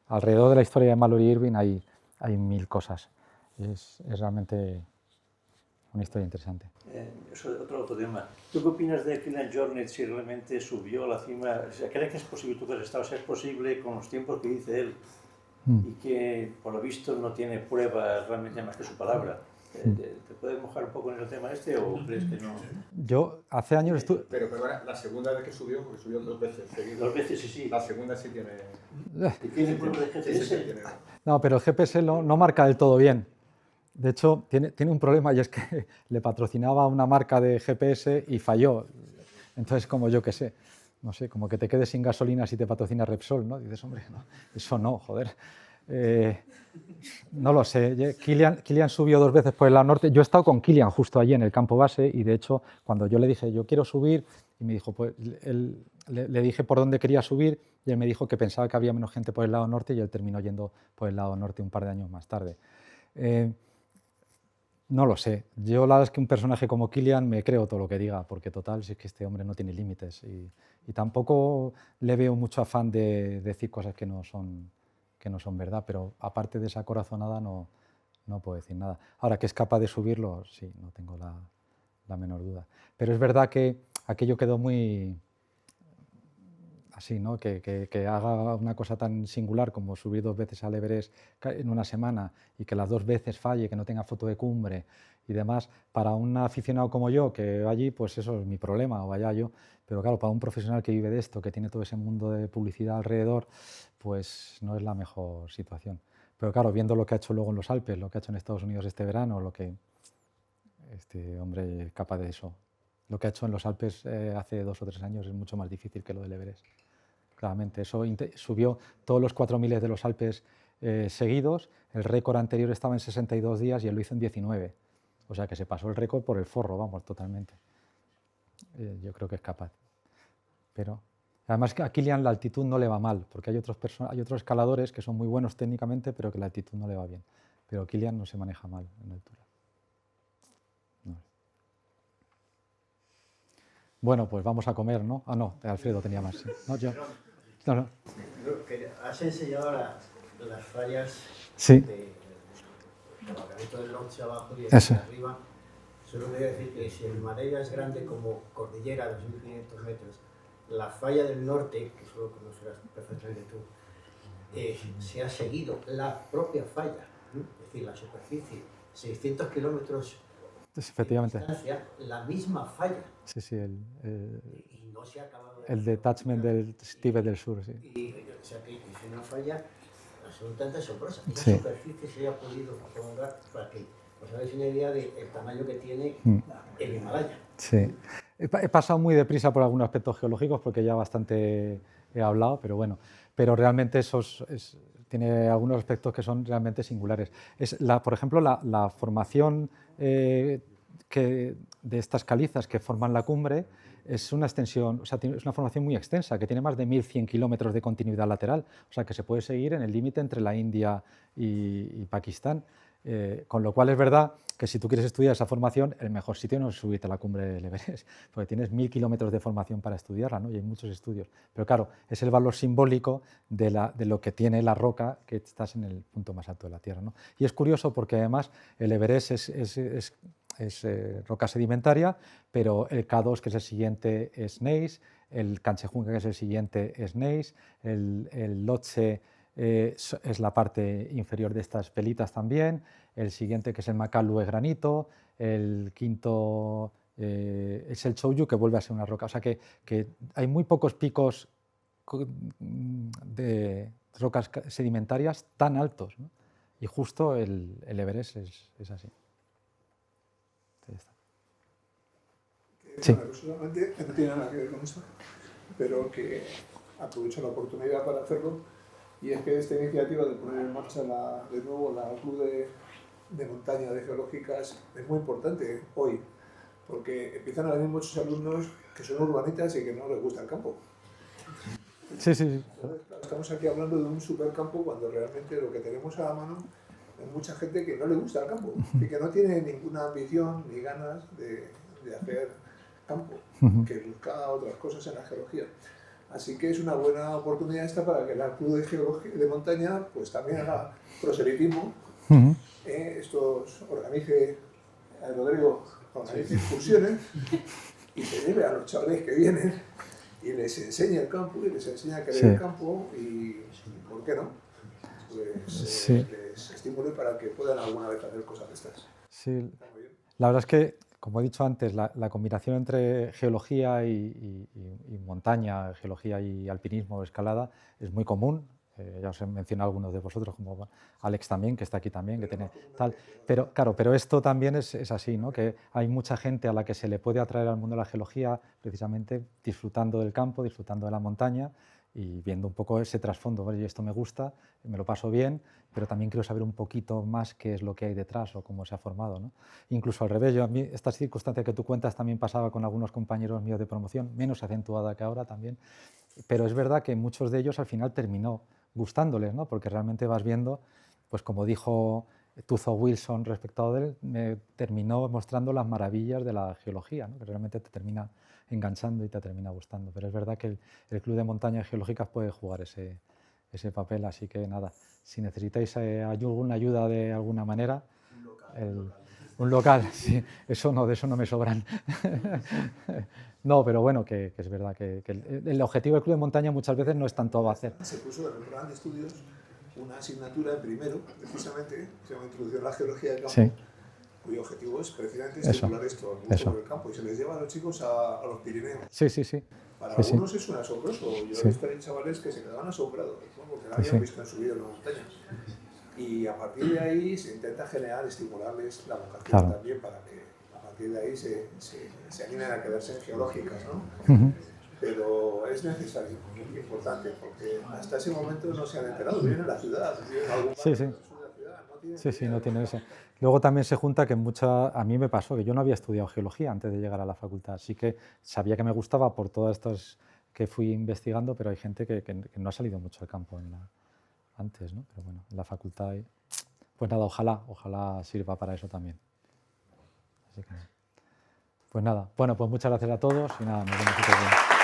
alrededor de la historia de Mallory Irving hay 1000 cosas. Es realmente una historia interesante. Eso es otro tema. ¿Tú qué opinas de Kilian Jornet si realmente subió a la cima? O sea, ¿crees que es posible, tú que has estado, es posible con los tiempos que dice él y que por lo visto no tiene pruebas realmente más que su palabra? ¿Te puedes mojar un poco en el tema este o crees que no? Yo hace años estuve... Pero la segunda vez que subió, porque subió 2 veces seguidas. 2 veces, sí. La segunda sí tiene... ¿Y tiene pruebas de GPS? Sí, tiene. No, pero el GPS no marca del todo bien. De hecho, tiene un problema y es que le patrocinaba una marca de GPS y falló. Entonces, como yo qué sé, no sé, como que te quedes sin gasolina si te patrocina Repsol, ¿no? Dices, hombre, no, eso no, joder. No lo sé. Kilian subió 2 veces por el lado norte. Yo he estado con Kilian justo allí en el campo base y de hecho, cuando yo le dije, yo quiero subir, y me dijo, pues le dije por dónde quería subir y él me dijo que pensaba que había menos gente por el lado norte y él terminó yendo por el lado norte un par de años más tarde. No lo sé. Yo la verdad es que un personaje como Kilian me creo todo lo que diga, porque total, si es que este hombre no tiene límites y tampoco le veo mucho afán de decir cosas que no son verdad, pero aparte de esa corazonada no puedo decir nada. Ahora, que es capaz de subirlo, sí, no tengo la menor duda. Pero es verdad que aquello quedó muy... así, ¿no? Que haga una cosa tan singular como subir 2 veces al Everest en una semana y que las 2 veces falle, que no tenga foto de cumbre y demás, para un aficionado como yo que va allí, pues eso es mi problema, o vaya yo, pero claro, para un profesional que vive de esto, que tiene todo ese mundo de publicidad alrededor, pues no es la mejor situación. Pero claro, viendo lo que ha hecho luego en los Alpes, lo que ha hecho en Estados Unidos este verano, lo que este hombre es capaz de eso, lo que ha hecho en los Alpes hace 2 o 3 años es mucho más difícil que lo del Everest. Claramente, eso subió todos los 4000 de los Alpes seguidos, el récord anterior estaba en 62 días y él lo hizo en 19, o sea que se pasó el récord por el forro, vamos, totalmente. Yo creo que es capaz. Pero además que a Kilian la altitud no le va mal, porque hay otros escaladores que son muy buenos técnicamente, pero que la altitud no le va bien. Pero Kilian no se maneja mal en altura. No. Bueno, pues vamos a comer, ¿no? Ah, no, Alfredo tenía más. ¿Sí? No, yo. No. Has enseñado las fallas Sí. del Barranco del Norte abajo y Eso. de arriba. Solo voy a decir que si el Madeira es grande como cordillera, 2.500 metros, la falla del norte, que solo conocerás perfectamente tú, se ha seguido la propia falla, es decir, la superficie, 600 kilómetros Efectivamente. de distancia, la misma falla. Sí, sí, Y no se ha acabado el detachment del Tíbet del Sur, sí. O sea, que es una falla absolutamente asombrosa. Esa Sí. superficie se haya podido prolongar para que os hagáis una idea del tamaño que tiene el Himalaya. Sí. He pasado muy deprisa por algunos aspectos geológicos porque ya bastante he hablado, pero bueno, pero realmente tiene algunos aspectos que son realmente singulares. Por ejemplo, la formación de estas calizas que forman la cumbre es una extensión, o sea, es una formación muy extensa, que tiene más de 1.100 kilómetros de continuidad lateral, o sea, que se puede seguir en el límite entre la India y Pakistán. Con lo cual es verdad que si tú quieres estudiar esa formación, el mejor sitio no es subirte a la cumbre del Everest, porque tienes 1000 kilómetros de formación para estudiarla, ¿no? Y hay muchos estudios. Pero claro, es el valor simbólico de lo que tiene la roca, que estás en el punto más alto de la Tierra, ¿no? Y es curioso porque además el Everest es roca sedimentaria, pero el K2, que es el siguiente, es gneiss, el Kanchejunga, que es el siguiente, es gneiss, el Lhotse es la parte inferior de estas pelitas también, el siguiente, que es el Makalu, es granito, el quinto es el Choyu, que vuelve a ser una roca. O sea que hay muy pocos picos de rocas sedimentarias tan altos, ¿no? Y justo el Everest es así. Sí. Bueno, personalmente no tiene nada que ver con esto, pero que aprovecho la oportunidad para hacerlo, y es que esta iniciativa de poner en marcha de nuevo la Club de Montaña de Geológicas es muy importante hoy, porque empiezan a venir muchos alumnos que son urbanitas y que no les gusta el campo. Sí, sí, sí. Estamos aquí hablando de un supercampo cuando realmente lo que tenemos a la mano es mucha gente que no le gusta el campo y que no tiene ninguna ambición ni ganas de hacer campo, que busca otras cosas en la geología. Así que es una buena oportunidad esta para que la Club de Montaña pues también haga proselitismo, organice excursiones y se lleve a los chavales que vienen y les enseñe el campo y les enseñe a querer el campo y, ¿por qué no? Pues les estimule para que puedan alguna vez hacer cosas de estas. Sí, la verdad es que, como he dicho antes, la combinación entre geología y montaña, geología y alpinismo o escalada es muy común. Ya os he mencionado algunos de vosotros, como Alex también, que está aquí también, que tiene tal. Pero claro, pero esto también es así, ¿no? Que hay mucha gente a la que se le puede atraer al mundo de la geología precisamente disfrutando del campo, disfrutando de la montaña y viendo un poco ese trasfondo. Oye, esto me gusta, me lo paso bien, pero también quiero saber un poquito más qué es lo que hay detrás o cómo se ha formado, ¿no? Incluso al revés, a mí esta circunstancia que tú cuentas también pasaba con algunos compañeros míos de promoción, menos acentuada que ahora también, pero es verdad que muchos de ellos al final terminó gustándoles, ¿no? Porque realmente vas viendo, pues como dijo Tuzo Wilson respecto a él, me terminó mostrando las maravillas de la geología, ¿no? Que realmente te termina enganchando y te termina gustando. Pero es verdad que el Club de Montañas Geológicas puede jugar ese papel, así que nada, si necesitáis alguna ayuda de alguna manera, un local, sí, de eso no me sobran. No, pero bueno, que es verdad que el objetivo del Club de Montaña muchas veces no es tanto hacer. Se puso en el programa de estudios una asignatura en primero, precisamente, se llama Introducción a la Geología del Campo, cuyo objetivo es precisamente estimular esto, el gusto por el campo, y se les lleva a los chicos a los Pirineos. Sí, sí, sí. Para algunos es un asombroso. Yo he visto a chavales que se quedaban asombrados, ¿no? Porque no habían visto en su vida en la montaña. Y a partir de ahí se intenta generar, estimularles la vocación también para que a partir de ahí se animen a quedarse en geológicas, ¿no? Pero es necesario, es importante, porque hasta ese momento no se han enterado, viven en la ciudad, viven en algún barrio del sur de la ciudad, no tienen no tiene eso. Luego también se junta que a mí me pasó que yo no había estudiado geología antes de llegar a la facultad, así que sabía que me gustaba por todas estas que fui investigando, pero hay gente que no ha salido mucho al campo antes, ¿no? Pero bueno, en la facultad, pues nada, ojalá sirva para eso también. Así que, pues nada, bueno, pues muchas gracias a todos y nada, nos vemos otro día.